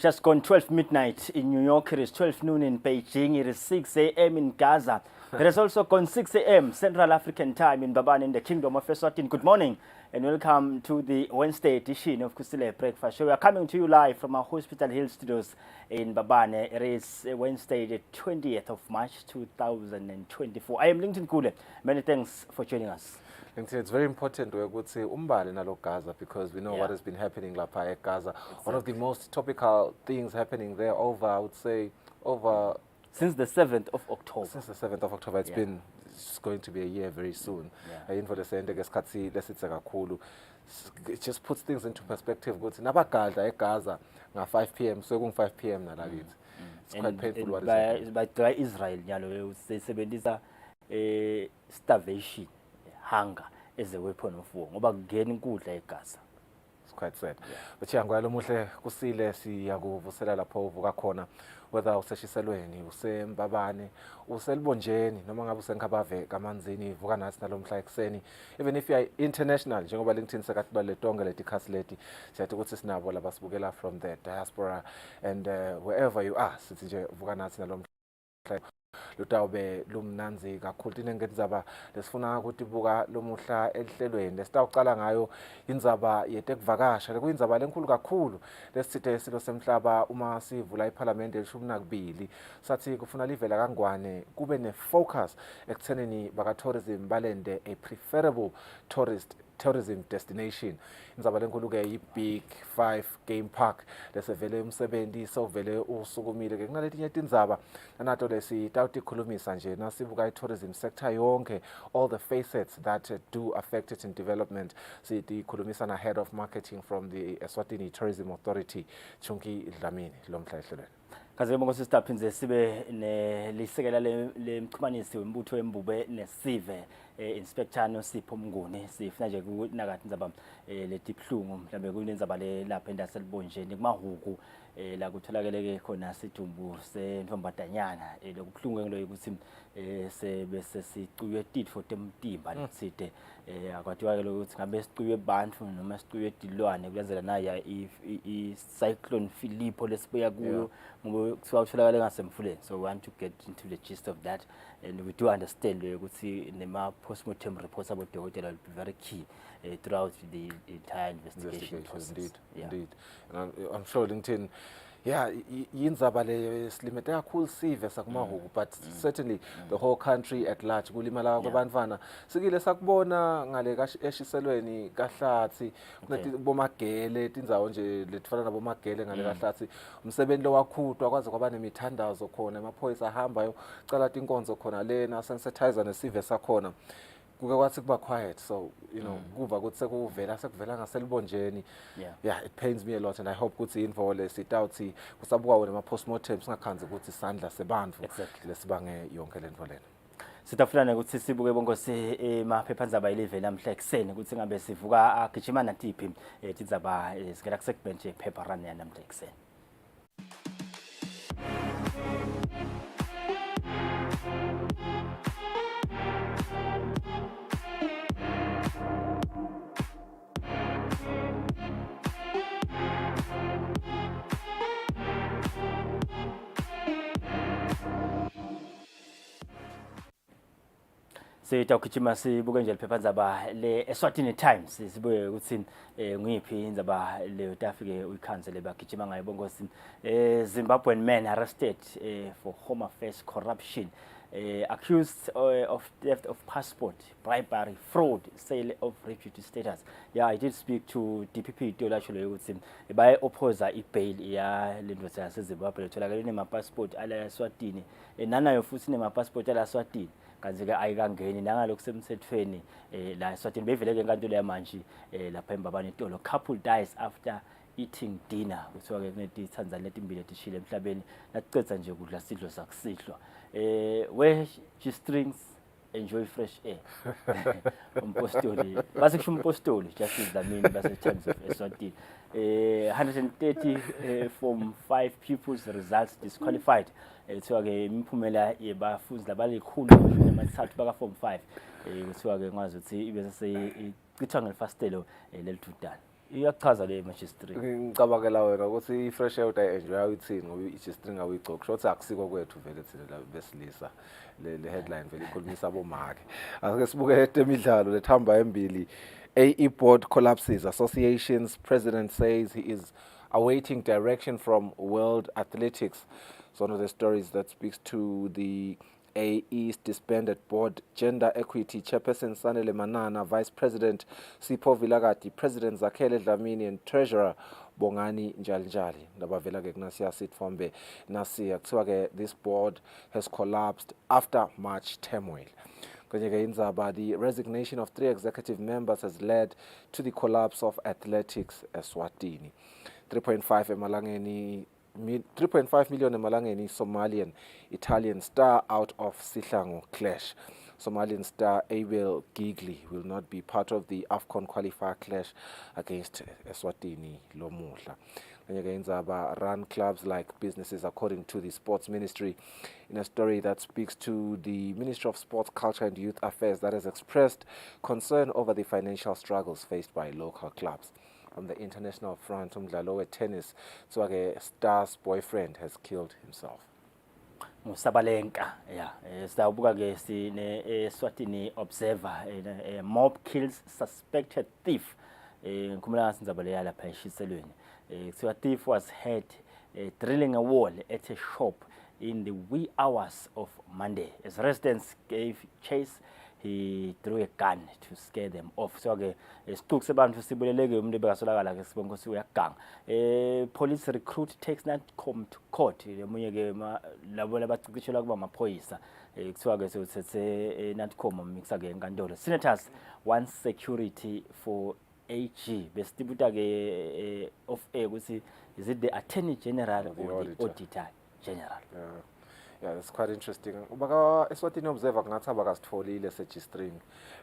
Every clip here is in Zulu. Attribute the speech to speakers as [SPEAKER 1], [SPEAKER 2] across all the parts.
[SPEAKER 1] just gone 12 midnight in New York. It is 12 noon in Beijing. It is 6 a.m. in Gaza. It has also gone 6 a.m. Central African time in Babane in the Kingdom of Eswatini. Good morning and welcome to the Wednesday edition of Kusile Breakfast Show. We are coming to you live from our Hospital Hill studios in Babane. It is Wednesday, the 20th of March 2024. I am Linton Kule. Many thanks for joining us.
[SPEAKER 2] It's very important we would say umbali nalo Gaza because we know what has been happening lapha at Gaza. Exactly. One of the most topical things happening there I would say
[SPEAKER 1] since the 7th of October.
[SPEAKER 2] Since the 7th of October, it's going to be a year very soon. It just puts things into perspective. Nabagada at Gaza 5 p.m. so 5 p.m. It's quite painful what is happening.
[SPEAKER 1] By Israel, they say starvation, hunger is a weapon of war. Gaza.
[SPEAKER 2] It's quite sad. But ngwalo muhle kusile siyakuvusela lapho uvuka khona whether useshiselweni usembabane uselibonjeni noma ngabe usenkhabave kamanzini vuka nathi nalomhla ekseni even if you are international njengoba LinkedIn sekathi baletonga letikhasi leti siyathi ukuthi sinabo labasibukela from the diaspora and wherever you are sithi nje vuka nathi nalomhla lutawube lumnanzi kakhulu inengendzaba lesifuna ukuthi buka lomuhla elihlelweni lesitawuqala ngayo indzaba yetekuvakasha lekuyindzaba lenkulu kakhulu lesithe isilo semhlaba uma sivula iParliament eli12 sathi kufuna livela kangwane kube ne-focus ekuthenini baka-tourism balende a preferable tourism destination. Indzaba lenkulu ke yi-Big 5 Game Park lesevele umsebenzi sovele usukumile ke kunaletinye tindzaba nato lesitawutikhulumisa nje nasibuka i-tourism sector yonke all the facets that do affect it in development. Sitikhulumisa na head of marketing from the Eswatini Tourism Authority Chunki Dlamini lomhla ehlelweni.
[SPEAKER 1] Kaze bonke sisitaphinze sibe nelisekela lemxhumanisi wembutho embube nesive inspector noSipho Mnguni sifuna nje kunakathi indzaba letibhlungu mhlambe kunenzaba lapha endaselibonjeni kumahuku la kutholakele khona sidumbu sentombadanyana lokubhlungu ngelo ukuthi sebese sicuywe titfo temtimba letsite akwathiwa ke ukuthi ngabe sicuywe abantu noma sicuywe dilwane kuyenzela naye i-cyclone Philippo lesibuya kuyo ngoba kuthiwa utholakale ngasemfuleni. So we want to get into the gist of that and we do understand ukuthi nema postmortem reports about the hotel will be very key throughout the entire investigation process.
[SPEAKER 2] Indeed. And I'm sure LinkedIn yindzaba le silimete kakhulu sive sakumahuku but certainly the whole country at large kulimala kwabantwana sikile sakubona ngale eshiselweni kaHlatsi kunethi bomagele tindzawo nje letfana nabomagele ngale kaHlatsi umsebenzi lo wakhutwa kwaze kwaba nemithandazo khona amaphoyisa ahambayo cala tinkonzo khona lena sensitizer nesive sakhona kuke kwathi kuba quiet so kuva ukuthi sekuvela ngaselibonjeni. It pains me a lot and I hope ukuthi info lesitawuthi kusabuka wona ama postmortem singakhanzi ukuthi isandla sebantfu lesibange yonke lento lena.
[SPEAKER 1] Sitafuna ukuthi sibuke bonke emaphephandzaba ilivele namhla ekseni ukuthi ngabe sivuka agijima natiphi tindzaba sikela segment yephepha run yanamhla ekseni. Sitawukhijima sibuke nje liphephandzaba le Eswatini Times sibuke ukuthi nguyiphi indzaba le tafike uyikhansele bagijima ngayo bonke Zimbabwean man arrested for home affairs corruption accused of theft of passport, bribery, fraud, sale of refugee status. I did speak to DPP actually ukuthi baye opposer ibail ya lendvodza yaseZimbabwe letholakala nema-passport ala Eswatini nanayo futhi nema-passport ala Eswatini kanzike ayikangeni nangalo kusemthethweni la Eswatini bevele ke enkantolo yamanje lapha eMbabane Tolo. Couple dies after eating dinner. Kuthiwa ke kunetithanzani letimbili etishile emhlabeni lacetha nje kudla sidlo sakusihlwa where G-strings enjoy fresh air. Umpostoli basikusho umpostoli Justice Dlamini base Times of Eswatini 130 from 5 pupils results disqualified. Kuthiwa ke imiphumela yebafundi labalikhulu namathathu baka form 5 kuthiwa ke ngazi ukuthi ibe sesicithwa ngelifastelo lelithudana iyachaza le match history.
[SPEAKER 2] Ngicabangela wena ukuthi i-fresh air uta-enjoya uyithini ngoba i-G-string awuyigcoki shothi akusiko kwethu vele thina la besilisa le headline vele ikhulumisa abomake. Ake sibuke etemidlalo lethamba embili. AE board collapses. Association's president says he is awaiting direction from World Athletics. It's one of the stories that speaks to the AE's disbanded board. Gender equity chairperson Sanele Manana, vice president Sipho Vilagati, president Zakhele Dlamini, and treasurer Bongani Njalinjali. Nabavela ke kunasiya sitfombe nasiya kuthiwa ke this board has collapsed after much turmoil. The resignation of 3 executive members has led to the collapse of athletics Eswatini. 3.5 million emalangeni Somalian Italian star out of Sihlangu clash. Somalian star Abel Gigli will not be part of the AFCON qualifier clash against Eswatini Lomuhla. Run clubs like businesses, according to the Sports Ministry, in a story that speaks to the Ministry of Sports, Culture and Youth Affairs that has expressed concern over the financial struggles faced by local clubs. On the international front, umdlalo tennis, star's boyfriend has killed himself.
[SPEAKER 1] Musabalenka, yeah. Sawubuka ke sine Eswatini Observer, mob kills suspected thief. Nkumula sinzabaleya lapha eshiselweni. So a thief was heard drilling a wall at a shop in the wee hours of Monday. As residents gave chase, he drew a gun to scare them off. So police recruit takes NATCOM to court. Senators want security for AG. Of air, is it the Attorney General or the Auditor General?
[SPEAKER 2] Yeah, that's quite interesting. Ubaka Eswatini Observer ngathi abakasitholile se-G-string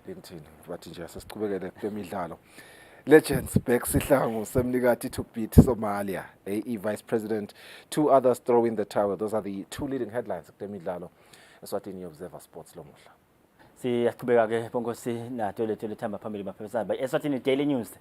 [SPEAKER 2] linthini but nje sesiqhubekele kwemidlalo. Legends back Sihlangu Semnikati to beat Somalia. AE Vice President, 2 others throw in the towel. Those are the 2 leading headlines kwemidlalo. Eswatini Observer Sports Lomuhla.
[SPEAKER 1] Siyaqhubeka ke bonkosi nato letho thamba phambili maphepha by Eswatini Daily News.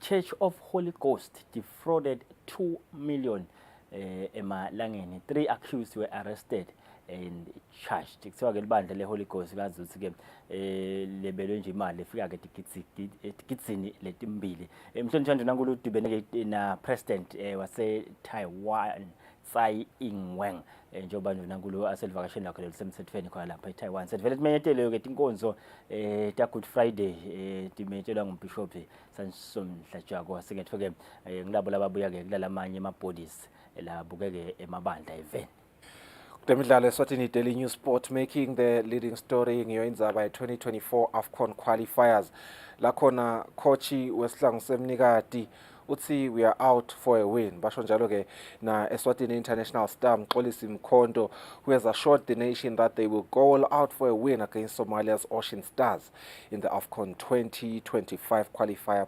[SPEAKER 1] Church of Holy Ghost defrauded 2 million emalangeni. 3 accused were arrested and charged. Kuthiwa ke libandla le Holy Ghost kazuthi ke lebelwe nje imali efika ke tikitsini letimbili. Mhlonishanje nankulu udibene na president wase Taiwan Tsai Ing-wen njengoba nje nankulu aselivakasheni lakho lelisemthethweni khona lapha eTaiwan. Sivele simenyetele ke inkonzo ta Good Friday timenyetshelwa nguBishop Sansomhlatshako waseketho ke ngilabo lababuya ke kulalamanye ama bodies la bukeke emabandla event.
[SPEAKER 2] Temidlalo Eswatini Daily News Sport making the leading story ngiyoyenza by 2024 AFCON qualifiers. Lakhona coachi wesihlangu semnikati uthi we are out for a win. Basho njalo ke na Eswatini International star Mxolisi Mkhondo, who has assured the nation that they will go all out for a win against Somalia's Ocean Stars in the AFCON 2025 qualifier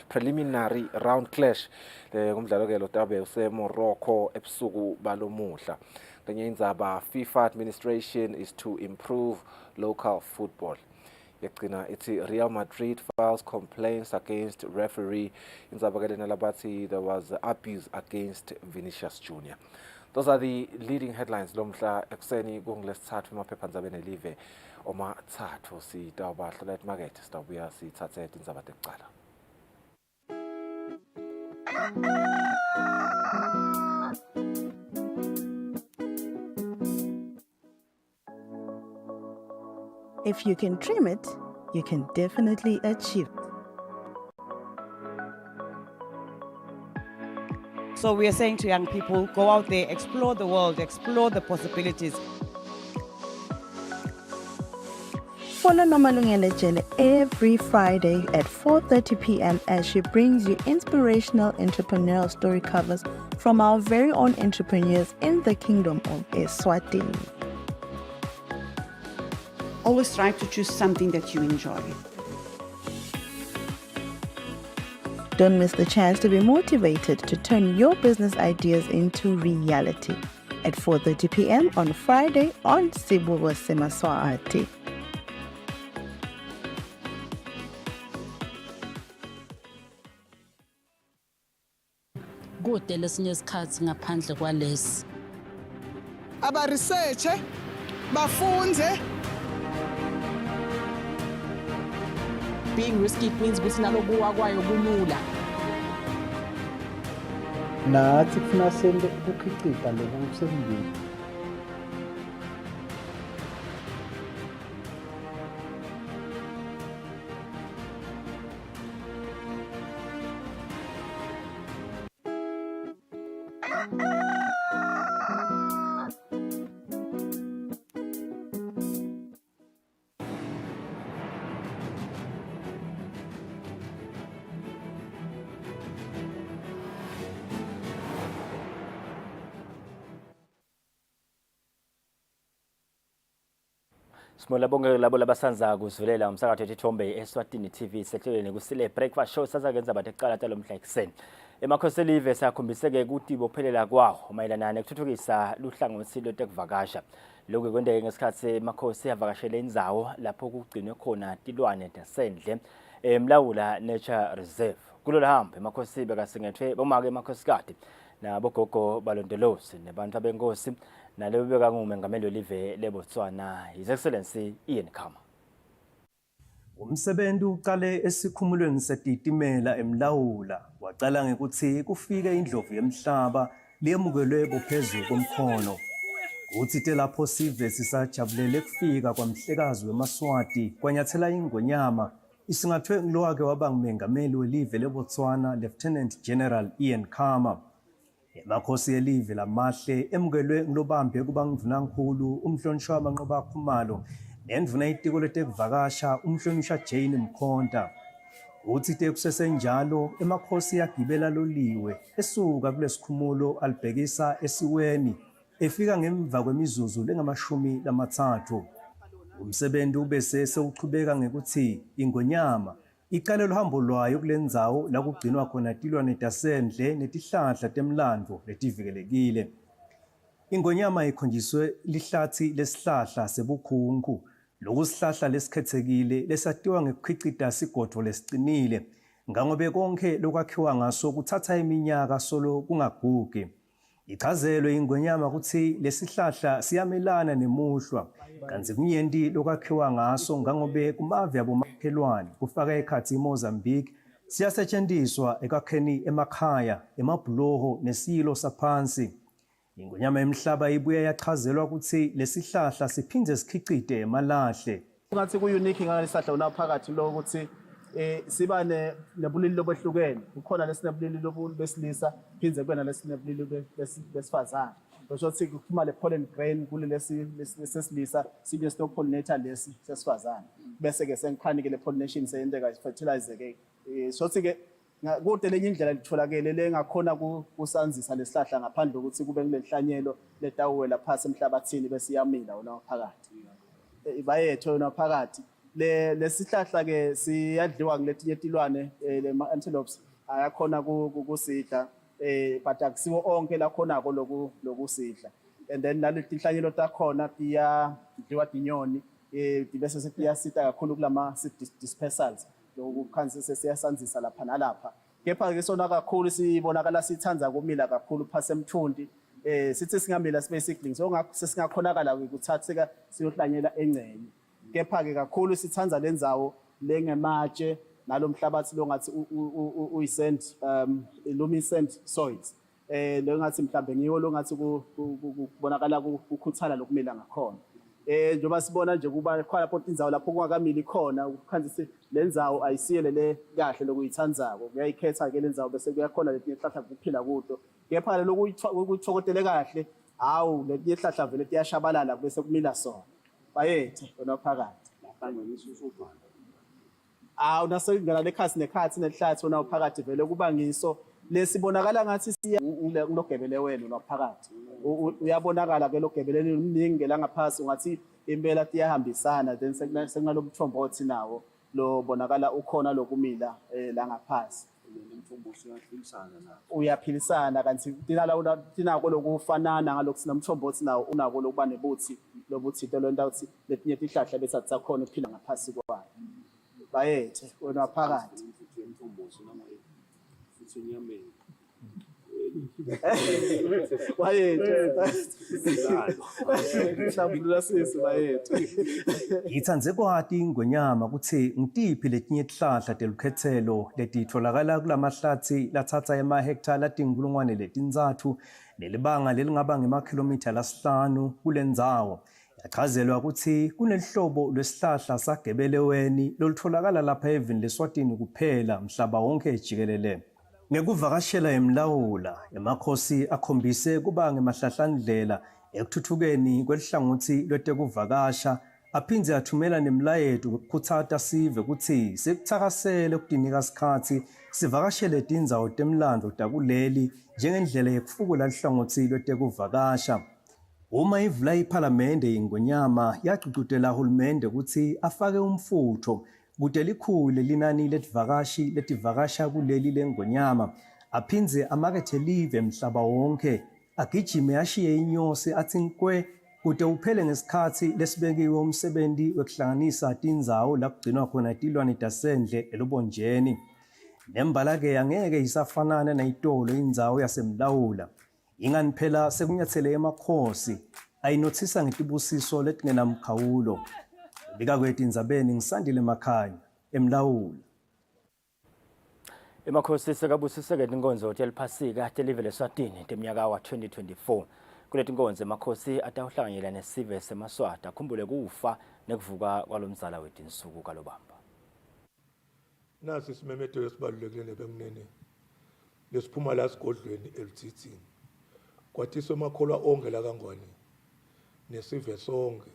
[SPEAKER 2] preliminary round clash. Umdlalo ke lo tabe use Morocco ebusuku balomuhla. FIFA administration is to improve local football. It's Real Madrid files complaints against referee. There was abuse against Vinicius Jr. Those are the leading headlines. Lomhla ekuseni kungilesithathu emaphephandaba enelive oma thathu sitawuba hlola emarket sitawubuya sithathe indaba tekucala.
[SPEAKER 3] If you can dream it, you can definitely achieve it.
[SPEAKER 4] So we are saying to young people, go out there, explore the world, explore the possibilities.
[SPEAKER 3] Follow Nomalungele Jele every Friday at 4:30 p.m. as she brings you inspirational entrepreneurial story covers from our very own entrepreneurs in the kingdom of Eswatini.
[SPEAKER 5] Always try to choose something that you enjoy.
[SPEAKER 3] Don't miss the chance to be motivated to turn your business ideas into reality at 4:30 p.m. on Friday on Sibuwa Semaswaati.
[SPEAKER 6] kude lesinye isikhathi ngaphandle kwalesi.
[SPEAKER 7] Aba research bafunde.
[SPEAKER 4] Being risky means ukuthi nalokuwa kwayo kulula.
[SPEAKER 8] Nathi kufuna sente ukukhicita lokho kusembili.
[SPEAKER 1] Simola bonke labo labasanza kuzivelela umsakazo wethombe Eswatini TV sehlelweni Kusile breakfast show sazakenza bathe eqala talo mhla ekseni. Emakhoselive sakhombiseke ukuthi bophelela kwawo mayelana nekuthuthukisa luhlangothilo tekuvakasha. Lokhu kwendeke ngesikhathi emakhosi avakashela indzawo lapho kugcinwe khona tilwane tasendle emlawula nature reserve. Kulo hambo emakhosi bekasingethwe bomake emakhosikade nabogogo balondolozi nebantu abenkosi nalebo beka ngumengameli welive leBotswana His Excellency Ian Khama.
[SPEAKER 9] Umsebenzi uqale esikhumulweni setitimela emlawula waqala ngekuthi kufike indlovu yemhlaba lemukelwe bophezulu komkhono. Kuthi lapho sive sisajabulele kufika kwamhlekazi weMaswati kwanyathela ingonyama isingathwe ngilowake waba ngumengameli welive leBotswana Lieutenant General Ian Khama. Emakhosi yelive lamahle emukelwe ngilobambe kuba ngivunankhulu umhlonishwa amanqoba khumalo nendvuna itiko letekuvakasha umhlonishwa Jane Mkhonta. Uthi tekusesenjalo emakhosi yagibela loliwe esuka kulesikhumulo alibhekisa esiweni efika ngemva kwemizuzu lengamashumi lamathathu. Umsebenzi ubese sewuqhubeka ngekuthi ingonyama iqale lohambo lwayo kulendzawo la kugcinwa khona tilwane tasendle netihlahla temlandvo letivikelekile. Ingonyama ikhonjiswe lihlathi lesihlahla sebukhunku, lokusihlahla lesikhethekile lesatiwa ngekukhicita sigodvo lesicinile, ngangobe konke lokwakhiwa ngaso kuthatha iminyaka solo kungagugi. Ichazelwe ingonyama ukuthi lesihlahla siyamelana nemuhlwa, kanti kunyenti lokwakhiwa ngaso ngangobe kumave abomakhelwane kufaka ekhathi iMozambique siyasetshenziswa ekwakheni emakhaya, emabhuloho nesilo saphansi. Ingonyama emhlaba ibuye yachazelwa ukuthi lesihlahla siphindze sikhicite emalahle.
[SPEAKER 10] Ngathi ku-unique ngalesihlahla unaphakathi lo ukuthi siba nebulili lobehlukene. Kukhona lesinebulili besilisa phindze kube nalesinebulili besifazane. Kusho ukuthi kuphuma le pollen grain kule lesilisa sibe sinopollinator lesi sesifazane. Bese ke sengikhanike le pollination seyenzeka fertilize ke. So ukuthi ke kude lenye indlela litholakele lengakhona kusanzisa lesihlahla ngaphandle ukuthi kube kulenhlanyelo letawuwela phansi emhlabathini bese iyamila wona phakathi. Ibayetho yona phakathi. Lesihlahla ke siyadliwa kuletinye tilwane le-antelopes ayakhona kusidla but akusiwo onke la khona ko lokusidla. And then naleti inhlanyelo takhona tiyadliwa tinyoni bese setiyasita kakhulu kulama dispersals lokukhansisa siyasanzisa lapha nalapha. Kepha ke sona kakhulu sibonakala sithanza kumila kakhulu phase emthundi sithi singamila sibe seedlings so ngakho sesingakhonakala ukuthatha siyohlanyela engcenye. Kepha ke kakhulu sithanza lendzawo lengematshe nalomhlabathi lo ngathi uyisand luminescent soils lo ngathi mhlambe ngiyo lo ngathi kubonakala ukukhuthala lokumila ngakhona. Njoba sibona nje kuba khona lapho indzawo lapho kungakamili khona ukukhanzisa lendzawo ayisiyelele kahle lokuyithandzako kuyayikhetha ke lendzawo bese kuyakhona letinye ihlahla kuphila kudo. Kepha lokuyithokotele kahle hawu letinye ihlahla vele tiyashabalala bese kumila sona. Bayethe wona phakathi unasengena lekhasi nekhathi nehlathi wona phakathi vele kuba ngiso lesibonakala ngathi siya kulogebele wena wona phakathi uyabonakala ke logebeleni umningi la ngaphasi ungathi impela tiyahambisana then sekunalo mthombothi nawo lo bonakala ukhona lokumila la ngaphasi uyaphilisana kanti tinako lokufanana ngalokho sinomthombothi nawo unako lokuba nebuthi lobuthi into lento ukuthi letinye ihlahla besathi sakhona ukuphila ngaphasi kwayo. Bayethe wena phakathi Bayethu. Hlambulula sisi bayethu.
[SPEAKER 9] Ngithandze kwati ingwenyama kutsi ngitiphi letinye tihlahla telukhetselo letitfolakala kulamahlathi lathatsa emahektha latinkulungwane letintsatfu nelibanga lelingaba ngemakhilomitha lasihlanu kule ndzawo. Yachazelwa kutsi kunelihlobo lwesihlahla sagebeleweni lolutfolakala lapha evini leSwatini kuphela mhlaba wonke jikelele. Ngekuvakashela emlawula, emakhosi akhombise kuba ngemahlahlandlela ekuthuthukeni kwelihlangothi lwetekuvakasha, aphindze athumela nemlayeto kukhutsata sive kutsi sekuthakasele kutinika sikhatsi sivakashele tindzawo temlando takuleli njengendlela yekufukula lihlangothi lwetekuvakasha. Uma ivula iphalamende ingwenyama yagcugcutela hulumende kutsi afake umfutho kute likhule linani letivakasha kuleli lengwenyama, aphindze amakethe live mhlaba wonke, agijime ashiye inyosi atsi nkwe kute uphele ngesikhatsi lesibekiwe umsebenti wekuhlanganisa tindzawo lakugcinwa khona tilwane tasendle elubonjeni. Nembala-ke angeke isafanana nayitolo indzawo yasemlawula. Ingani phela sekunyathele emakhosi ayinothisa ngetibusiso letingenamkhawulo. Bika kwethu indzabeni ngisandile Makhanya emlawula.
[SPEAKER 1] Emakhosi sekabusiseke tinkonzo teliphasika telive leSwatini temnyaka wa 2024. Kuleti nkonzo emakhosi atawuhlanganyela nesive semaswati akhumbule kufa nekuvuka kwalomzala wetinsuku kalobamba.
[SPEAKER 11] Nasi isimemetheko esibalulekile nebekunene lesiphuma la sigodlweni elithithini. Kwathiso makholwa onke la kangwane nesive sonke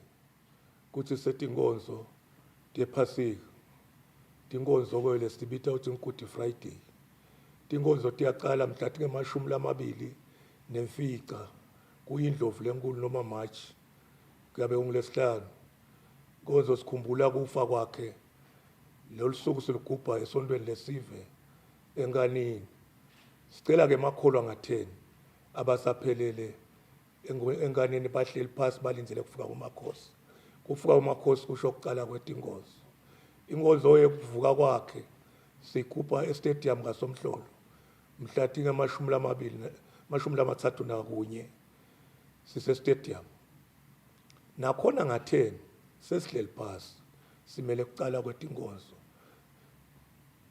[SPEAKER 11] kuthi setinkonzo tephasika tinkonzo kwele sibita uthi Good Friday. Tinkonzo tiyaqala mhla tingemashumi lamabili nemfica kuyindlovu lenkulu noma March kuyabe ngolesihlanu. Inkonzo sikhumbula kufa kwakhe losuku siligubha esontweni lesive enganini. Sicela ke makholwa nga-10 abasaphelele enganeni bahleli phasi balindzele kufika kumakhosi. Kufika kumakhosi kusho ukuqala kwetinkonzo. Inkonzo yekuvuka kwakhe sigubha estadium ngaSomhlolo mhla tingemashumi lamathathu nakunye sise stadium. Nakhona nga-10 sesihleli phasi simele kuqala kwetinkonzo.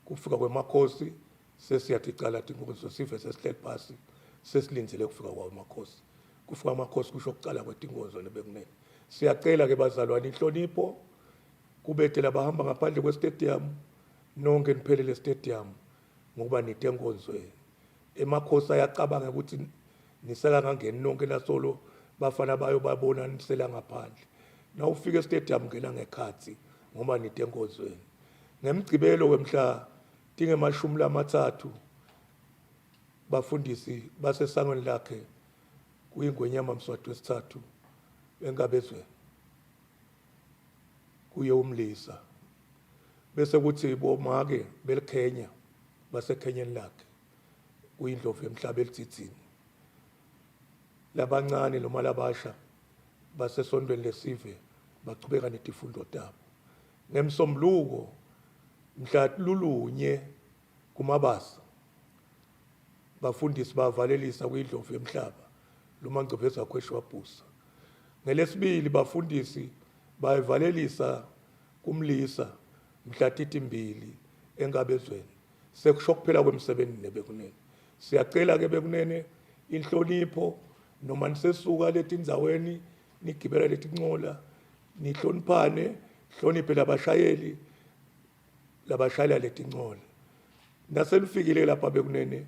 [SPEAKER 11] Kufika kwemakhosi sesiyaticala tinkonzo sive sesihleli phasi sesilindzele kufika kwamakhosi. Kufika amakhosi kusho ukuqala kwetinkonzo nebekunene. Siyacela ke bazalwane inhlonipho kubete labahamba ngaphandle kwestadium nonke niphelele stadium ngokuba nitenkonzweni. Emakhosi ayacabanga ukuthi nisela ngangeni nonke nasolo bafana bayo babona nisela ngaphandle. Na ufika estadium ngena ngekhathi ngoba nitenkonzweni. Ngemgcibelo wemhla tingemashumi lamathathu bafundisi basesangweni lakhe kuyingwenyama Mswati wesithathu enkabezweni kuye umlisa bese kuthi bomake belikhenya basekhenyeni lakhe kuyindlovu emhlaba elithithini. Labancane noma labasha basesontweni lesive bachubeka netifundo tabo. Ngemsombuluko mhla lulunye kumabasa bafundisi bavalelisa kuyindlovu emhlaba luMangcobeza kweshwabhusa. Ngelesibili bafundisi bayivalelisa kumlisa mhla titimbili enkabezweni. Sekusho kuphela kwemsebenzi nebekunene. Siyacela ke bekunene inhlonipho noma nisesuka letindzaweni nigibela letinqola nihloniphane, hloniphe labashayeli labashayela letinqola. Nasenifikile lapha bekunene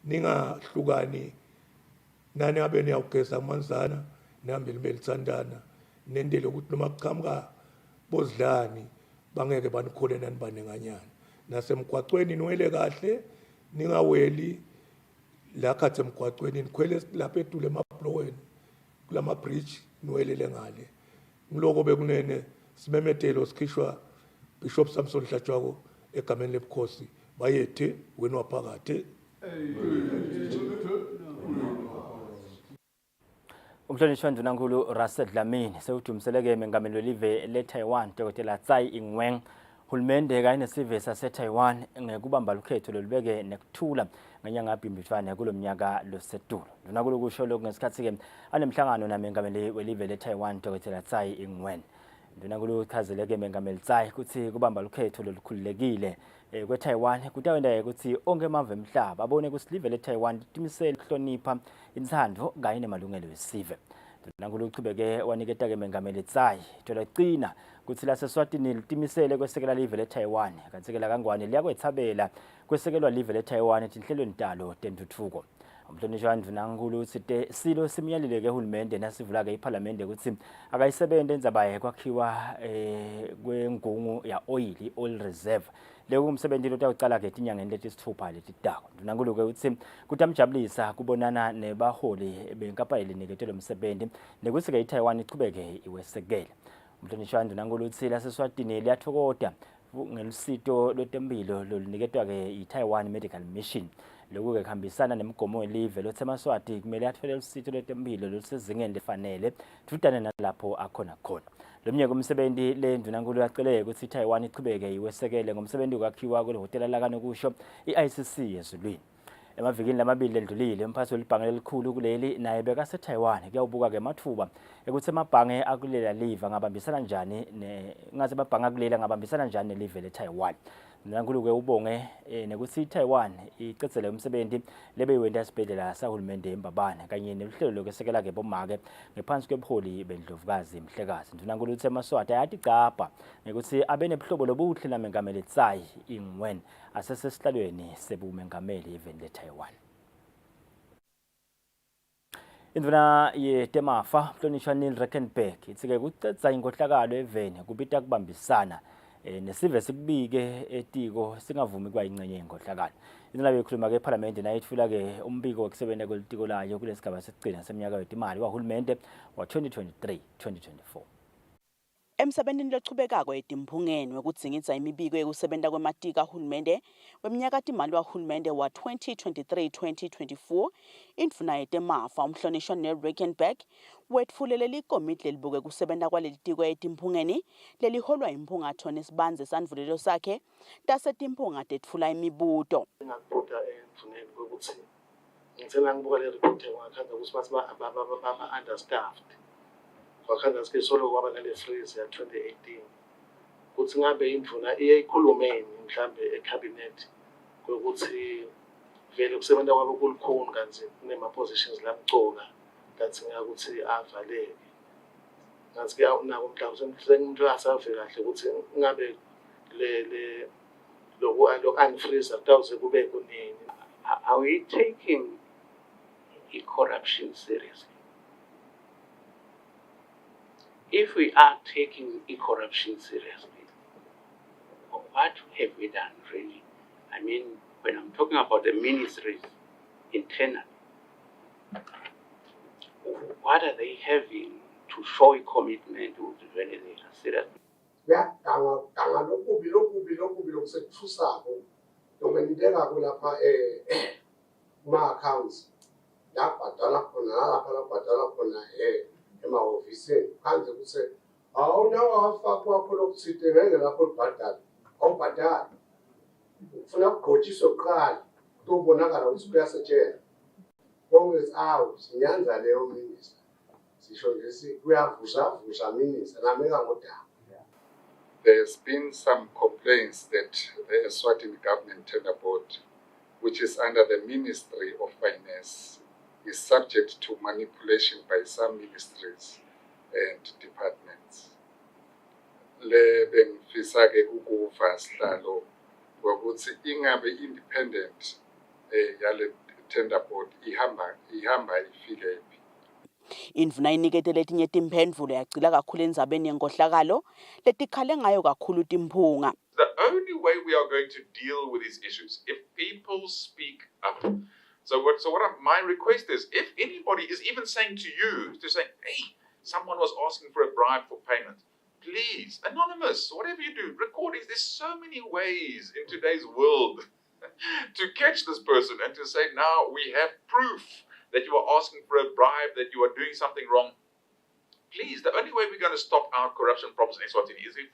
[SPEAKER 11] ningahlukani nani abe niyawugeza amanzana nihambe libe lithandana nendele ukuthi noma kuqhamuka bozidlani bangeke banikhole nani banenganyana. Nasemgwaqweni niwele kahle ningaweli la khathe emgwaqweni nikhwele lapha etule emabloweni kulama bridge niwelele ngale. Ngiloko bekunene simemetelo sikhishwa Bishop Samson Hlatshwako egameni lebukhosi bayethe wena waphakathe.
[SPEAKER 1] Umhlonishwa ndunankulu Russell Dlamini sewudumiseleke mengameli welive le Taiwan Dr. Tsai Ing-wen Hulumende kanye nesive saseTaiwan ngekubamba lukhetho lolubeke nekuthula ngenyanga yaBhimbidvwane kulo mnyaka losetulu. Nduna kulokusho lokhu ngesikhathi ke anemhlangano namengameli welive leTaiwan Dr. Tsai Ing-wen. Nduna kulochazeleke mengameli Tsai ukuthi kubamba lukhetho lolukhululekile kweTaiwan kutawenda ukuthi onke amave emhlaba abone ukuthi live leTaiwan litimisele ukuhlonipha inthando kanye nemalungelo wesive. Nduna uchubeke waniketa ke mengameli Tsai tolaqina ukuthi laseSwatini litimisele kwesekela live leTaiwan kansikela kangwane liyakwethabela kwesekelwa live leTaiwan etinhlelweni talo tentuthuko. Umhlonishwa Ndvunankhulu uthi silo simyalile ke hulumende nasivula ke iParliament ukuthi akayisebente enzabaye kwakhiwa kwengungu ya oil reserve. Leyo umsebenzi lo utawucala ke tinyangeni letisithupha letidako. Ndvunankhulu ke uthi kutamjabulisa kubonana nebaholi benkampani leniketelo umsebenzi nekuthi ke iTaiwan ichubeke iwesekele. Umhlonishwa Ndvunankhulu uthi laseSwatini liyathokoda ngelusito lwetempilo loluniketwa ke iTaiwan Medical Mission. Lokhu ke kuhambisana nemigomo welive lothi eMaswati kumele athole ulusito lwetempilo lolusezingeni lefanele thutane nalapho akhona khona. Lomnyaka umsebenzi le Ndvunankhulu yacele ukuthi iTaiwan ichubeke iwesekele ngomsebenzi kwakhiwa kwehotela lakanokusho iICC ezulwini. Emavikini lamabili ledlulile umphathi welibhange elikhulu kuleli naye bekaseTaiwan kuyawubuka ke mathuba ukuthi amabhange akulela live angabambisana njani ngathi amabhange akulela angabambisana njani nelive leTaiwan. Ndvunankhulu ke ubonge nekuthi iTaiwan icedzele umsebenzi lebeyiwenta esibhedlela sahulumende eMbabane kanye neluhlelo lokwesekela ke bomake ngephansi kwebuholi bendlovukazi Mhlekazi. Ndvunankhulu uthi eMaswati ayaticapha ngekuthi abe nebuhlobo lobuhle namengameli Tsai Ing-wen asesesihlalweni sebumengameli eveni leTaiwan. Indvuna yetemafa mhlonishwa Neil Reckenberg ithi ke kucedza inkohlakalo eveni kubita kubambisana nesive sikubike etiko singavumi kwa ingcenye yenkohlakalo. Indlela bekhuluma ke eParliament nayo ithula ke umbiko wokusebenza kwelitiko layo kulesigaba sekugcina seminyaka wetimali wahulumende wa 2023-2024.
[SPEAKER 12] Emsebentini lochubekako etimphungeni wekudzingidza imibiko yekusebenta kwematika ahulumende wemnyaka timali wahulumende wa 2023-2024 indvuna yetemafa umhlonishwa Neil Reckenberg wetfulele likomiti lelibuke kusebenta kwalelitiko etimphungeni leliholwa imphungatho nesibandze sandvulelo sakhe tasetimphunga tetfula imibuto.
[SPEAKER 13] Ngakubhuda endvuneni kwekuthi ngitsela ngibuka le report ngakhanda ukuthi baba understaffed. Wakhanda sike solo kwaba nale freeze ya 2018 kuthi ngabe indvuna iyikhulumeni mhlambe ecabinet kwekuthi vele kusebenza kwabo kulukhuni kanti kunema positions lamcoka kanti ngakuthi avaleke kanti ke nako mhlawumbe sengimuntu asave kahle ukuthi ngabe le lo unfreeze akutawuze kube kunini.
[SPEAKER 14] Are we taking corruption seriously? If we are taking corruption seriously, what have we done really? I mean, when I'm talking about the ministries internally, what are they having to show a commitment to when they are serious?
[SPEAKER 13] Yeah, my accounts. Emahhovisi phandle kuse awunawo afakwa khona okuthide ngeke lapho libhadala awubhadala ufuna ukugqotshiswa kuqala kubonakala ukuthi kuyasetshenzwa Congress hours nyanza leyo minister sisho nje kuyavuza minister nameka ngodaba.
[SPEAKER 15] There's been some complaints that the Eswatini government tender board, which is under the Ministry of Finance, is subject to manipulation by some ministries and departments. Le bengifisa ke ukuva sihlalo ukuthi ingabe independent yale tender board ihamba ifike phi.
[SPEAKER 12] Indvuna inikete letinye timphendvulo yagcila kakhulu endzabeni yenkohlakalo letikhale ngayo kakhulu timphunga.
[SPEAKER 16] The only way we are going to deal with these issues if people speak up. My request is, if anybody is even saying to you, to say, hey, someone was asking for a bribe for payment, please, anonymous, whatever you do, recordings, there's so many ways in today's world to catch this person and to say, now we have proof that you are asking for a bribe, that you are doing something wrong. Please, the only way we're going to stop our corruption problems in Eswatini is if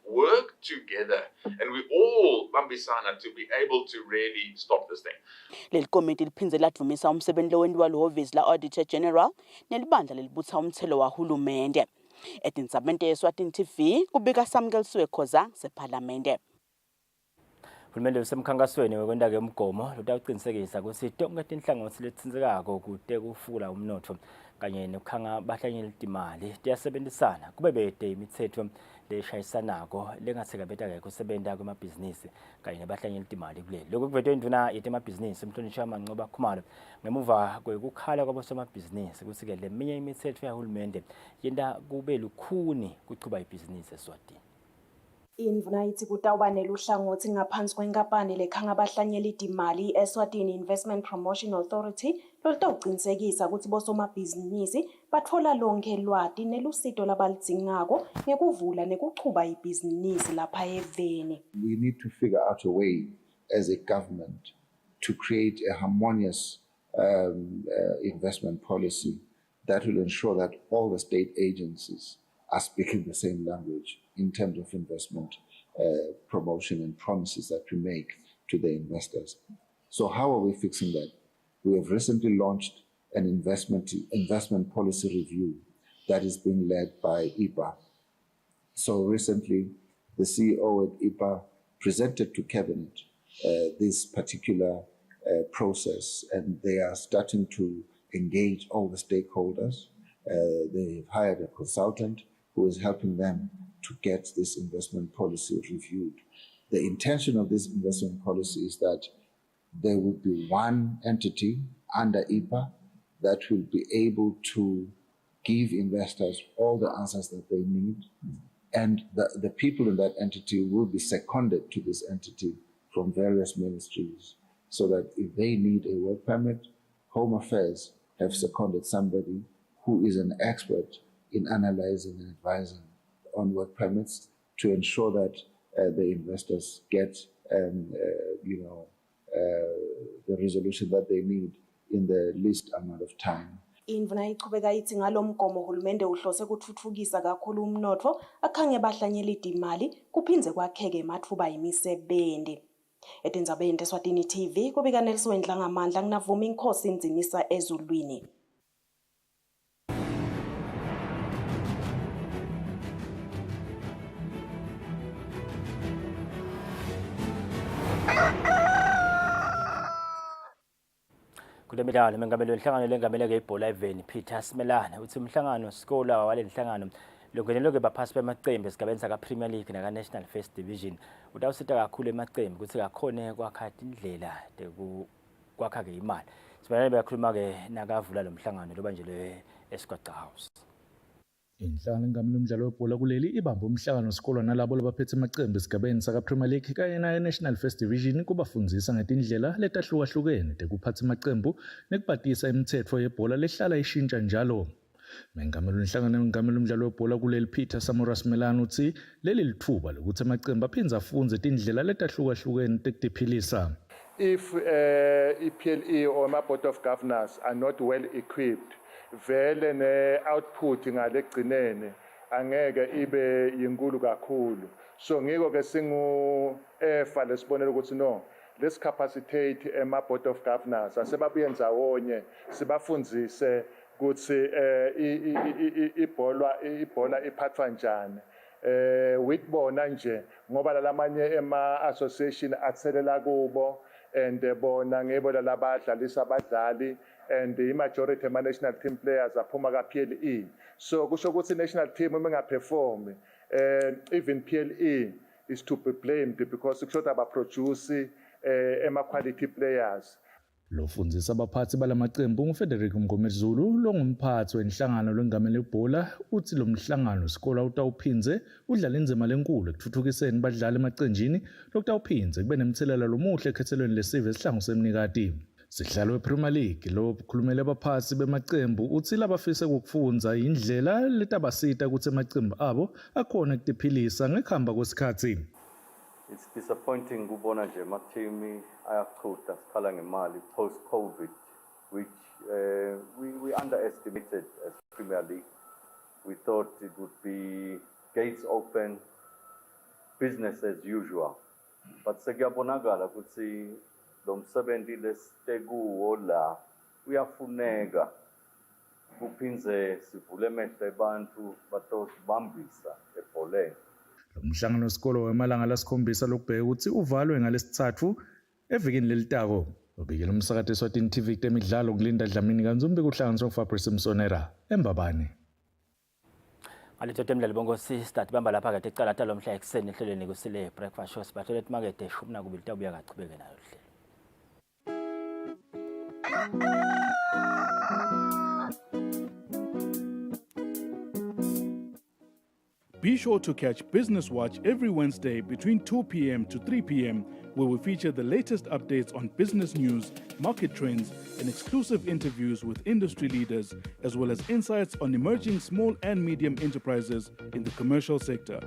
[SPEAKER 16] work together and we all bambisana to be able to really stop this thing.
[SPEAKER 12] Leli komiti liphindze ladvumisa umsebenzi lowenziwa lihhovisi la-Auditor General nelibandla lelibutsa umthelo wahulumende. Etindzabeni Eswatini TV kubika Samkelisiwe Khoza sePhalamende.
[SPEAKER 1] Uhulumende usemkhankasweni wekwenta-ke umgomo lotawucinisekisa kutsi tonke tinhlangothi letintsekako kute kufula umnotfo kanye nekukhanga bahlanyeli timali tiyasebenzisana kube bete imitsetfo leshayisanako lengatsekabeta-ke kusebenta kwemabhizinisi kanye nebahlanyeli timali kuleli. Lokhu kuvetwe induna yetemabhizinisi umhlonishwa Mancoba Khumalo ngemuva kwekukhala kwabosomabhizinisi kutsi-ke leminye imitsetfo yahulumende yenta kube lukhuni kuchuba ibhizinisi eSwatini.
[SPEAKER 17] Induna ithi kutawuba neluhlangothi ngaphansi kwenkampani lekhanga abahlanyeli timali Eswatini Investment Promotion Authority lolutawucinisekisa ukuthi bosomabhizinisi batfola lonke lwati nelusito labalidingako ngekuvula nekuchuba ibhizinisi lapha eveni.
[SPEAKER 18] We need to figure out a way as a government to create a harmonious investment policy that will ensure that all the state agencies are speaking the same language in terms of investment promotion and promises that we make to the investors. So how are we fixing that? We have recently launched an investment policy review that is being led by IPA. So recently, the CEO at IPA presented to Cabinet this particular process, and they are starting to engage all the stakeholders. They've hired a consultant who is helping them to get this investment policy reviewed. The intention of this investment policy is that there will be one entity under IPA that will be able to give investors all the answers that they need, and the people in that entity will be seconded to this entity from various ministries, so that if they need a work permit, Home Affairs have seconded somebody who is an expert in analyzing and advising on work permits to ensure that the investors get the resolution that they need in the least amount of time.
[SPEAKER 17] Induna iqhubeka ithi ngalomgomo uhulumende uhlose kuthuthukisa kakhulu umnotfo akhange bahlanyeli timali kuphindze kwakheke ematfuba emisebenzi. Etindzabeni Eswatini TV kubika Nelson Dlangamandla nginavuma inkhosi indzimisa ezulwini.
[SPEAKER 1] Kulemidlalo mengameli wenhlangano lengamele ibhola eveni Peter Simelane uthi umhlangano skola wale nhlangano longenelwe baphasi bemacembu esigabeni saka Premier League naka National First Division utawusita kakhulu emacembu ukuthi akakhone kwakha indlela kwakha ke imali. Simelane bayakhuluma ke nakavula lo mhlangano lobanjelwe eScott House.
[SPEAKER 19] Inhlangano engamele umdlalo webhola kuleli ibamba umhlangano sikolwa nalabo labaphethe amacembu esigabeni saka Premier League kanye na National First Division kubafundzisa ngetindlela letahlukahlukene tekuphatha amacembu nekubhatisa imithetho yebhola lehlala ishintsha njalo. Mengameli wenhlangano engamele umdlalo webhola kuleli Peter Simelane uthi leli lithuba lokuthi amacembu aphinze afunze tindlela letahlukahlukene tekutiphilisa.
[SPEAKER 20] If EPLE or my board of governors are not well equipped, vele ne-output ngalegcinene angeke ibe yinkulu kakhulu. So ngiko ke singu-efa lesibonela ukuthi no, let's capacitate ema-board of governors asebabuye ndzawonye sibafundzise ukuthi ibhola iphathwa njani. Wikubona nje ngoba lalamanye ema-association athelela kubo and bona ngebo labadlalisa abadlali and the majority of national team players aphuma ka PLE. So kusho ukuthi national team uma ingaperform even PLE is to be blamed because kusho aba produce quality players.
[SPEAKER 19] Lofundzisa abaphathi balamacembu uFederico Mgomezulu longumphathi wenhlangano lwengamele ibhola uthi lo mhlangano isikole utawuphinze udlala inzima lenkulu ekuthuthukiseni badlali emaqenjini lokutawuphinze kube nemthelela lomuhle ekhethelweni lesive esihlangu semnikati. Sihlalo wePremier League lo khulumele abaphathi bemacembu uthi labafise ukufundza indlela letabasita ukuthi emacembu abo akhona ukutiphilisa ngekhamba kwesikhathi.
[SPEAKER 21] It's disappointing kubona nje ama-team ayaqhuda sikhala ngemali post-COVID, which we underestimated as Premier League. We thought it would be gates open, business as usual. But sekuyabonakala ukuthi lo msebenzi lesitekuwo la uyafuneka kuphinze sivule emehlo abantu batosibambisa ebholeni.
[SPEAKER 19] Lo mhlangano wesikolo wemalanga lasikhombisa lokubheka ukuthi uvalwe ngalesithathu evikini lelitako. Ubikela umsakazo Eswatini TV temidlalo kulinda Dlamini kanzumbi kuhlanganiswa nguFabrice Msonera eMbabane.
[SPEAKER 1] Alito temidlalo bongo start bamba lapha kade ecala talo mhla ekseni ehlelweni kusile breakfast show sibathola ethi makede shumna kubilita ubuya kachibeke nayo hlelo.
[SPEAKER 2] Be sure to catch Business Watch every Wednesday between 2 p.m. to 3 p.m. where we feature the latest updates on business news, market trends, and exclusive interviews with industry leaders, as well as insights on emerging small and medium enterprises in the commercial sector.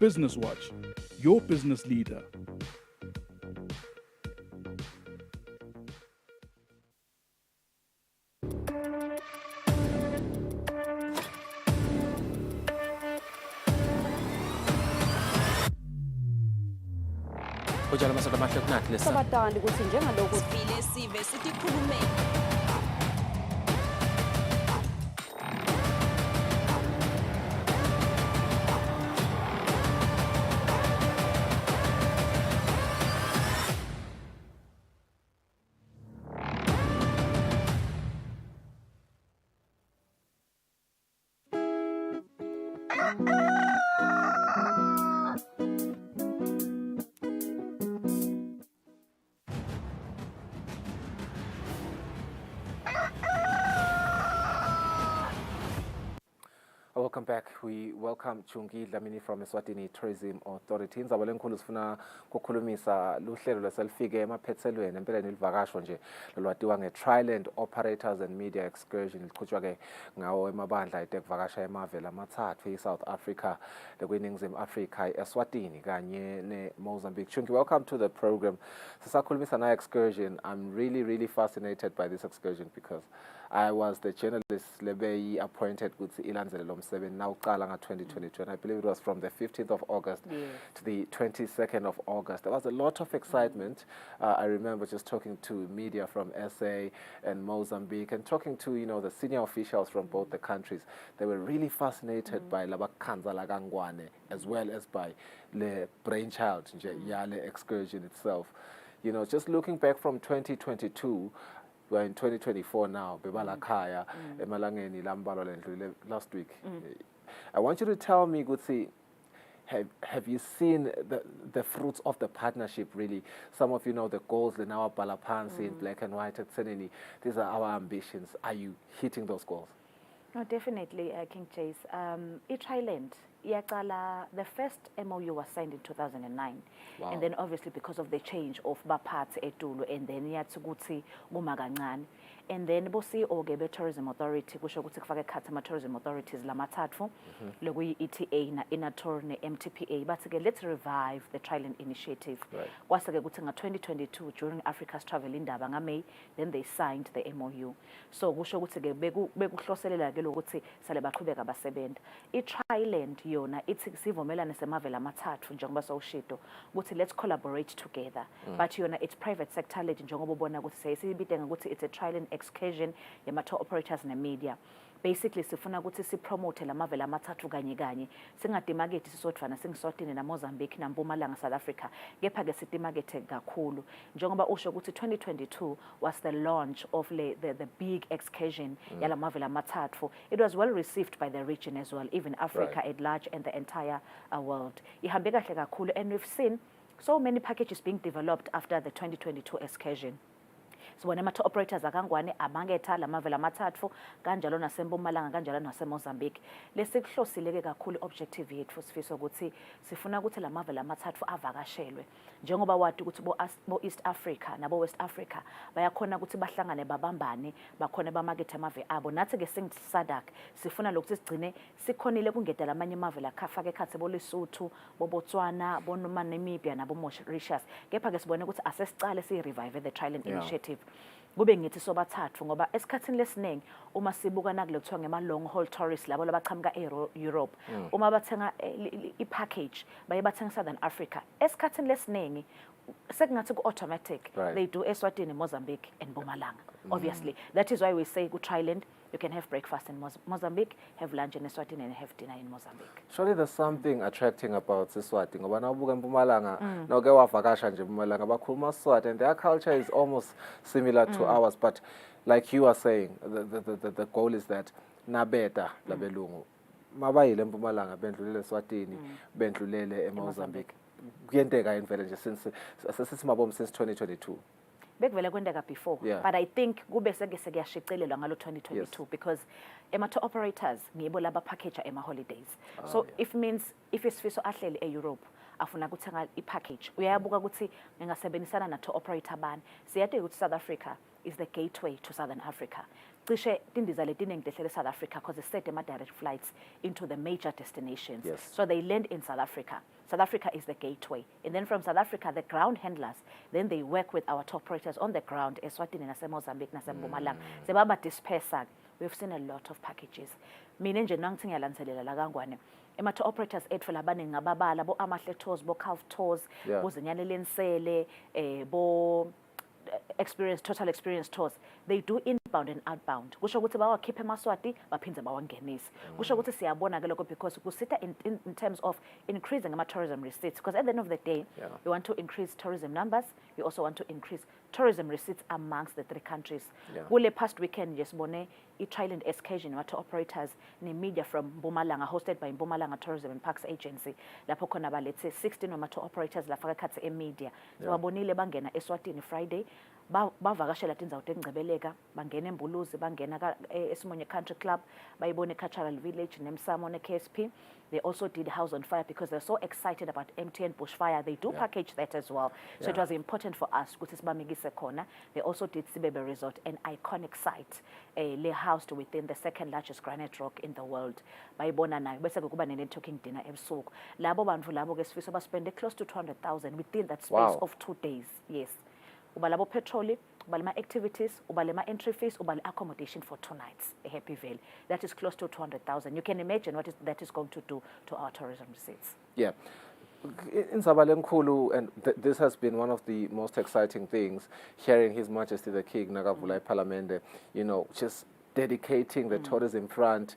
[SPEAKER 2] Business Watch, your business leader.
[SPEAKER 1] Ujala masaka mahle kunathi lesa.
[SPEAKER 22] Sabatandi ukuthi njengalokho sifile sive sikhulume.
[SPEAKER 23] Welcome back. We welcome Chungi Dlamini from Eswatini Tourism Authority. Nzabale nkhulu sifuna ukukhulumisa luhlelo leselifike emaphethelweni empeleni livakasho nje lolwatiwa nge-Triland Operators and Media Excursion liqhutshwa ke ngawo emabandla etekuvakasha emavela amathathu e-South Africa nekwiningizimu Africa e-Eswatini kanye ne-Mozambique. Chungi, welcome to the program. Sisakhulumisa na excursion. I'm really fascinated by this excursion because I was the journalist Lebeyi appointed with Ilanzele Lomseben now Kalanga 2022, and I believe it was from the 15th of August to the 22nd of August. There was a lot of excitement. I remember just talking to media from SA and Mozambique and talking to, you know, the senior officials from both the countries. They were really fascinated by Labakanza Lagangwane as well as by the brainchild, Yale excursion itself. You know, just looking back from 2022, we're in 2024 now, Bebala Kaya, Emalangeni Lambalo last week. I want you to tell me, Gutsi, have you seen the fruits of the partnership really? Some of you know the goals, the Nawa Balapansi in black and white at Seneni. These are our ambitions. Are you hitting those goals?
[SPEAKER 24] No, definitely, King Chase. Thailand, the first MOU was signed in 2009. Wow. And then obviously because of the change of Bapats Etulu and then Yatsuguti Gumaganan. And then Bosi Ogebe Tourism Authority, which is Katama Tourism Authorities, Lamatatfu, Lugui ETA, Inator, MTPA. But again, let's revive the Thailand initiative. Was again 2022 during Africa's travel in Dabangame, then they signed the MOU. So Gushogutege Begu Closelela Geloguti, Salebakubega Basebend. Thailand, Yona, it's Sivomela and Semavela Matatfu, Jongbaso Shito. Let's collaborate together. But Yona, it's private sector led in Jongobona would say, it's a Thailand excursion, Yamato operators and the media. Basically, sifuna ukuthi sipromote la mavela amathathu kanye kanye singadimageti sisodvana singisotini na Mozambique na Mpumalanga South Africa kepha ke sidimagete kakhulu njengoba usho ukuthi 2022 was the launch of the big excursion yala mavela amathathu. It was well received by the region as well, even Africa at large and the entire world. Ihambe kahle kakhulu, and we've seen so many packages being developed after the 2022 excursion. So when amato operators akangwane amangeta la mavela amathathu kanjalo nasempumalanga kanjalo naseMozambique lesikuhlosile kakhulu objective yethu sifisa ukuthi sifuna ukuthi la mavela amathathu avakashelwe njengoba wathi ukuthi bo East Africa nabo West Africa bayakhona ukuthi bahlangane babambane bakhona bamakethe amave abo nathi ke SADC sifuna lokuthi sigcine sikhonile kungeda lamanye amavela afake ekhathi bo Lesotho bo Botswana bo Namibia nabo Mauritius kepha ke sibone ukuthi asesicale si revive the Thailand initiative. kube ngithi sobathathu ngoba esikhathini lesiningi uma sibuka nakule kuthiwa ngema long haul tourists labo labaqhamuka e-Europe uma bathenga i-package baye bathenga Southern Africa esikhathini lesiningi sekungathi ku-automatic they do Eswatini, Mozambique and Mpumalanga. Obviously that is why we say ku-Triland you can have breakfast in Mozambique, have lunch in Eswatini and have dinner in Mozambique.
[SPEAKER 23] Surely there's something attracting about Eswatini ngoba nawubuka eMpumalanga nawuke wavakasha nje eMpumalanga bakhuluma Swati and their culture is almost similar to ours, but like you are saying the goal is that nabeta labelungu mabayile eMpumalanga bendlulele eSwatini bendlulele eMozambique kuyenteka invele nje since 2022
[SPEAKER 24] bekuvele kwenteka before but I think kube seke sekuyashicilelwa ngalo 2022 because ema-tour operators ngibo laba packager ema-holidays so if isifiso ahlele e-Europe afuna ukuthenga i-package uyayabuka ukuthi ngingasebenzisana na-tour operator bani siyade ukuthi South Africa is the gateway to Southern Africa. Cishe tindiza letiningi tehlele South Africa because they set direct flights into the major destinations. So they land in South Africa. South Africa is the gateway. And then from South Africa, the ground handlers, then they work with our tour operators on the ground, Eswatini, nase Mozambique, nase Mpumalanga. Sebaba dispersa. We've seen a lot of packages. Mina nje nangthi ngiyalandelela la kangwane. Ema-tour operators ethu labaningi ngababala bo Amahle Tours, bo Calf Tours, bo Zinyane Lensele, bo total experience tours. They do inbound and outbound. Kusho ukuthi bawakhiphe eMaswati baphindze bawangenise. Kusho ukuthi siyabona ke lokho because kusita in terms of increasing ama-tourism receipts because at the end of the day we want to increase tourism numbers, we also want to increase tourism receipts amongst the three countries. Kule past weekend nje sibone i-Triland excursion water operators ne-media from Mpumalanga hosted by Mpumalanga Tourism and Parks Agency lapho khona balethe 16 wama-tour operators lafaka khatsi e-media babonile bangena eSwatini Friday bavakashela tindzawo tengcebeleka bangena eMbuluzi bangena eSimonye Country Club bayibone Cultural Village neMsamo ne-KSP. They also did House on Fire because they're so excited about MTN Bushfire. They do package that as well. So it was important for us. They also did Sibebe Resort, an iconic site, lay housed within the second largest granite rock in the world. Bayibona nayo bese kuba talking dinner ebusuku. Labo bantu labo ke sifisa baspende close to 200,000 within that space of 2 days. Yes. Ubalabo petrol, ubalema activities, ubalema entry fees, ubale accommodation for 2 nights, a Happy Vale. That is close to 200,000. You can imagine what that is going to do to our tourism receipts.
[SPEAKER 23] Yeah. In Zabalenkulu, and this has been one of the most exciting things, hearing His Majesty the King, Nagavulai Palamende, you know, just dedicating the tourism front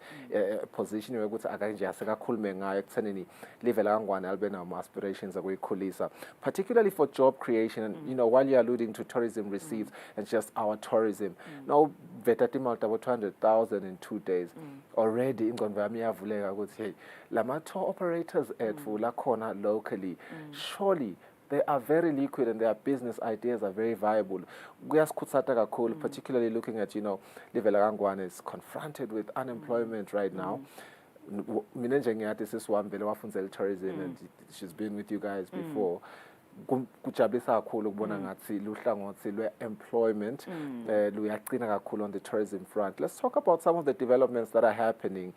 [SPEAKER 23] position ukuthi akanje asekakhulume ngayo ekuthenini live la kangwane albenama aspirations akuyikhulisa, particularly for job creation. And you know, while you're alluding to tourism receipts and just our tourism, now veta timali tabo 200,000 in 2 days already ingqondo yami iyavuleka ukuthi hey lama tour operators ethu la khona locally surely they are very liquid and their business ideas are very viable. Kuyasikhutsata kakhulu, particularly looking at, you know, Livela Kangwane is confronted with unemployment right now. Mina nje ngiyathi sisiwambele wafundzela tourism and she's been with you guys before. Kujabulisa kakhulu ukubona ngathi luhlangothi lwe-employment luyaqina kakhulu on the tourism front. Let's talk about some of the developments that are happening,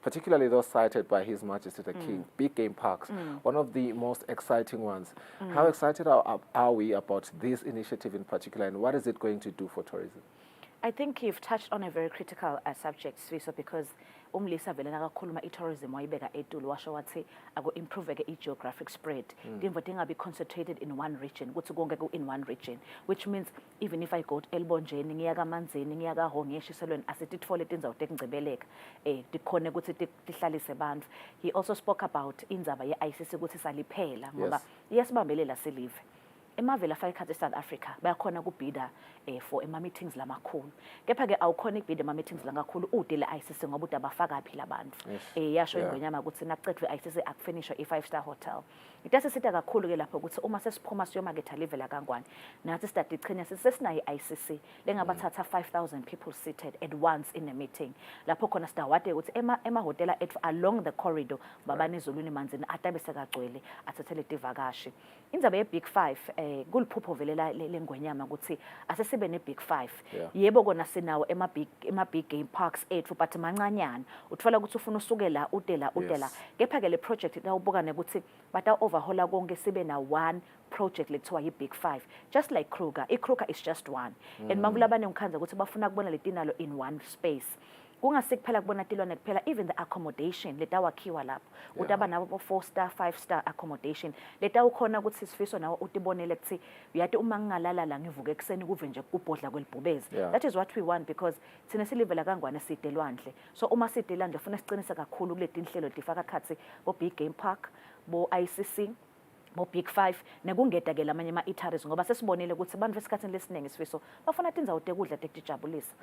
[SPEAKER 23] particularly those cited by His Majesty the King, big game parks, one of the most exciting ones. How excited are we about this initiative in particular, and what is it going to do for tourism?
[SPEAKER 24] I think you've touched on a very critical subject, Swiso, because umlisa vele nakakhuluma i-tourism wayibeka etulu washo wathi aku-improve i-geographic spread. Timvo tingabe concentrated in one region, kuthi konke in one region, which means even if I go to Elbonjeni, ngiya kaManzini, ngiya kaHonge, eshiselweni asitithole tindzawo tekungcebeleka tikhone ukuthi tihlalise bantfu. He also spoke about indzaba ye-ICC ukuthi saliphela ngoba iyasibambelela silive. Emavela afaka South Africa bayakhona ukubhida for ema-meetings lamakhulu. Kepha-ke awukhona ukubhida ema-meetings lamakhulu ude le-ICC ngoba ude abafakaphi labantu. Yasho ingonyama ukuthi nakucethwe i-ICC akufinishwa i-5-star hotel. Itasisita kakhulu-ke lapho ukuthi uma sesiphuma siyomaketha live la Kangwane nathi sidadichenya sesinayo i-ICC lengabathatha 5,000 people seated at once in a meeting. Lapho khona sidawade ukuthi emahotela ethu along the corridor babane Zoluni Manzini atabe sekagcwele athathele tivakashi. Indzaba ye-Big 5 kuliphupho vele lengwenyama ukuthi asesibe ne big 5
[SPEAKER 23] Yeah.
[SPEAKER 24] yebo kona sinawo ema big game parks ethu but mancanyana uthola ukuthi ufuna usukela udela kepha ke le project awubukane ukuthi bata overhaula konke sibe na one project lethiwa yi big 5 just like Kruger is just one and mangulabane ngikhanza ukuthi bafuna kubona letinalo in one space kungasikuphela kubona tilwane kuphela even the accommodation letawakhiwa lapho utaba nabo 4-star 5-star accommodation letawukhona ukuthi sifiso nawo utibonele kuthi uyathi uma ngingalala la ngivuke ekseni kuve nje kubhodla kwelibhubezi that is what we want because thina silivela kangwane side lwandle so uma side lwandle ufuna siqinisa kakhulu kuleti inhlelo tifaka khathi bo big game park bo ICC bo big 5 nekungeda ke lamanye ama eateries ngoba sesibonile ukuthi abantu esikhathini lesiningi sifiso bafuna tinzawo tekudla tekujabulisa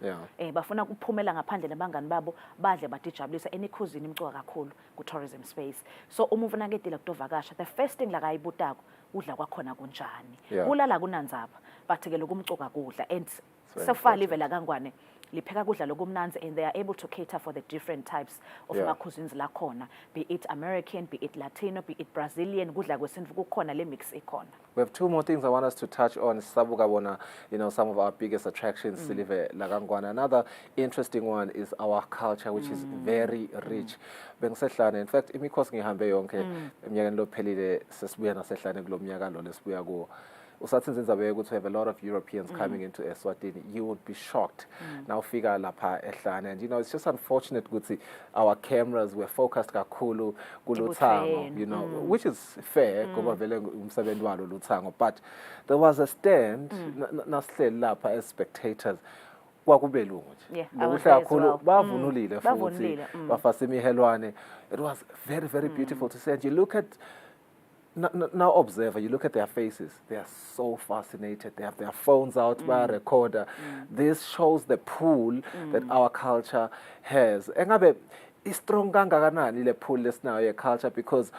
[SPEAKER 24] bafuna kuphumela ngaphandle nabangani babo badle batijabulisa enikhuzini imcuka kakhulu ku tourism space so uma ufuna ketela kutovakasha the first thing la kayibutako udla kwakhona kunjani kulala kunandzaba bathi ke lokumcuka kudla and sefala ivela kangwane lipheka kudla lokumnanzi and they are able to cater for the different types of cuisines la khona be it American be it Latino be it Brazilian kudla kwesintu kukhona le mix ikhona.
[SPEAKER 23] We have two more things I want us to touch on. Sabuka bona, some of our biggest attractions silive la Kangwana. Another interesting one is our culture which is very rich. Bengisehlane in fact imikhosi ngihambe yonke eminyakeni lophelile sesibuya nasehlane kulo mnyaka lo lesibuya kuwo. To have a lot of Europeans coming into Eswatini, you would be shocked. Now figure lapha ehlane, and it's just unfortunate ukuthi our cameras were focused kakhulu kuluthango, which is fair ngoba vele umsebenzi walo luthango, but there was a stand nasihleli lapha as spectators kwakubelungu nje lokuhle kakhulu bavunulile futhi bafasa imihelwane. It was very, very beautiful to see, and you look at now observer, you look at their faces, they are so fascinated, they have their phones out by a recorder. This shows the pool that our culture has. Engabe strong kangakanani le pool lesinayo ye culture, because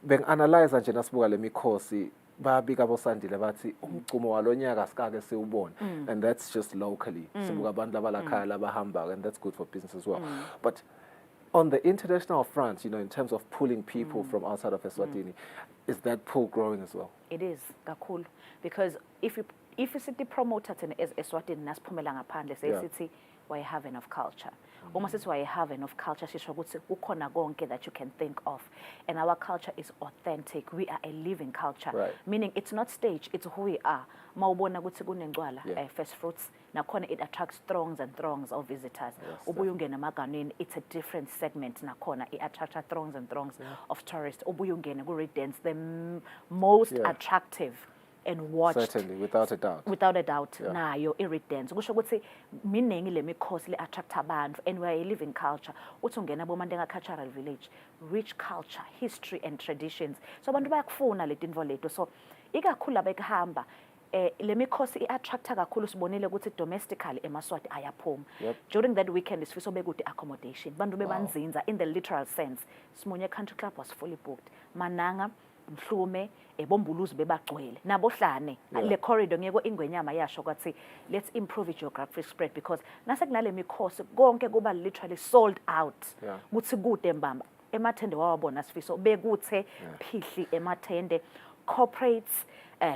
[SPEAKER 23] bengianalyze nje nasibuka le mikhosi babika bosandile bathi umcumo walonyaka sikake siwubona, and that's just locally. Sibuka abantu labalakhaya labahamba, and that's good for business as well. But on the international front, in terms of pulling people from outside of Eswatini, is that pool growing as well?
[SPEAKER 24] It is, kakhulu, because if you city promoter as Eswatini nasiphumela ngaphandle sithi why haven of culture. Uma sithi why haven of culture sisho ukuthi kukhona konke that you can think of, and our culture is authentic. We are a living culture, meaning it's not staged, it's who we are. Mawubona ukuthi kunengcwala first fruits nakhona it attracts throngs and throngs of visitors. Ubuye ungena emaganeni, it's a different segment nakhona it attracts throngs and throngs of tourists. Ubuye ungena ku Redance, the most attractive and watched.
[SPEAKER 23] Certainly, without a doubt.
[SPEAKER 24] Without a doubt, nayo iridance. Kusho ukuthi miningi le mikhosi le attract abantu, and we are a living culture. Uthi ungena boMandenga Cultural Village, rich culture, history and traditions. So abantu bayakufuna le tinto lethu. So ikakhulu abekuhamba le mikhosi i-attracta kakhulu, sibonile ukuthi domestically eMaswati ayaphuma. During that weekend sifiso bekude accommodation bantu bebanzinza in the literal sense. Simunye Country Club was fully booked. Mananga, Mhlume, bombuluzi bebagcwele nabohlane le corridor ngeke ingwenyama yasho ukuthi let's improve the geographic spread, because nase kunale mikhosi konke kuba literally sold out. Kuthi kude mbamba emathende wawabona sifiso bekuthe phihli emathende, corporates,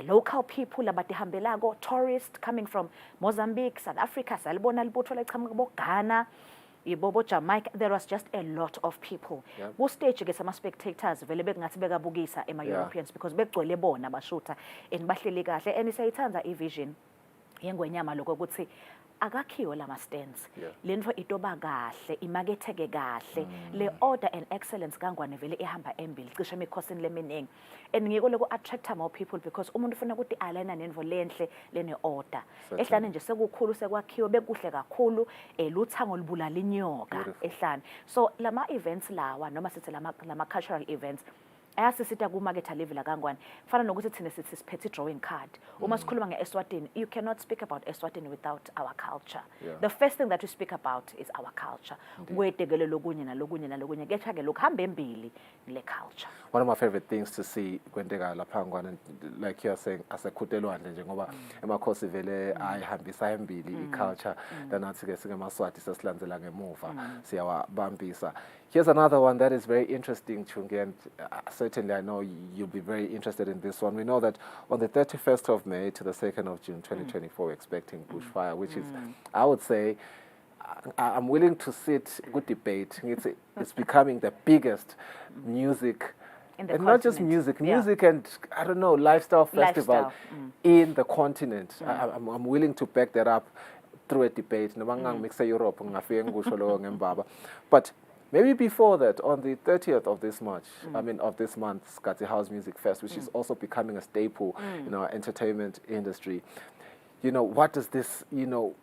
[SPEAKER 24] local people abatihambelako, tourists coming from Mozambique, South Africa, salibona libutho lechamuka bo Ghana, ibobo Jamaica. There was just a lot of people. Ku stage ke sama spectators vele bekungathi bekabukisa ema Europeans because begcwele bona bashuta and bahleli kahle, and isayithanza ivision yengwenyama lokho ukuthi akakhiwe lama stands. Lento itoba kahle, imaketheke kahle. Le order and excellence kangwane vele ihamba embili cishe emikhosini leminingi. And ngiko loku attract more people because umuntu ufuna ukuthi aligna nenvo lenhle lene order. Ehlane nje sekukhulu sekwakhiwe bekuhle kakhulu, luthango libulala inyoka ehlane. So lama events lawa noma sithi lama cultural events ayasisita kumarket level kangwane. Fana nokuthi thina sithi siphethe drawing card. Uma sikhuluma ngeEswatini, you cannot speak about Eswatini without our culture. The first thing that we speak about is our culture. Kwetekele lokunye nalokunye nalokunye kecha ke lokuhamba embili le culture.
[SPEAKER 23] One of my favorite things to see kwenteka lapha ngwana, like you are saying, asekhutelwandle nje ngoba emakhosi vele ayihambisa embili iculture lanathi ke singeMaswati sesilandzela ngemuva siyawabambisa. Here's another one that is very interesting, Chungi, and certainly I know you'll be very interested in this one. We know that on the 31st of May to the 2nd of June 2024, we're expecting bushfire, which is, I would say, I'm willing to sit good debate. It's becoming the biggest music, and not just music, and I don't know, lifestyle festival in the continent. I'm willing to back that up through a debate. But maybe before that, on the 30th of this March, of this month, Skati House Music Fest, which is also becoming a staple in our entertainment industry. What does this,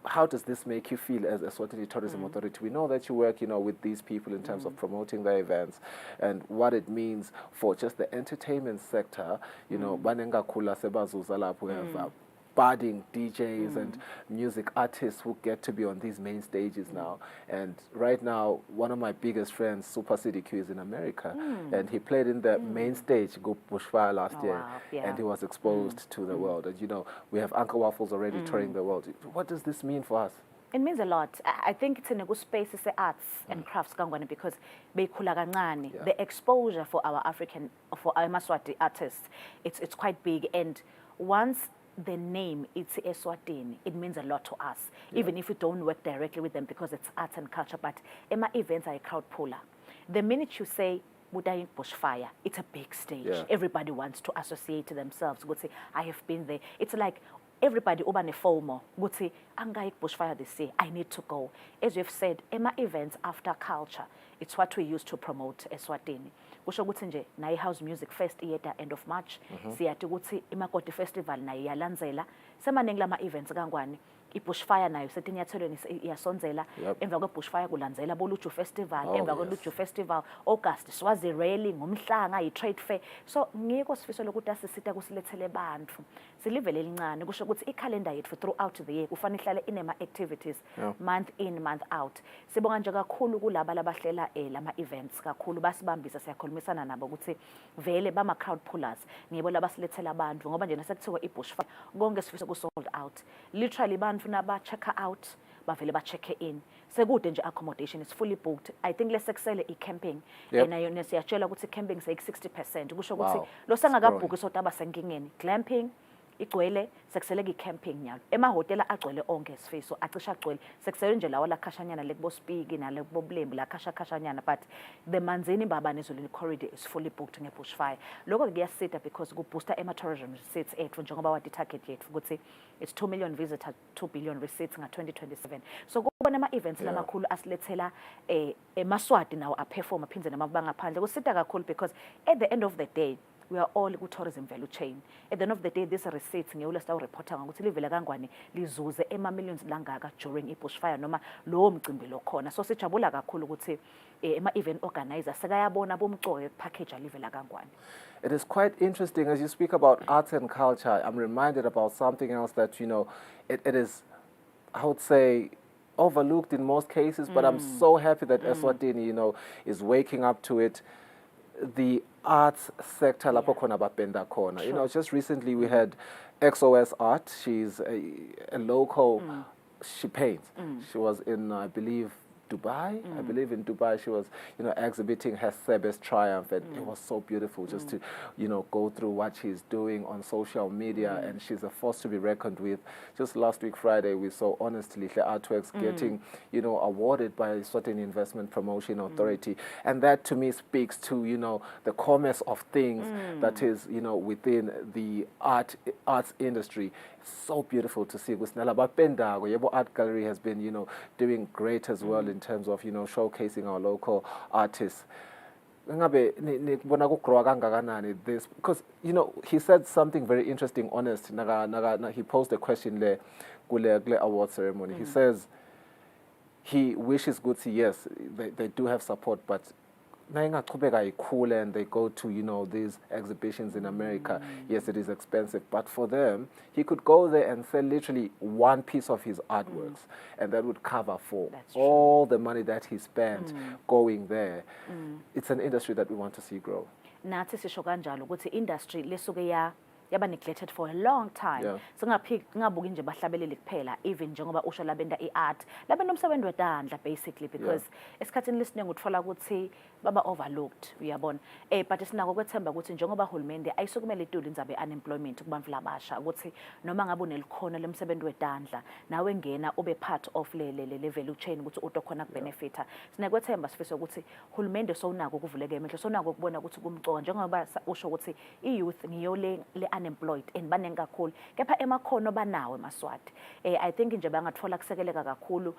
[SPEAKER 23] how does this make you feel as Eswatini Tourism Authority? We know that you work, with these people in terms of promoting their events and what it means for just the entertainment sector. Banenga kula sebazuza lapho we have budding DJs and music artists who get to be on these main stages now. And right now, one of my biggest friends, Super City Q, is in America. And he played in the main stage, Go Bushfire last year. Wow. And he was exposed to the world. And, we have Uncle Waffles already touring the world. What does this mean for us?
[SPEAKER 24] It means a lot. I think it's in a good space, it's the arts and crafts, because the exposure for our Maswati artists, it's quite big. And once the name, it's Eswatini, it means a lot to us, even if we don't work directly with them because it's arts and culture. But Emma events are a crowd puller. The minute you say Budaying Bushfire, it's a big stage. Everybody wants to associate themselves. Go say, I have been there. It's like everybody over the FOMO. Go say, Angaik Bushfire this year, I need to go. As you've said, Emma events after culture, it's what we use to promote Eswatini. Kusho ukuthi nje nayi House Music Fest iyeda end of March, siyathi ukuthi iMakoti Festival nayo iyalandzela, semaningi lama events kangwani. ibushfire nayo setinyathelweni iyasonzela emva kwebushfire kulandzela boluju festival emva kweluju festival August Swazi rally ngomhlanga i-trade fair. So ngiko sifiso lokuthi asisita kusilethele bantfu silivele elincane kusho ukuthi ikhalenda yethu throughout the year kufanele ihlale inema activities month in month out. Sibonga nje kakhulu kulaba labahlela lama events kakhulu basibambisa siyakhulumisana nabo ukuthi vele bama crowd pullers ngibo labasilethela abantu ngoba nje nasekuthiwa ibushfire konke sifiso ku sold out literally bantu naba check out bavele ba check in sekude nje accommodation is fully booked. I think lesekusele i-camping nayo nesiyatshela ukuthi camping say 60% kusho ukuthi lo sangakabhuki sotaba senkingeni glamping igcwele sekuseleke i-camping nyalo emahotela agcwele onke sifiso acisha agcwele sekusele nje lawo la khashanyana lekubo speak na lekubo bulembu la khashanyana but the manzini babane ezolini corridor is fully booked ngebushfire. Lokho kuyasita because kubooster tourism receipts ethu njengoba wadi target yethu ukuthi it's 2 million visitors 2 billion receipts nga 2027. So kuba nama events lamakhulu asilethela eMaswati nawo aperform aphinze namabanga phandle kusita kakhulu because at the end of the day we are all ku tourism value chain. At the end of the day, this receipts ngewula sta reporter ngokuthi livele kangwane lizuze ema millions langaka during ibushfire noma lo mcimbi lokhona. So sijabula kakhulu ukuthi ema event organizer sekayabona bomcoke package livele kangwane.
[SPEAKER 23] It is quite interesting as you speak about arts and culture. I'm reminded about something else that it is, I would say, overlooked in most cases, but I'm so happy that Eswatini, is waking up to it. The arts sector, just recently we had XOS Art. She's a local, she paints. She was in, I believe, Dubai. I believe in Dubai she was, exhibiting her Sebes triumph, and it was so beautiful just to, go through what she's doing on social media, and she's a force to be reckoned with. Just last week Friday we saw honestly the artworks getting, awarded by Eswatini Investment Promotion Authority, and that to me speaks to, the commerce of things that is, within the arts industry. So beautiful to see. Yebo Art Gallery has been, doing great as well in terms of, showcasing our local artists. This because he said something very interesting, honest. He posed a question there, award ceremony. He says he wishes good to yes, they do have support, but cool and they go to these exhibitions in America. Yes, it is expensive, but for them he could go there and sell literally one piece of his artworks and that would cover for all the money that he spent going there. It's an industry that we want to see grow.
[SPEAKER 24] Nathi sisho kanjalo ukuthi industry lesuke yaba neglected for a long time.
[SPEAKER 23] Yeah.
[SPEAKER 24] So ngabuki nje bahlabeleli kuphela, even njengoba usho labenda iart labenda umsebenzi wetandla basically, because esikhathini lesiningi uthola ukuthi baba overlooked, uyabona. But sinako kwethemba ukuthi njengoba uhulumende ayisukumele ituli indzabe unemployment kubantu labasha ukuthi noma ngabe unelikhono lemsebenzi wetandla nawe ngena ube part of le value chain ukuthi utokhona kubenefita. Sinakwethemba sifisa ukuthi uhulumende sowunako ukuvuleka emehlo, sowunako ukubona ukuthi kumcoka njengoba usho ukuthi i-youth ngiyo le unemployed and baningi kakhulu, kepha emakhono banawo eMaswati. I think nje bangathola kusekeleka kakhulu.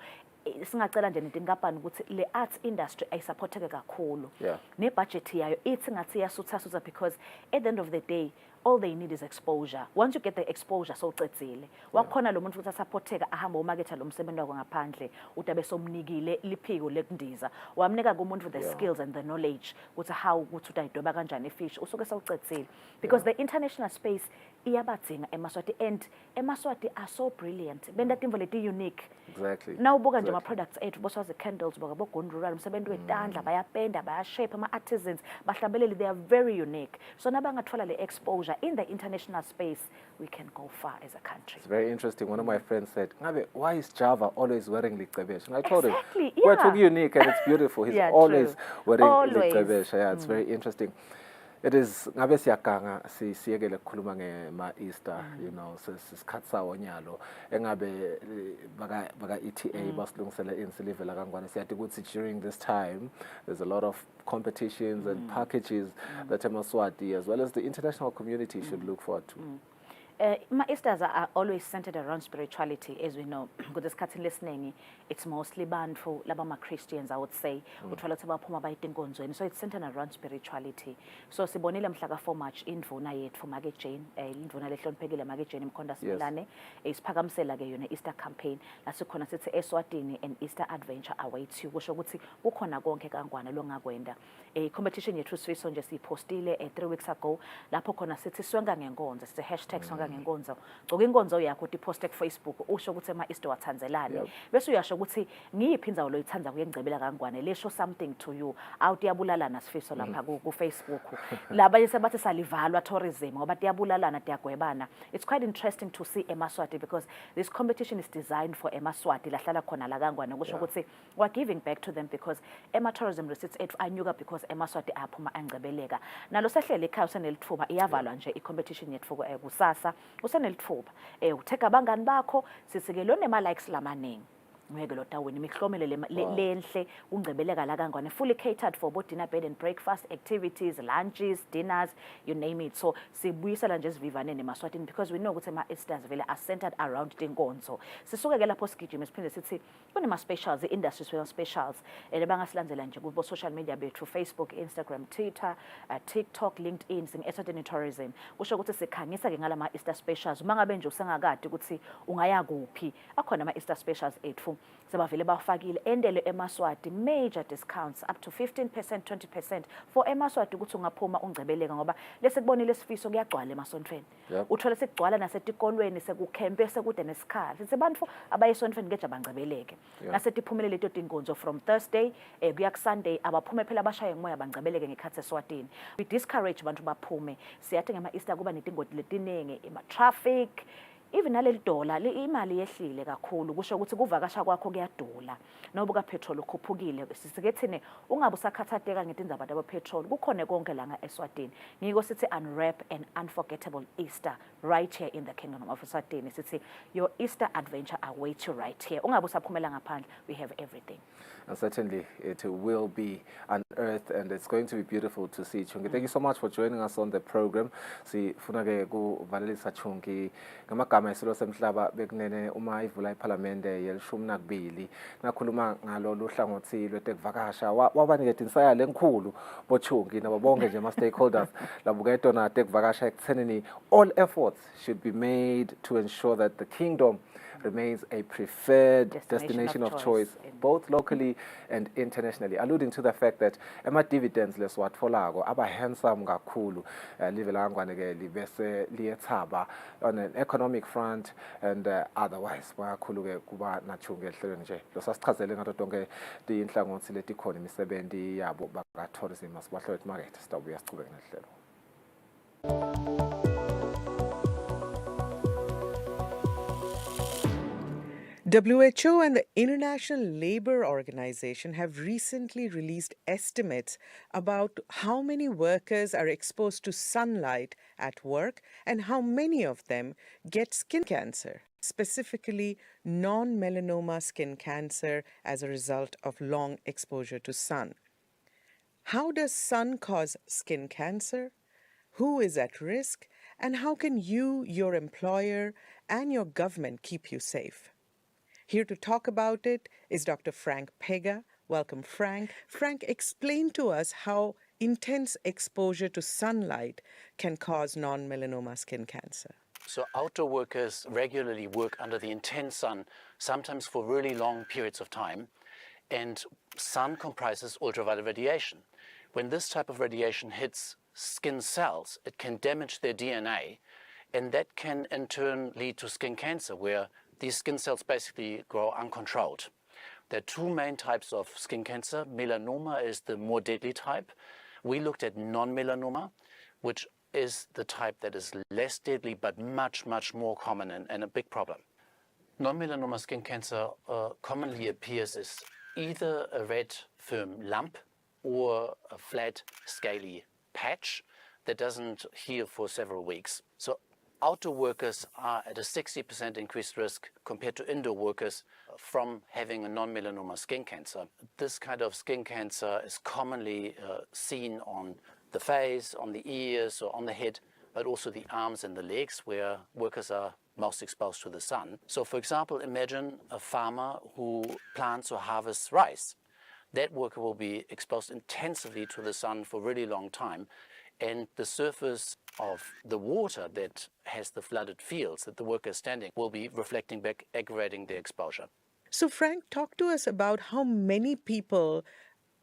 [SPEAKER 24] Singacela nje netinkampani ukuthi le arts industry ayisupporteke kakhulu. Ne-budget yayo ithi ngathi iyasutha because at the end of the day all they need is exposure. Once you get the exposure sowucedzile. Wakhona lo muntu ukuthi asupporteka ahamba umaketha lo msebenzi wakho ngaphandle utabe somnikile liphiko lekundiza. Wamnika kumuntu with the skills and the knowledge ukuthi how ukuthi utayidoba kanjani ifish usuke sewucedzile. Because the international space iyabadzinga eMaswati, and eMaswati are so brilliant. Benda timvo leti unique.
[SPEAKER 23] Exactly.
[SPEAKER 24] Nawubuka nje ama-products ethu boswazi candles boka bogondrurala umsebenzi wetandla bayapenda bayashape ama-artisans bahlabeleli, they are very unique. So nabangathola le exposure in the international space, we can go far as a country.
[SPEAKER 23] It's very interesting. One of my friends said, Ngabe, why is Java always wearing Licebeshe? And I told him,
[SPEAKER 24] yeah.
[SPEAKER 23] we're talking unique and it's beautiful. He's always wearing Licebeshe. Yeah, it's very interesting. It is ngabe siyaganga siyekele ukukhuluma ngema-Easter, you know, sisikhathi sawo nyalo engabe baka ETA basilungisele insilivela kangwane. Siyathi ukuthi during this time there's a lot of competitions and packages that eMaswati as well as the international community should look forward to.
[SPEAKER 24] My Easters are always centered around spirituality, as we know. Because it's mostly bantu laba Christians, I would say. So it's centered around spirituality. So sibonile mhlaka 4 March indvuna yethu Mage Jane, indvuna lehloniphekile Mage Jane Mkhonda Simelane, isiphakamisela ke yona Easter campaign. La sikhona sithi Eswatini and Easter adventure awaits you. Kusho ukuthi kukhona konke kangwana longakwenda. Competition yethu sifiso nje siyipostile 3 weeks ago. Lapho khona sithi swenga ngenkonzo, sithi hashtag swenga ngenkonzo. Gcoka inkonzo yakho uthi poste ku Facebook usho ukuthi ema-Easter wathanzelane. Bese uyasho ukuthi ngiyiphi indzawo loyithanda kuyengcebela kangwane, le show something to you. Out yabulalana sifiso lapha ku Facebook. Labanye sebathi salivalwa tourism ngoba tiyabulalana tiyagwebana. It's quite interesting to see eMaswati because this competition is designed for eMaswati lahlala khona la kangwane. Kusho ukuthi we're giving back to them because tourism receipts ethu anyuka because eMaswati aphuma angcebeleka. Nalo sehlele ekhaya usenelithuba iyavalwa nje i-competition yethu kusasa. Usenelithuba utheka abangani bakho sisike lo nema likes lamaningi ngeke lo tawini imihlomelo lenhle ungcebeleka la kangwane, fully catered for both dinner, bed and breakfast activities, lunches, dinners, you name it. So sibuyisela nje sivivaneni eMaswatini because we know ukuthi ama-Easters vele are centered around tinkonzo. Sisuke ke lapho sigijima siphinde sithi kunema specials, i-industry specials bangasilandzela nje kubo social media bethu Facebook, Instagram, Twitter, TikTok, LinkedIn sing Eswatini tourism. Kusho ukuthi sikhangisa ke ngalama Easter specials. Uma ngabe nje usengakade ukuthi ungaya kuphi, akhona ama-Easter specials ethu sebavele bafakile endele eMaswati major discounts up to 15%, 20% for eMaswati ukuthi ungaphuma ungcebeleka ngoba lese kubonile sifiso kuyagcwala emasontweni. Uthola sekugcwala nasetikolweni sekukhempe sekude nesikhathi. Sithi bantu abayesontweni ngeje bangcebeleke. Nasetiphumele leto tinkonzo from Thursday kuya ku Sunday abaphume phela abashaye ngoya bangcebeleke ngekhathi eSwatini. We discourage abantu baphume. Siyathi ngema-Easter kuba netingoti letiningi, traffic. Even naleli dola imali yehlile kakhulu kusho ukuthi kuvakasha kwakho kuyadula nobuka petrol ukhuphukile. Sisike thine ungabe usakhathateka ngetindzaba zabo petrol kukhona konke la eSwatini. Ngiko sithi unwrap an unforgettable Easter right here in the Kingdom of Eswatini. Sithi your Easter adventure awaits you right here. Ungabe usaphumela ngaphandle, we have everything.
[SPEAKER 23] And certainly it will be unearthed and it's going to be beautiful to see. Chungi, thank you so much for joining us on the program. Sifuna ke kuvalelisa Chungi ngamagama esilo semhlaba bekunene uma ivula iParliamente yeli12 nakhuluma ngalo luhlangothi lwetekuvakasha wabanikeza insayalo enkulu boChungi nabo bonke nje ama stakeholders labuketo na tekuvakasha ekuthenini all efforts should be made to ensure that the kingdom remains a preferred destination of choice both locally and internationally, alluding to the fact that ama-dividends leswatfolako aba-handsome kakhulu live la kangwane ke libese liyethaba on an economic front and otherwise kakhulu ke kuba naChungi ehlelweni nje losasichazele ngato tonke inhlangothi letikhona imisebenzi yabo baka-tourism asibahlelo market sitawubuya sichubeke nehlelo.
[SPEAKER 3] WHO and the International Labour Organization have recently released estimates about how many workers are exposed to sunlight at work and how many of them get skin cancer, specifically non-melanoma skin cancer as a result of long exposure to sun. How does sun cause skin cancer? Who is at risk? And how can you, your employer, and your government keep you safe? Here to talk about it is Dr. Frank Pega. Welcome, Frank. Frank, explain to us how intense exposure to sunlight can cause non-melanoma skin cancer.
[SPEAKER 5] So outdoor workers regularly work under the intense sun, sometimes for really long periods of time, and sun comprises ultraviolet radiation. When this type of radiation hits skin cells, it can damage their DNA, and that can in turn lead to skin cancer, where these skin cells basically grow uncontrolled. There are two main types of skin cancer. Melanoma is the more deadly type. We looked at non-melanoma, which is the type that is less deadly but much, much more common and a big problem. Non-melanoma skin cancer commonly appears as either a red firm lump or a flat scaly patch that doesn't heal for several weeks. So outdoor workers are at a 60% increased risk compared to indoor workers from having a non-melanoma skin cancer. This kind of skin cancer is commonly seen on the face, on the ears, or on the head, but also the arms and the legs, where workers are most exposed to the sun. So for example, imagine a farmer who plants or harvests rice. That worker will be exposed intensively to the sun for a really long time, and the surface of the water that has the flooded fields that the worker is standing will be reflecting back, aggravating the exposure.
[SPEAKER 3] So Frank, talk to us about how many people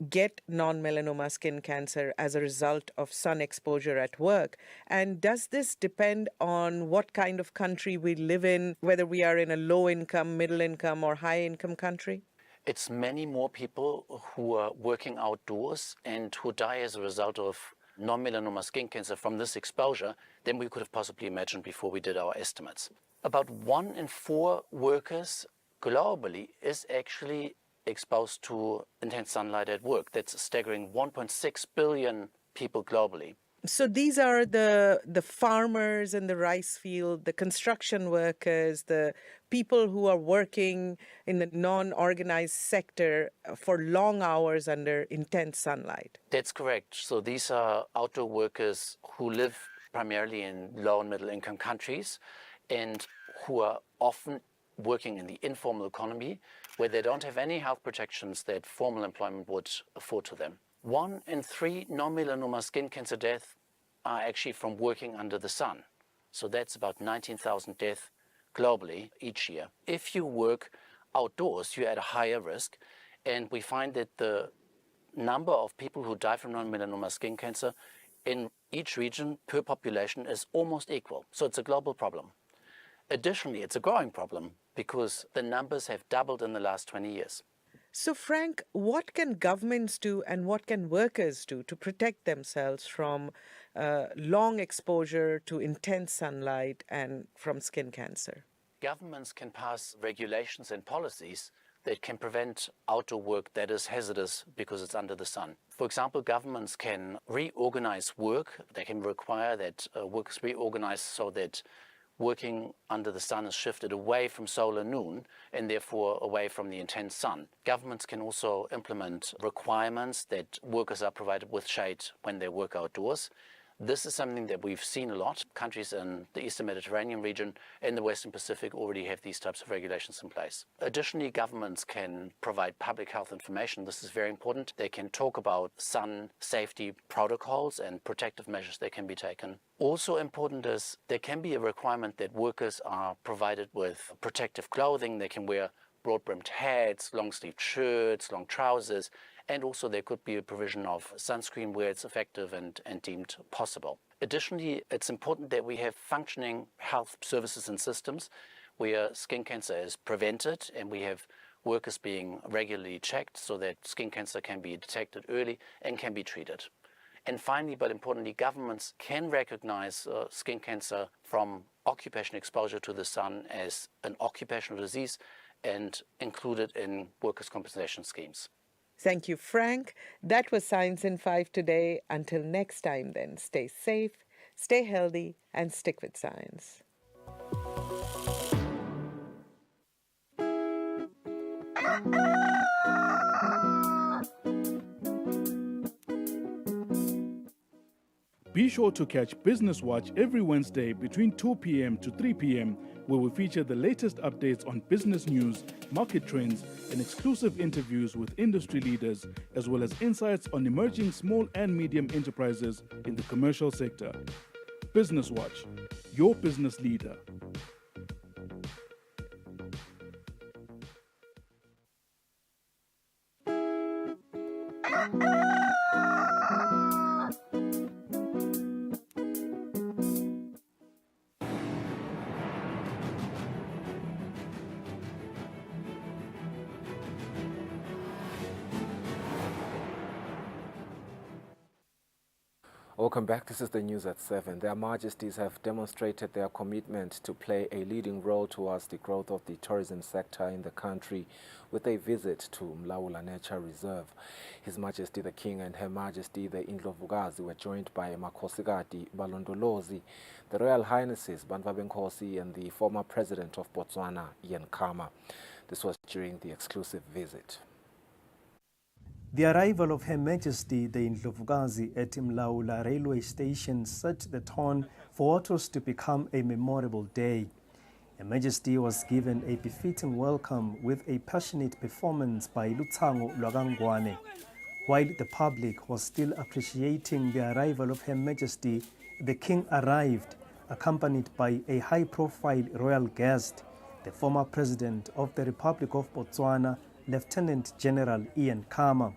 [SPEAKER 3] get non-melanoma skin cancer as a result of sun exposure at work. And does this depend on what kind of country we live in, whether we are in a low-income, middle-income, or high-income country?
[SPEAKER 5] It's many more people who are working outdoors and who die as a result of non-melanoma skin cancer from this exposure than we could have possibly imagined before we did our estimates. About 1 in 4 workers globally is actually exposed to intense sunlight at work. That's a staggering 1.6 billion people globally.
[SPEAKER 3] So these are the farmers in the rice field, the construction workers, the people who are working in the non-organized sector for long hours under intense sunlight.
[SPEAKER 5] That's correct. So these are outdoor workers who live primarily in low and middle income countries and who are often working in the informal economy where they don't have any health protections that formal employment would afford to them. 1 in 3 non-melanoma skin cancer deaths are actually from working under the sun. So that's about 19,000 deaths globally each year. If you work outdoors, you're at a higher risk. And we find that the number of people who die from non-melanoma skin cancer in each region per population is almost equal. So it's a global problem. Additionally, it's a growing problem because the numbers have doubled in the last 20 years.
[SPEAKER 3] So Frank, what can governments do and what can workers do to protect themselves from long exposure to intense sunlight and from skin cancer?
[SPEAKER 5] Governments can pass regulations and policies that can prevent outdoor work that is hazardous because it's under the sun. For example, governments can reorganize work. They can require that workers reorganize so that working under the sun is shifted away from solar noon and therefore away from the intense sun. Governments can also implement requirements that workers are provided with shade when they work outdoors. This is something that we've seen a lot. Countries in the Eastern Mediterranean region and the Western Pacific already have these types of regulations in place. Additionally, governments can provide public health information. This is very important. They can talk about sun safety protocols and protective measures that can be taken. Also important is there can be a requirement that workers are provided with protective clothing. They can wear broad-brimmed hats, long-sleeved shirts, long trousers, and also there could be a provision of sunscreen where it's effective and deemed possible. Additionally, it's important that we have functioning health services and systems where skin cancer is prevented and we have workers being regularly checked so that skin cancer can be detected early and can be treated. And finally, but importantly, governments can recognize skin cancer from occupation exposure to the sun as an occupational disease and included in workers' compensation schemes.
[SPEAKER 3] Thank you, Frank. That was Science in 5 today. Until next time, then, stay safe, stay healthy, and stick with science.
[SPEAKER 2] Be sure to catch Business Watch every Wednesday between 2 p.m. to 3 p.m., where we feature the latest updates on business news, market trends, and exclusive interviews with industry leaders, as well as insights on emerging small and medium enterprises in the commercial sector. Business Watch, your business leader.
[SPEAKER 23] Welcome back. This is the news at 7. Their Majesties have demonstrated their commitment to play a leading role towards the growth of the tourism sector in the country with a visit to Mlaula Nature Reserve. His Majesty the King and Her Majesty the Indlovukazi were joined by Makhosikati Balondolozi, the Royal Highnesses Banva Benkosi, and the former President of Botswana, Ian Khama. This was during the exclusive visit.
[SPEAKER 9] The arrival of Her Majesty the Indlovukazi at Mlaula railway station set the tone for what was to become a memorable day. Her Majesty was given a befitting welcome with a passionate performance by Lutsango Lwakangwane. While the public was still appreciating the arrival of Her Majesty, the King arrived accompanied by a high-profile royal guest, the former President of the Republic of Botswana, Lieutenant General Ian Khama.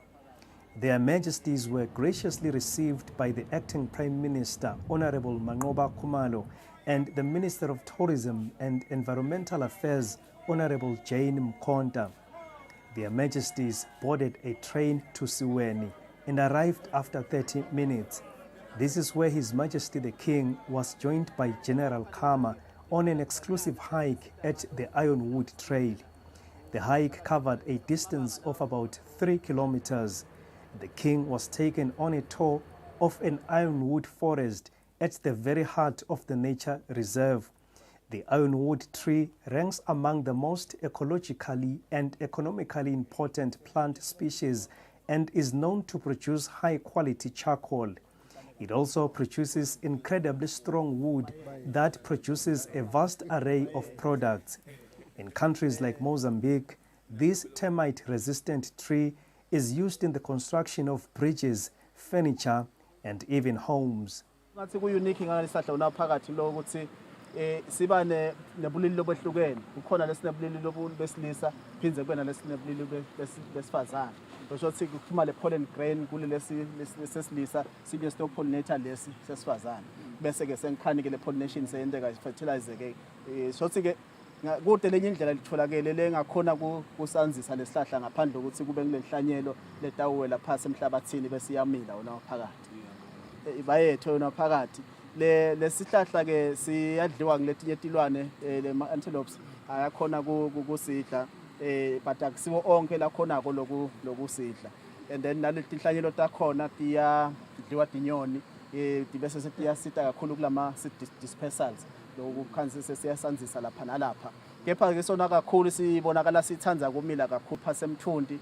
[SPEAKER 9] Their Majesties were graciously received by the Acting Prime Minister, Honorable Manqoba Khumalo, and the Minister of Tourism and Environmental Affairs, Honorable Jane Mkhonta. Their Majesties boarded a train to Siweni and arrived after 30 minutes. This is where His Majesty the King was joined by General Khama on an exclusive hike at the Ironwood Trail. The hike covered a distance of about 3 kilometers. The King was taken on a tour of an ironwood forest at the very heart of the nature reserve. The ironwood tree ranks among the most ecologically and economically important plant species and is known to produce high-quality charcoal. It also produces incredibly strong wood that produces a vast array of products. In countries like Mozambique, this termite-resistant tree is used in the construction of bridges, furniture, and even homes.
[SPEAKER 10] Ngathi ku-unique ngalesihlahla unaphakathi lo ukuthi siba nebulili lobehlukene. Kukhona lesinebulili besilisa, phindze kube nalesinebulili besifazane. Kusho ukuthi kuphuma le pollen grain kule lesilisa, sibe stock pollinator lesi sesifazane. Bese ke sengikhani ke le pollination seyenteka fertilizer ke. So ke kude lenye indlela litholakele lengakhona kusanzisa lesihlahla ngaphandle ukuthi kube kulenhlanyelo letawuwela phansi emhlabathini bese iyamila wona phakathi bayethu wona phakathi lesihlahla ke siyadliwa ngiletinye tilwane le antelopes ayakhona kusidla but akusiwo onke la khona ko lokusidla and then naletinhlanyelo takhona tiyadliwa tinyoni bese setiyasita kakhulu kulama dispersals lokukhansisa siyasanzisa lapha nalapha kepha ke sona kakhulu sibonakala sithanza kumila kakhulu phasemthundi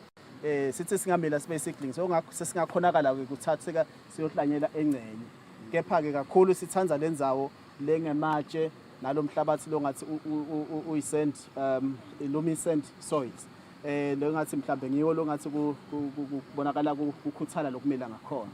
[SPEAKER 10] sithi singamila sibe sickling so ngakho sesingakhonakala ukuthatheka siyohlanyela engcenye kepha ke kakhulu sithanza lendzawo lengematshe nalomhlabathi lo ngathi uyisand luminescent soils lo ngathi mhlambe ngiyo lo ngathi kubonakala ukukhuthala lokumila ngakhona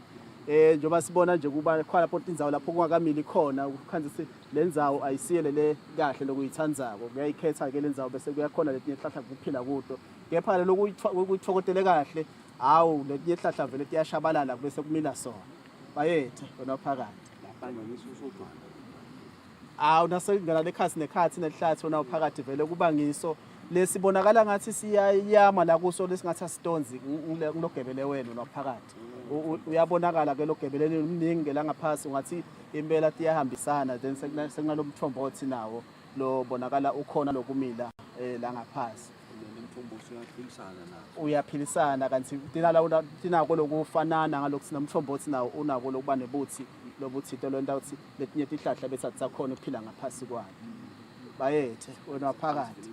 [SPEAKER 10] njoba sibona nje kuba khona lapho indzawo lapho kungakamili khona ukukhanzisa lendzawo ayisiyelele kahle lokuyithandzako kuyayikhetha ke lendzawo bese kuyakhona letinye hlahla kuphila kuto kepha lokuyithokotele kahle hawu letinye hlahla vele tiyashabalala bese kumila sona bayethe wona phakathi lapha ngisusuthwa nasengena lekhasi nekhathi nehlathi wona phakathi vele kuba ngiso lesibonakala ngathi siyayama la kuso lesingathi asitonzi kulogebele wena wona phakathi uyabonakala ke logebeleni umningi la ngaphasi ungathi impela tiyahambisana then sekunalomthombothi nawo lo bonakala ukhona lokumila la ngaphasi uyaphilisana kanti tinako lokufanana ngalokhu sinomthombothi nawo unako lokuba nebuthi lobuthi into lento ukuthi letinye tihlahla besathi sakhona ukuphila ngaphasi kwayo bayethe wena waphakathi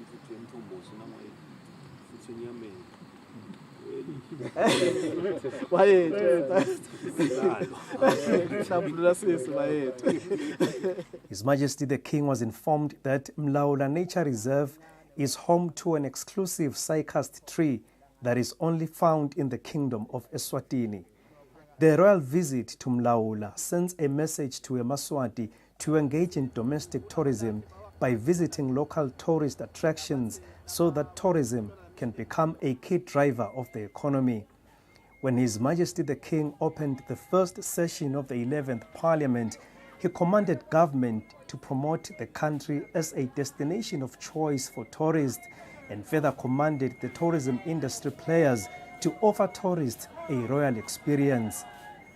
[SPEAKER 9] His Majesty the King was informed that Mlaula Nature Reserve is home to an exclusive cycast tree that is only found in the Kingdom of Eswatini. The royal visit to Mlaula sends a message to Emaswati to engage in domestic tourism by visiting local tourist attractions so that tourism can become a key driver of the economy. When His Majesty the King opened the first session of the 11th Parliament, he commanded government to promote the country as a destination of choice for tourists and further commanded the tourism industry players to offer tourists a royal experience.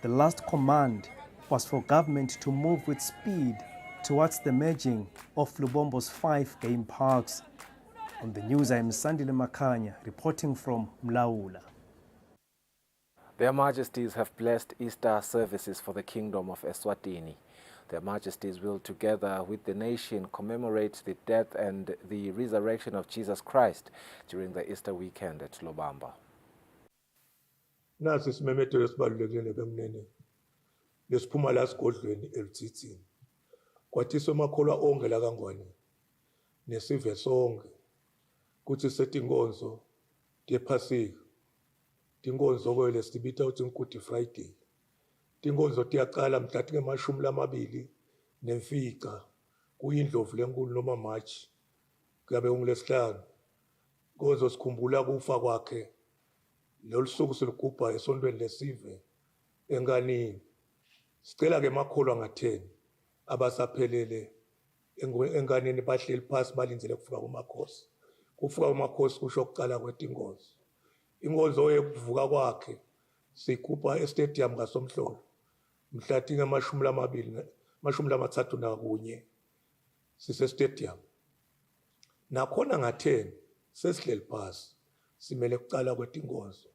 [SPEAKER 9] The last command was for government to move with speed towards the merging of Lubombo's 5 game parks. On the news, I am Sandile Makanya, reporting from Mlaula.
[SPEAKER 23] Their Majesties have blessed Easter services for the Kingdom of Eswatini. Their Majesties will, together with the nation, commemorate the death and the resurrection of Jesus Christ during the Easter weekend at Lobamba.
[SPEAKER 11] Nasi isimemethelo esibalulekile bemnene lesiphuma la sigodlweni elithithini kwathi somakholwa onke la kangwane nesive sonke kuthi setinkonzo tephasika tinkonzo kwele sibitha uthi Good Friday tinkonzo tiyaqala mhla tinge-20 nemfica kuyindlovu lenkulu noma March kuyabe ungulesihlanu konzo sikhumbula kufa kwakhe lolusuku siligubha esontweni lesive enganini sicela ke makholwa nga-10 abasaphelele enganeni bahleli phasi balindele kufika kumakhosi kufika kumakhosi kusho ukuqala kwetinkonzo inkonzo yokuvuka kwakhe sigubha estadium kaSomhlolo mhla tinge-31 sise-stadium nakhona nga-10 sesihleli phasi simele kuqala kwetinkonzo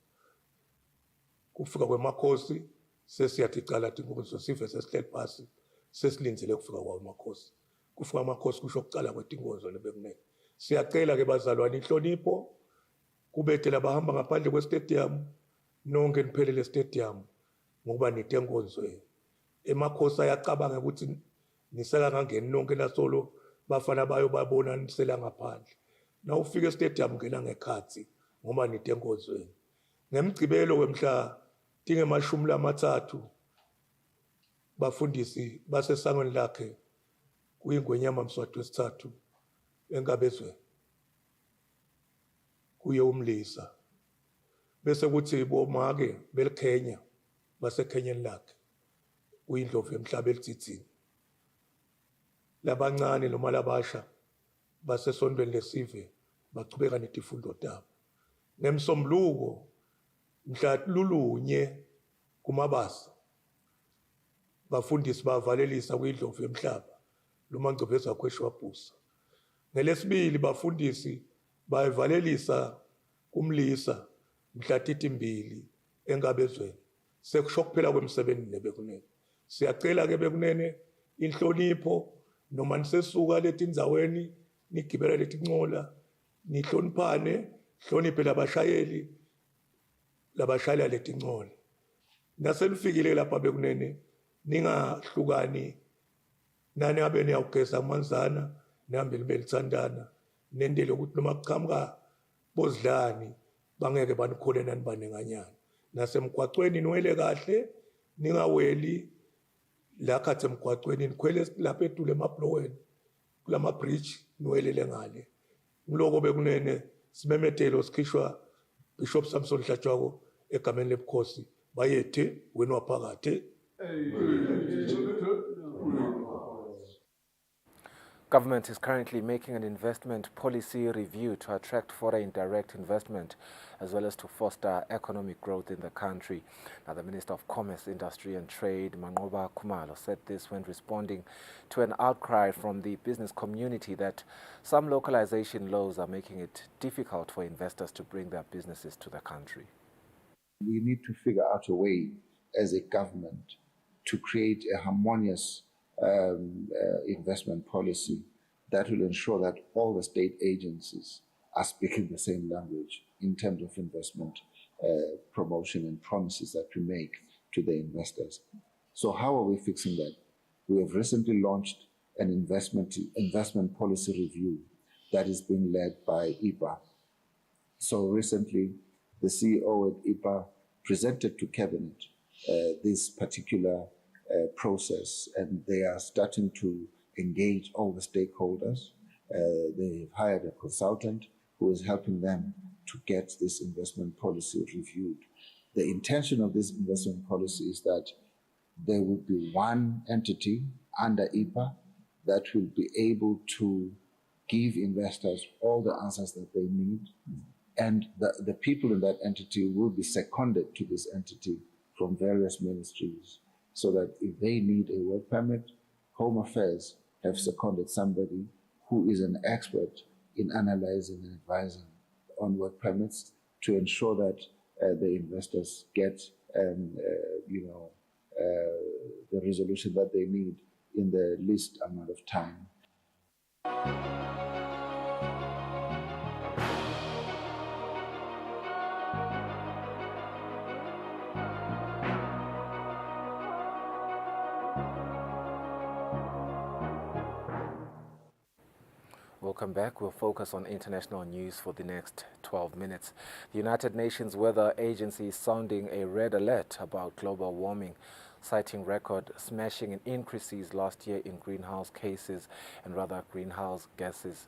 [SPEAKER 11] kufika kwemakhosi sesiyathi cala tinkonzo sive sesihleli phasi sesilindele kufika kwamakhosi kufika amakhosi kusho ukuqala kwetinkonzo lebekunene siyacela ke bazalwane inhlonipho kubethe labahamba ngaphandle kwestadium nonke niphelele stadium ngokuba nitenkonzweni emakhosi ayacabanga ukuthi nisela ngangeni nonke lasolo bafana bayo babona nisela ngaphandle na ufika estadium ngena ngekhathi ngoba nitenkonzweni ngemgcibelo wemhla tinge-30 bafundisi basesangweni lakhe kuyingwenyama Mswati wesithathu enkabezweni kuye umlisa bese kuthi bomake belikhenya basekhenyeni lakhe kuyindlovu emhlaba elithithini labancane noma labasha basesontweni lesive bachubeka netifundo tabo ngemsombuluko mhla lulunye kumabasa bafundisi bavalelisa kuyindlovu emhlaba lumangcobeza kweshwabhusa ngelesibili bafundisi bayivalelisa kumlisa mhla 2 enkabezweni sekusho kuphela kwemsebenzi nebekunene siyacela ke bekunene inhlonipho noma nisesuka letindzaweni nigibela letincola nihloniphane hloniphe labashayela letincola nasenifikile lapha bekunene ningahlukani nani abe niyawugeza amanzana nihambe libe lithandana nendele ukuthi noma kuqhamuka bozidlani bangeke banikhole nani baninganyana nasemgwaqweni niwele kahle ningaweli la khathi emgwaqweni nikhwele lapha edule emabloweni kulama bridge niwelele ngale ngiloko bekunene simemetelo sikhishwa Bishop Samson Hlatshwako egameni lebukhosi bayethe wena waphakathe.
[SPEAKER 23] Government is currently making an investment policy review to attract foreign direct investment as well as to foster economic growth in the country. Now, the Minister of Commerce, Industry and Trade, Manqoba Khumalo, said this when responding to an outcry from the business community that some localization laws are making it difficult for investors to bring their businesses to the country.
[SPEAKER 18] We need to figure out a way as a government to create a harmonious investment policy that will ensure that all the state agencies are speaking the same language in terms of investment promotion and promises that we make to the investors. So how are we fixing that? We have recently launched an investment policy review that is being led by IPA. So recently, the CEO at IPA presented to Cabinet this particular process, and they are starting to engage all the stakeholders. They've hired a consultant who is helping them to get this investment policy reviewed. The intention of this investment policy is that there will be one entity under IPA that will be able to give investors all the answers that they need, and the people in that entity will be seconded to this entity from various ministries, so that if they need a work permit, Home Affairs have seconded somebody who is an expert in analyzing and advising on work permits to ensure that the investors get the resolution that they need in the least amount of time.
[SPEAKER 23] Welcome back. We'll focus on international news for the next 12 minutes. The United Nations Weather Agency is sounding a red alert about global warming, citing record smashing increases last year in greenhouse gases,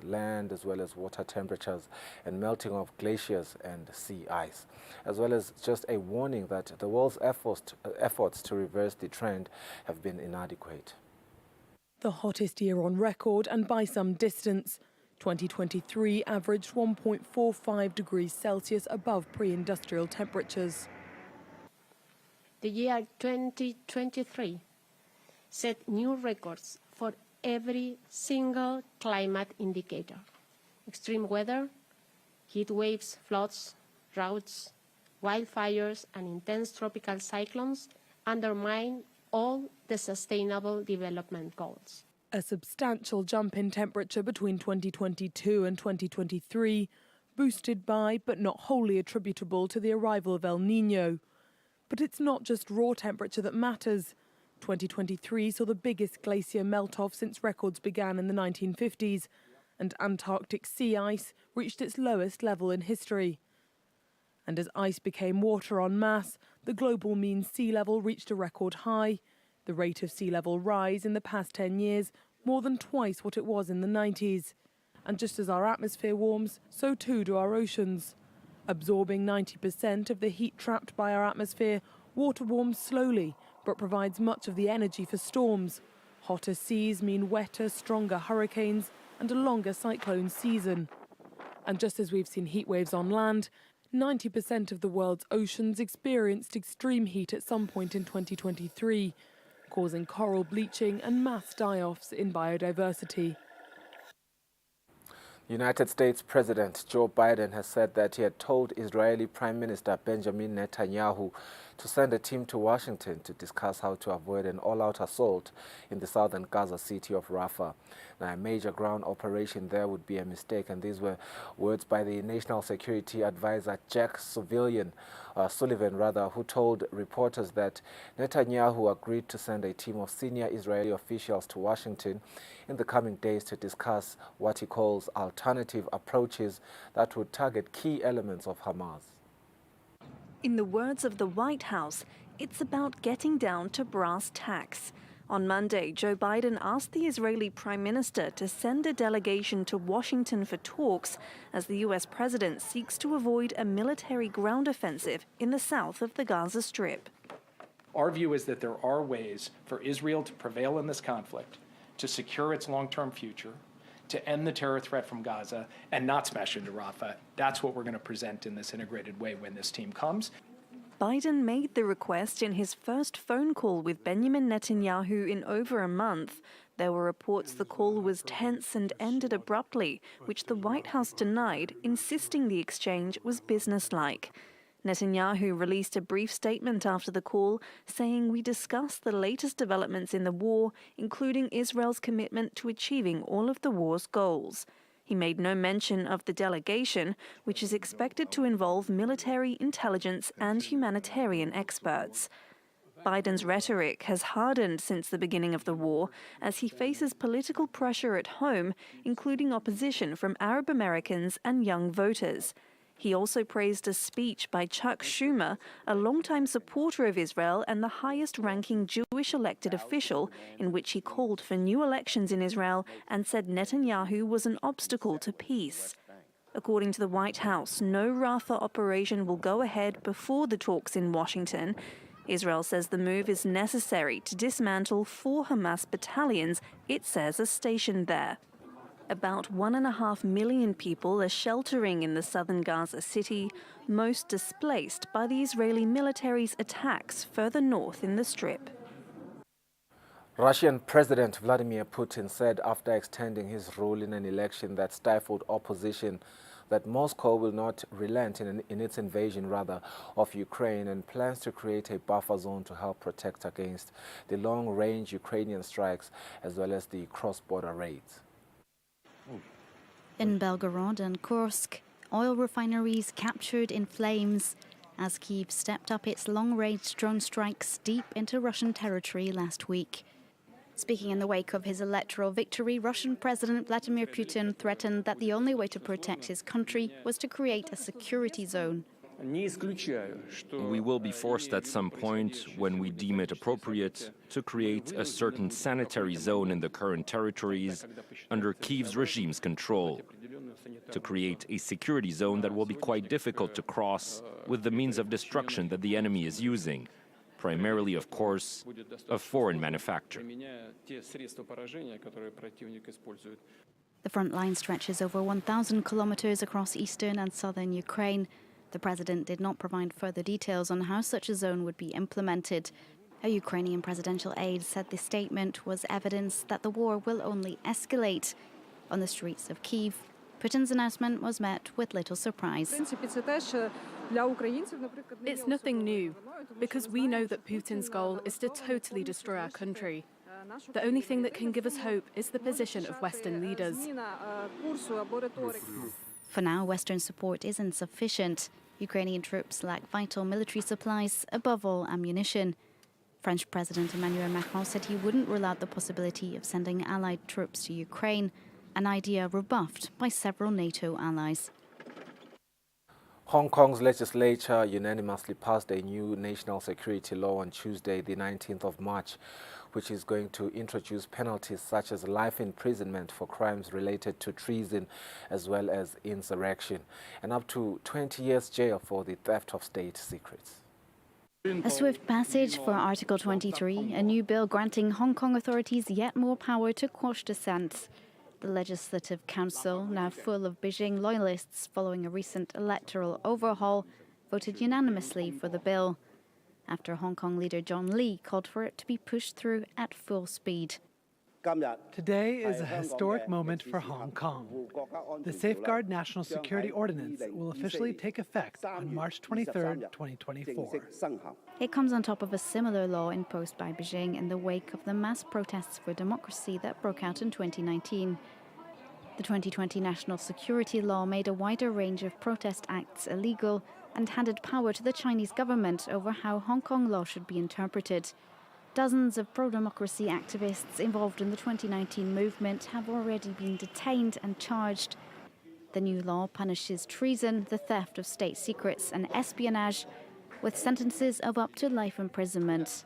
[SPEAKER 23] land as well as water temperatures, and melting of glaciers and sea ice, as well as just a warning that the world's efforts to reverse the trend have been inadequate.
[SPEAKER 4] The hottest year on record, and by some distance. 2023 averaged 1.45 degrees Celsius above pre-industrial temperatures.
[SPEAKER 6] The year 2023 set new records for every single climate indicator. Extreme weather, heat waves, floods, droughts, wildfires, and intense tropical cyclones undermine all the Sustainable Development Goals.
[SPEAKER 4] A substantial jump in temperature between 2022 and 2023, boosted by, but not wholly attributable to, the arrival of El Niño. But it's not just raw temperature that matters. 2023 saw the biggest glacier melt-off since records began in the 1950s, and Antarctic sea ice reached its lowest level in history. And as ice became water en masse, the global mean sea level reached a record high. The rate of sea level rise in the past 10 years, more than twice what it was in the 90s. And just as our atmosphere warms, so too do our oceans. Absorbing 90% of the heat trapped by our atmosphere, water warms slowly, but provides much of the energy for storms. Hotter seas mean wetter, stronger hurricanes and a longer cyclone season. And just as we've seen heat waves on land, 90% of the world's oceans experienced extreme heat at some point in 2023, causing coral bleaching and mass die-offs in biodiversity.
[SPEAKER 23] United States President Joe Biden has said that he had told Israeli Prime Minister Benjamin Netanyahu to send a team to Washington to discuss how to avoid an all-out assault in the southern Gaza city of Rafah. Now, a major ground operation there would be a mistake, and these were words by the National Security Advisor Jack Sullivan, who told reporters that Netanyahu agreed to send a team of senior Israeli officials to Washington in the coming days to discuss what he calls alternative approaches that would target key elements of Hamas.
[SPEAKER 7] In the words of the White House, it's about getting down to brass tacks. On Monday, Joe Biden asked the Israeli Prime Minister to send a delegation to Washington for talks as the U.S. president seeks to avoid a military ground offensive in the south of the Gaza Strip.
[SPEAKER 8] Our view is that there are ways for Israel to prevail in this conflict, to secure its long-term future, to end the terror threat from Gaza and not smash into Rafah. That's what we're going to present in this integrated way when this team comes.
[SPEAKER 7] Biden made the request in his first phone call with Benjamin Netanyahu in over a month. There were reports the call was tense and ended abruptly, which the White House denied, insisting the exchange was businesslike. Netanyahu released a brief statement after the call, saying, "We discussed the latest developments in the war, including Israel's commitment to achieving all of the war's goals." He made no mention of the delegation, which is expected to involve military, intelligence, and humanitarian experts. Biden's rhetoric has hardened since the beginning of the war as he faces political pressure at home, including opposition from Arab Americans and young voters. He also praised a speech by Chuck Schumer, a longtime supporter of Israel and the highest-ranking Jewish elected official, in which he called for new elections in Israel and said Netanyahu was an obstacle to peace. According to the White House, no Rafah operation will go ahead before the talks in Washington. Israel says the move is necessary to dismantle 4 Hamas battalions it says are stationed there. About 1.5 million people are sheltering in the southern Gaza city, most displaced by the Israeli military's attacks further north in the Strip.
[SPEAKER 23] Russian President Vladimir Putin said after extending his rule in an election that stifled opposition that Moscow will not relent in its invasion of Ukraine and plans to create a buffer zone to help protect against the long-range Ukrainian strikes as well as the cross-border raids.
[SPEAKER 13] In Belgorod and Kursk, oil refineries captured in flames as Kyiv stepped up its long-range drone strikes deep into Russian territory last week. Speaking in the wake of his electoral victory, Russian President Vladimir Putin threatened that the only way to protect his country was to create a security zone.
[SPEAKER 14] We will be forced at some point, when we deem it appropriate, to create a certain sanitary zone in the current territories under Kyiv's regime's control, to create a security zone that will be quite difficult to cross with the means of destruction that the enemy is using, primarily, of course, of foreign manufacture.
[SPEAKER 13] The front line stretches over 1,000 kilometers across eastern and southern Ukraine. The president did not provide further details on how such a zone would be implemented. A Ukrainian presidential aide said the statement was evidence that the war will only escalate. On the streets of Kyiv, Putin's announcement was met with little surprise.
[SPEAKER 15] It's nothing new, because we know that Putin's goal is to totally destroy our country. The only thing that can give us hope is the position of Western leaders.
[SPEAKER 13] For now, Western support isn't sufficient. Ukrainian troops lack vital military supplies, above all ammunition. French President Emmanuel Macron said he wouldn't rule out the possibility of sending allied troops to Ukraine, an idea rebuffed by several NATO allies.
[SPEAKER 23] Hong Kong's legislature unanimously passed a new national security law on Tuesday, the 19th of March, which is going to introduce penalties such as life imprisonment for crimes related to treason as well as insurrection, and up to 20 years jail for the theft of state secrets.
[SPEAKER 13] A swift passage for Article 23, a new bill granting Hong Kong authorities yet more power to quash dissent. The Legislative Council, now full of Beijing loyalists following a recent electoral overhaul, voted unanimously for the bill, after Hong Kong leader John Lee called for it to be pushed through at full speed.
[SPEAKER 25] Today is a historic moment for Hong Kong. The Safeguard National Security Ordinance will officially take effect on March 23, 2024.
[SPEAKER 13] It comes on top of a similar law imposed by Beijing in the wake of the mass protests for democracy that broke out in 2019. The 2020 National Security Law made a wider range of protest acts illegal and handed power to the Chinese government over how Hong Kong law should be interpreted. Dozens of pro-democracy activists involved in the 2019 movement have already been detained and charged. The new law punishes treason, the theft of state secrets and espionage, with sentences of up to life imprisonment.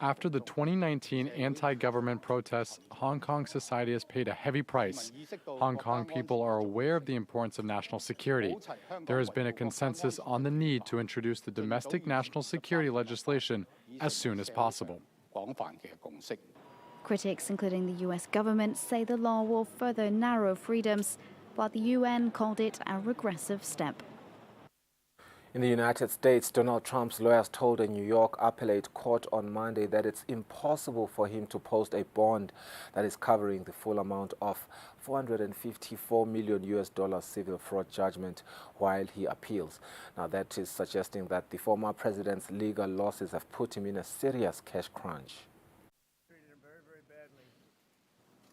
[SPEAKER 26] After the 2019 anti-government protests, Hong Kong society has paid a heavy price. Hong Kong people are aware of the importance of national security. There has been a consensus on the need to introduce the domestic national security legislation as soon as possible.
[SPEAKER 13] Critics, including the US government, say the law will further narrow freedoms, while the UN called it a regressive step.
[SPEAKER 23] In the United States, Donald Trump's lawyers told a New York appellate court on Monday that it's impossible for him to post a bond that is covering the full amount of $454 million civil fraud judgment while he appeals. Now, that is suggesting that the former president's legal losses have put him in a serious cash crunch.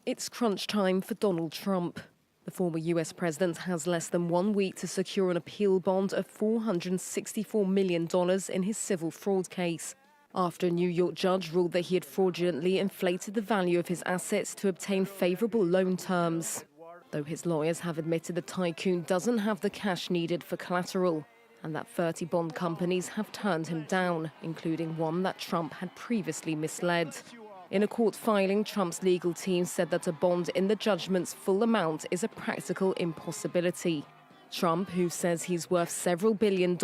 [SPEAKER 12] It's crunch time for Donald Trump. The former US president has less than 1 week to secure an appeal bond of $464 million in his civil fraud case, after a New York judge ruled that he had fraudulently inflated the value of his assets to obtain favorable loan terms. Though his lawyers have admitted the tycoon doesn't have the cash needed for collateral, and that 30 bond companies have turned him down, including one that Trump had previously misled. In a court filing, Trump's legal team said that a bond in the judgment's full amount is a practical impossibility. Trump, who says he's worth several $billion,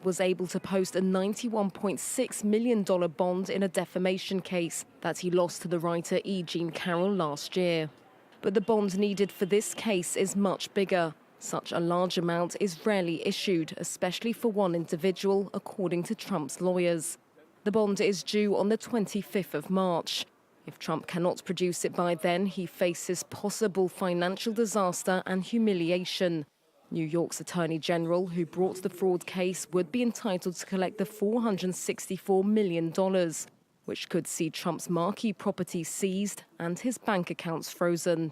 [SPEAKER 12] was able to post a $91.6 million bond in a defamation case that he lost to the writer E. Jean Carroll last year. But the bond needed for this case is much bigger. Such a large amount is rarely issued, especially for one individual, according to Trump's lawyers. The bond is due on the 25th of March. If Trump cannot produce it by then, he faces possible financial disaster and humiliation. New York's Attorney General, who brought the fraud case, would be entitled to collect the $464 million, which could see Trump's marquee property seized and his bank accounts frozen.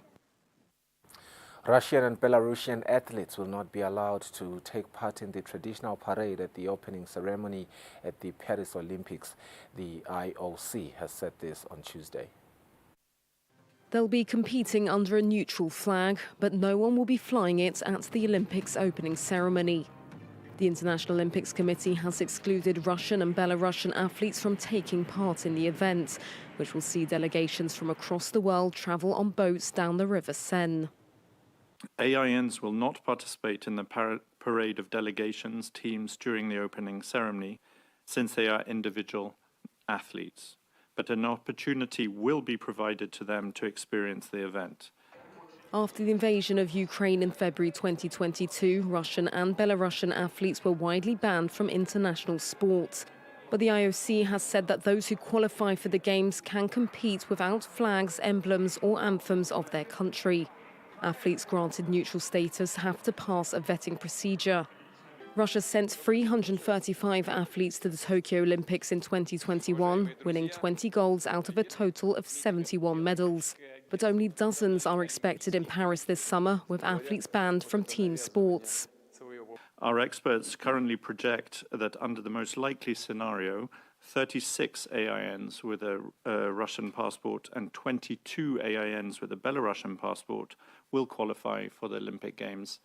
[SPEAKER 23] Russian and Belarusian athletes will not be allowed to take part in the traditional parade at the opening ceremony at the Paris Olympics. The IOC has said this on Tuesday.
[SPEAKER 12] They'll be competing under a neutral flag, but no one will be flying it at the Olympics opening ceremony. The International Olympics Committee has excluded Russian and Belarusian athletes from taking part in the event, which will see delegations from across the world travel on boats down the River Seine.
[SPEAKER 16] AINs will not participate in the parade of delegations teams during the opening ceremony, since they are individual athletes, but an opportunity will be provided to them to experience the event.
[SPEAKER 12] After the invasion of Ukraine in February 2022, Russian and Belarusian athletes were widely banned from international sport. But the IOC has said that those who qualify for the Games can compete without flags, emblems or anthems of their country. Athletes granted neutral status have to pass a vetting procedure. Russia sent 335 athletes to the Tokyo Olympics in 2021, winning 20 golds out of a total of 71 medals. But only dozens are expected in Paris this summer, with athletes banned from team sports.
[SPEAKER 16] Our experts currently project that under the most likely scenario, 36 AINs with a Russian passport and 22 AINs with a Belarusian passport will qualify for the Olympic Games.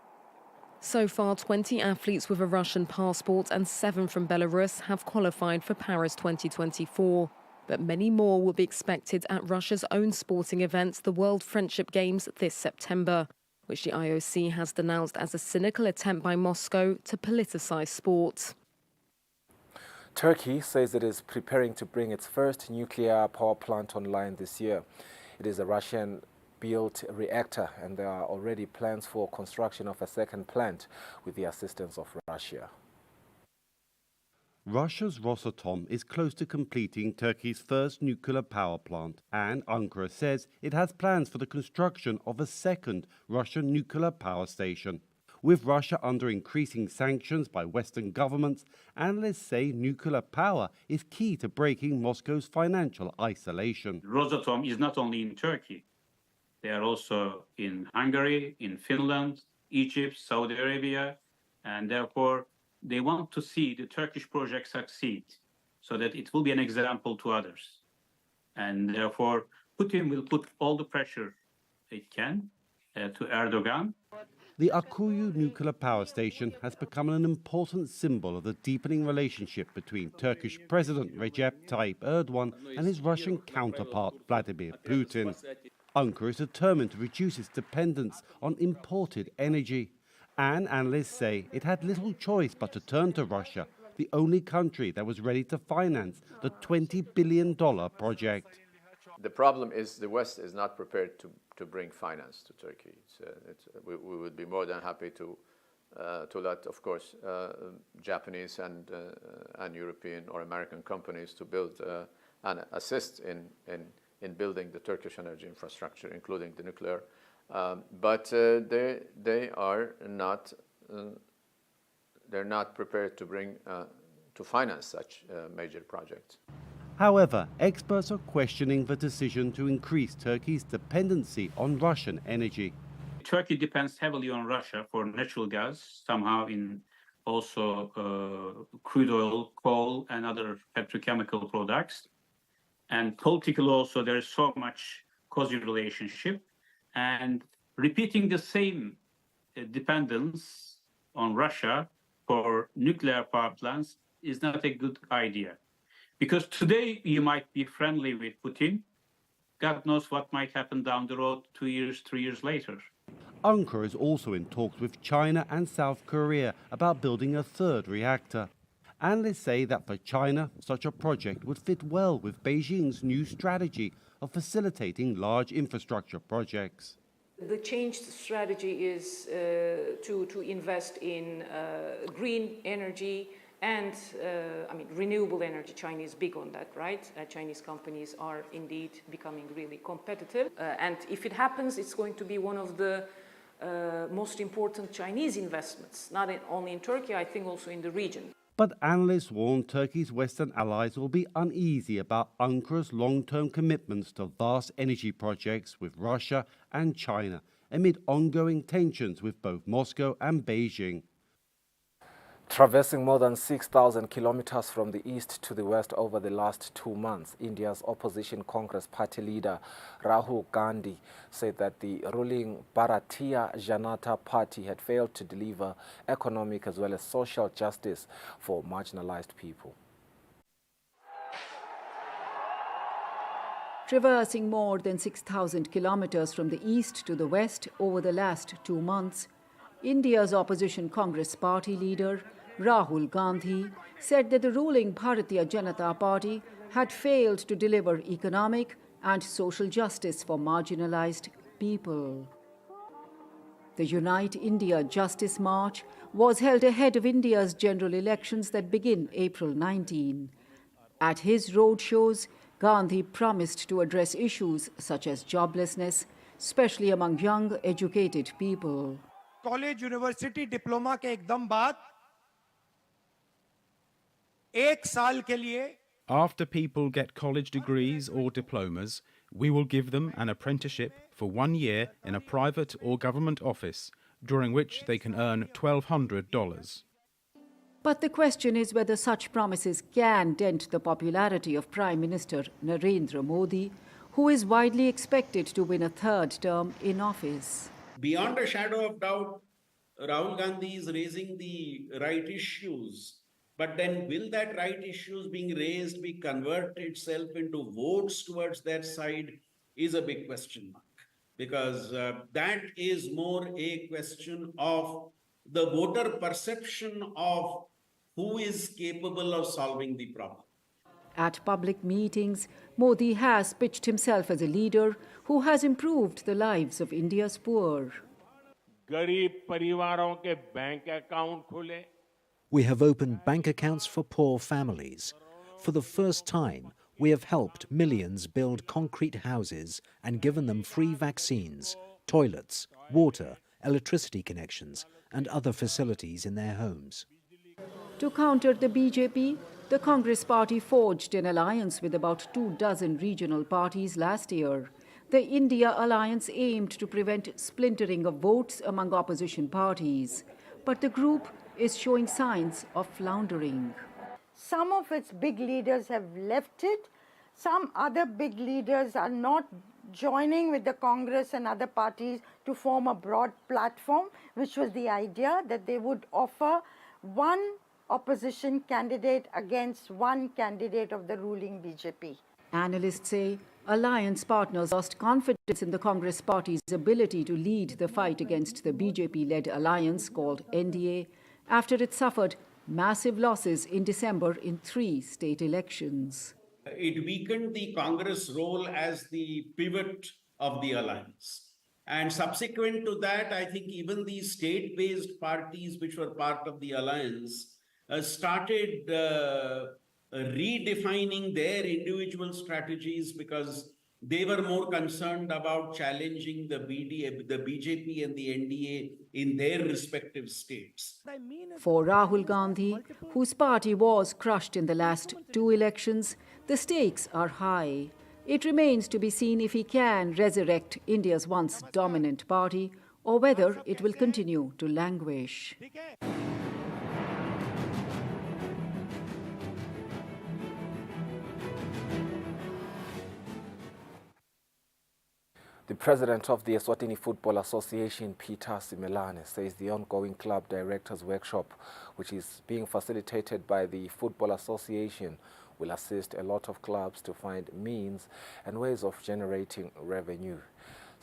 [SPEAKER 12] So far, 20 athletes with a Russian passport and 7 from Belarus have qualified for Paris 2024. But many more will be expected at Russia's own sporting event, the World Friendship Games, this September, which the IOC has denounced as a cynical attempt by Moscow to politicize sport.
[SPEAKER 23] Turkey says it is preparing to bring its first nuclear power plant online this year. It is a Russian-built reactor, and there are already plans for construction of a second plant with the assistance of Russia.
[SPEAKER 17] Russia's Rosatom is close to completing Turkey's first nuclear power plant, and Ankara says it has plans for the construction of a second Russian nuclear power station. With Russia under increasing sanctions by Western governments, analysts say nuclear power is key to breaking Moscow's financial isolation.
[SPEAKER 19] Rosatom is not only in Turkey. They are also in Hungary, in Finland, Egypt, Saudi Arabia, and therefore they want to see the Turkish project succeed so that it will be an example to others. And therefore, Putin will put all the pressure it can to Erdogan.
[SPEAKER 17] The Akuyu nuclear power station has become an important symbol of the deepening relationship between Turkish President Recep Tayyip Erdogan and his Russian counterpart Vladimir Putin. Ankara is determined to reduce its dependence on imported energy. And analysts say it had little choice but to turn to Russia, the only country that was ready to finance the $20 billion project.
[SPEAKER 1] The problem is the West is not prepared to bring finance to Turkey. We would be more than happy to let, of course, Japanese and European or American companies to build and assist in building the Turkish energy infrastructure, including the nuclear. But they are not they're not prepared to bring to finance such major projects.
[SPEAKER 17] However, experts are questioning the decision to increase Turkey's dependency on Russian energy.
[SPEAKER 19] Turkey depends heavily on Russia for natural gas, somehow in also crude oil, coal, and other petrochemical products. And politically also, there is so much cozy relationship. And repeating the same dependence on Russia for nuclear power plants is not a good idea. Because today you might be friendly with Putin. God knows what might happen down the road 2 years, 3 years later.
[SPEAKER 17] Ankara is also in talks with China and South Korea about building a third reactor. Analysts say that for China, such a project would fit well with Beijing's new strategy of facilitating large infrastructure projects.
[SPEAKER 5] The changed strategy is to invest in green energy and, renewable energy. China is big on that, right? Chinese companies are indeed becoming really competitive. And if it happens, it's going to be one of the most important Chinese investments, not only in Turkey, I think also in the region.
[SPEAKER 17] But analysts warn Turkey's Western allies will be uneasy about Ankara's long-term commitments to vast energy projects with Russia and China amid ongoing tensions with both Moscow and Beijing.
[SPEAKER 23] Traversing more than 6,000 kilometers from the east to the west over the last 2 months, India's opposition Congress party leader Rahul Gandhi said that the ruling Bharatiya Janata Party had failed to deliver economic as well as social justice for marginalized people.
[SPEAKER 20] Traversing more than 6,000 kilometers from the east to the west over the last 2 months, India's opposition Congress party leader Rahul Gandhi said that the ruling Bharatiya Janata Party had failed to deliver economic and social justice for marginalized people. The Unite India Justice March was held ahead of India's general elections that begin April 19. At his roadshows, Gandhi promised to address issues such as joblessness, especially among young, educated people.
[SPEAKER 21] College university diploma के एकदम बाद 1 साल के लिए
[SPEAKER 22] After people get college degrees or diplomas, we will give them an apprenticeship for 1 year in a private or government office, during which they can earn $1,200.
[SPEAKER 20] But the question is whether such promises can dent the popularity of Prime Minister Narendra Modi, who is widely expected to win a third term in office.
[SPEAKER 24] Beyond a shadow of doubt, Rahul Gandhi is raising the right issues. But then will that right issues being raised be convert itself into votes towards that side is a big question mark. Because that is more a question of the voter perception of who is capable of solving the problem.
[SPEAKER 20] At public meetings, Modi has pitched himself as a leader who has improved the lives of India's poor.
[SPEAKER 27] We have opened bank accounts for poor families. For the first time, we have helped millions build concrete houses and given them free vaccines, toilets, water, electricity connections, and other facilities in their homes.
[SPEAKER 20] To counter the BJP, the Congress party forged an alliance with about 24 regional parties last year. The India alliance aimed to prevent splintering of votes among opposition parties. But the group is showing signs of floundering.
[SPEAKER 28] Some of its big leaders have left it. Some other big leaders are not joining with the Congress and other parties to form a broad platform, which was the idea that they would offer one opposition candidate against one candidate of the ruling BJP.
[SPEAKER 20] Analysts say alliance partners lost confidence in the Congress party's ability to lead the fight against the BJP-led alliance called NDA after it suffered massive losses in December in 3 state elections.
[SPEAKER 24] it weakened the Congress role as the pivot of the alliance. And subsequent to that, I think even the state-based parties which were part of the alliance started redefining their individual strategies because they were more concerned about challenging the BJP and the NDA in their respective states.
[SPEAKER 20] For Rahul Gandhi, whose party was crushed in the last 2 elections, the stakes are high. It remains to be seen if he can resurrect India's once dominant party or whether it will continue to languish.
[SPEAKER 23] The president of the Eswatini Football Association, Peter Simelane, says the ongoing club directors workshop, which is being facilitated by the Football Association, will assist a lot of clubs to find means and ways of generating revenue.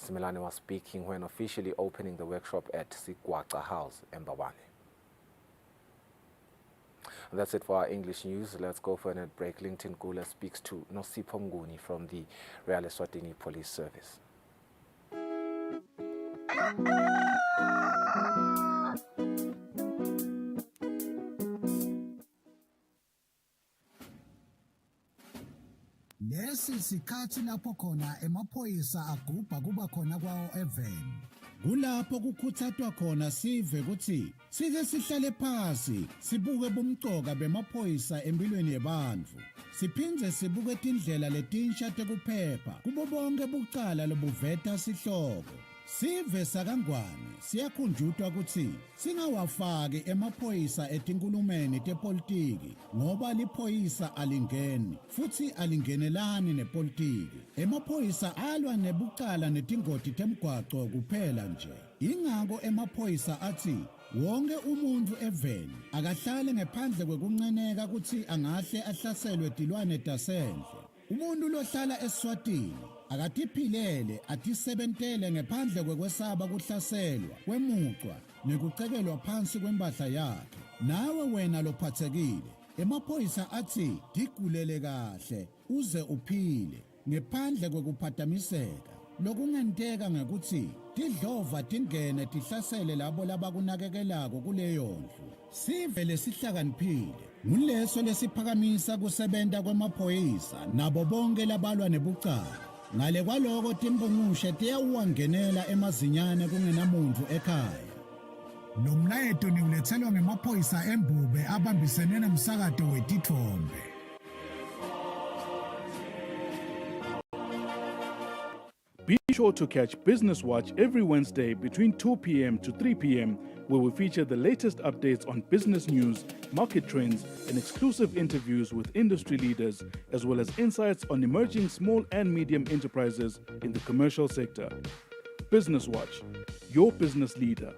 [SPEAKER 23] Simelane was speaking when officially opening the workshop at Sigwaca House, Mbabane. And that's it for our English news. Let's go for a net break. Linton Gula speaks to Nosipho Mnguni from the Real Eswatini Police Service.
[SPEAKER 2] Lesi sikhathi lapho khona emaphoyisa agubha kuba khona kwawo eveni. Kulapho kukuthathwa khona sive ukuthi sike sihlale phansi sibuke bumcoka bemaphoyisa empilweni yabantu. Siphindze sibuke indlela letinsha tekuphepha kubo bonke bucala lobuveta sihloko. Sive sakangwane siyakhunjutwa ukuthi singawafaki emaphoyisa etinkulumeni tepolitiki ngoba liphoyisa alingeni futhi alingenelani nepolitiki. Emaphoyisa alwa nebucala netingoti temgwaco kuphela nje. Ingako emaphoyisa athi wonke umuntu eveni akahlale ngaphandle kwekunceneka ukuthi angahle ahlaselwe tilwane tasendle. Umuntu lohlala eSwatini akatiphilele atisebentele ngaphandle kwekwesaba kuhlaselwa kwemucwa nekucekelwa phansi kwempahla yakhe. Nawe wena lophathekile emaphoyisa athi digulele kahle uze uphile ngaphandle kwekuphatamiseka. Lokungenteka ngekuthi tidlova tingene tihlasele labo labakunakekelako kuleyo ndlu. Sive lesihlakaniphile nguleso lesiphakamisa kusebenta kwemaphoyisa nabo bonke labalwa nebucala. Ngale kwaloko timbungushe tiyawuwangenela emazinyane kungenamuntu ekhaya. Lo mlayeto niulethelwa ngemaphoyisa eMbube abambisene nomsakato wetithombe.
[SPEAKER 3] Be sure to catch Business Watch every Wednesday between 2 p.m. to 3 p.m. where we feature the latest updates on business news, market trends, and exclusive interviews with industry leaders, as well as insights on emerging small and medium enterprises in the commercial sector. Business Watch, your business leader.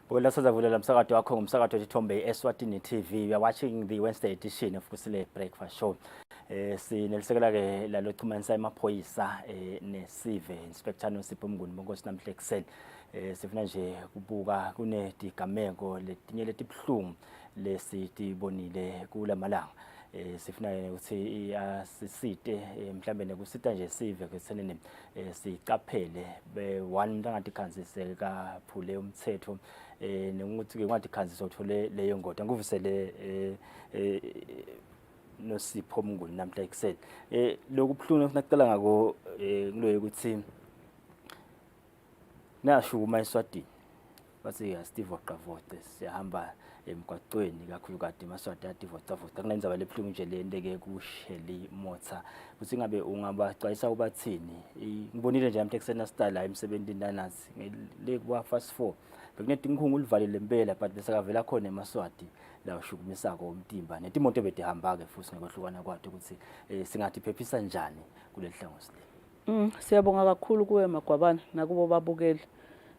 [SPEAKER 4] Well, sazavulela umsakazo wakho ngumsakazo wetithombe Eswatini TV. We are watching the Wednesday edition of Kusile Breakfast Show. Sinelisekela ke lalo xumanisa emaphoyisa nesive Inspector Nosipho Mnguni bonkosi namhle ekseni. Sifuna nje kubuka kunedigameko letinye letibhlungu lesitibonile kulamalanga. Sifuna ukuthi asisite mhlambe nekusita nje sive kuthenene siqaphele one umuntu angatikhanzise kaphule umthetho nokuthi ke ngathi khanzisa uthole leyo ngoda nguvusele Nosipho Mnguni namhla ekseni lokubhlungu ufuna kucela ngako kuloyo ukuthi nashuma eSwatini bathi ya Steve Oqavote siyahamba emgwaqweni kakhulu kade eMaswati ativocavoca kunenzaba lephungu nje lendeke kuShelly Motor ukuthi ngabe ungabacayisa ubathini ngibonile nje namhla eksena style la emsebenzini nanazi le kwa fast 4 bekunedinkhungu ulivalile impela but bese kavela khona eMaswati la ushukumisako umtimba netimoto ebedihamba ke futhi ngokwehlukana kwathi ukuthi singathi phephisa njani kuleli hlangosi le.
[SPEAKER 6] Siyabonga kakhulu kuwe Magwabana nakubo babukeli.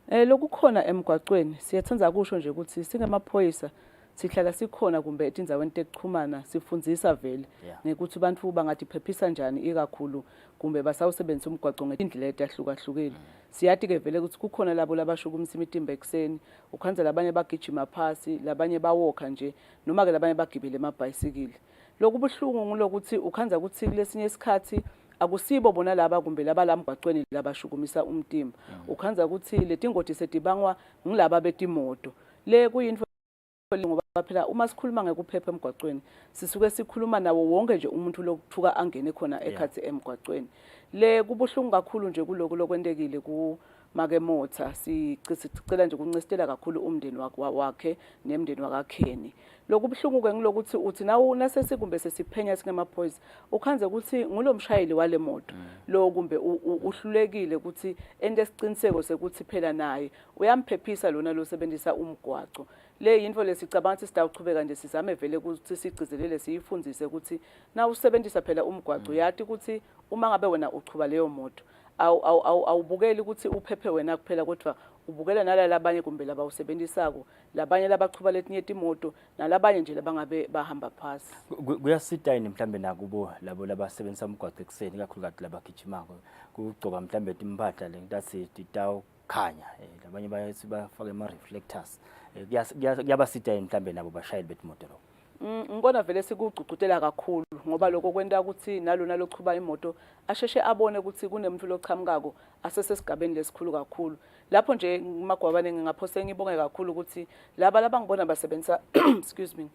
[SPEAKER 6] Lokukhona emgwaqweni siyathanda kusho nje ukuthi singemaphoyisa sihlala sikhona kumbe etindzaweni tekuxhumana sifundzisa vele ngekuthi abantu bangathi phephisa njani ikakhulu kumbe basawusebenzisa umgwaqo ngendlela etahlukahlukile. Siyathi ke vele ukuthi kukhona labo labashukumisa imitimba ekseni, ukhanza labanye bagijima phasi, labanye bawokha nje, noma ke labanye bagibele emabhayisikili. Lokubuhlungu ngulokuthi ukhanza ukuthi kulesinye isikhathi akusibo bona laba kumbe laba lamgwaqweni labashukumisa umtimba. Ukhanza ukuthi letingoti sedibangwa ngilaba betimoto. Le kuyinto ngoba phela uma sikhuluma ngekuphepha emgwaqweni sisuke sikhuluma nawo wonke nje umuntu lokuthuka angene khona ekhathi emgwaqweni. Le kubuhlungu kakhulu nje kuloko lokwentekile ku make motha sicela nje ukuncestela kakhulu umndeni wakhe nemndeni wakaKheni. Lokubuhlungu ke ngilokuthi uthi nawo nasesikumbe sesiphenya singemaphoyisa ukhanze ukuthi ngulomshayeli wale moto lo kumbe uhlulekile ukuthi ende siciniseko sekuthi phela naye uyamphephisa lona lo sebenzisa umgwaqo. Le yinto lesicabanga ukuthi sitawuchubeka nje sizame vele ukuthi sigcizelele siyifundzise ukuthi na usebenzisa phela umgwaqo yathi ukuthi uma ngabe wena uchuba leyo moto awubukeli ukuthi uphephe wena kuphela kodwa ubukela nalabanye kumbe laba usebenzisako labanye labachuba letinye imoto nalabanye nje labangabe bahamba phasi.
[SPEAKER 4] Kuyasita yini mhlambe nakubo labo labasebenzisa umgwaqo ekseni kakhulukazi labagijimako kugcoba mhlambe impahla le ntathi titawukhanya labanye bayafaka ama reflectors kuyabasita yini mhlambe nabo bashayeli betimoto lo.
[SPEAKER 6] Ngibona vele sikugcugcutela kakhulu ngoba lokho kwenta ukuthi nalona lochuba imoto asheshe abone ukuthi kunemuntu loqhamukako asesesigabeni lesikhulu kakhulu. Lapho nje magwabane ngingaphose ngibonge kakhulu ukuthi laba labangibona basebenza excuse me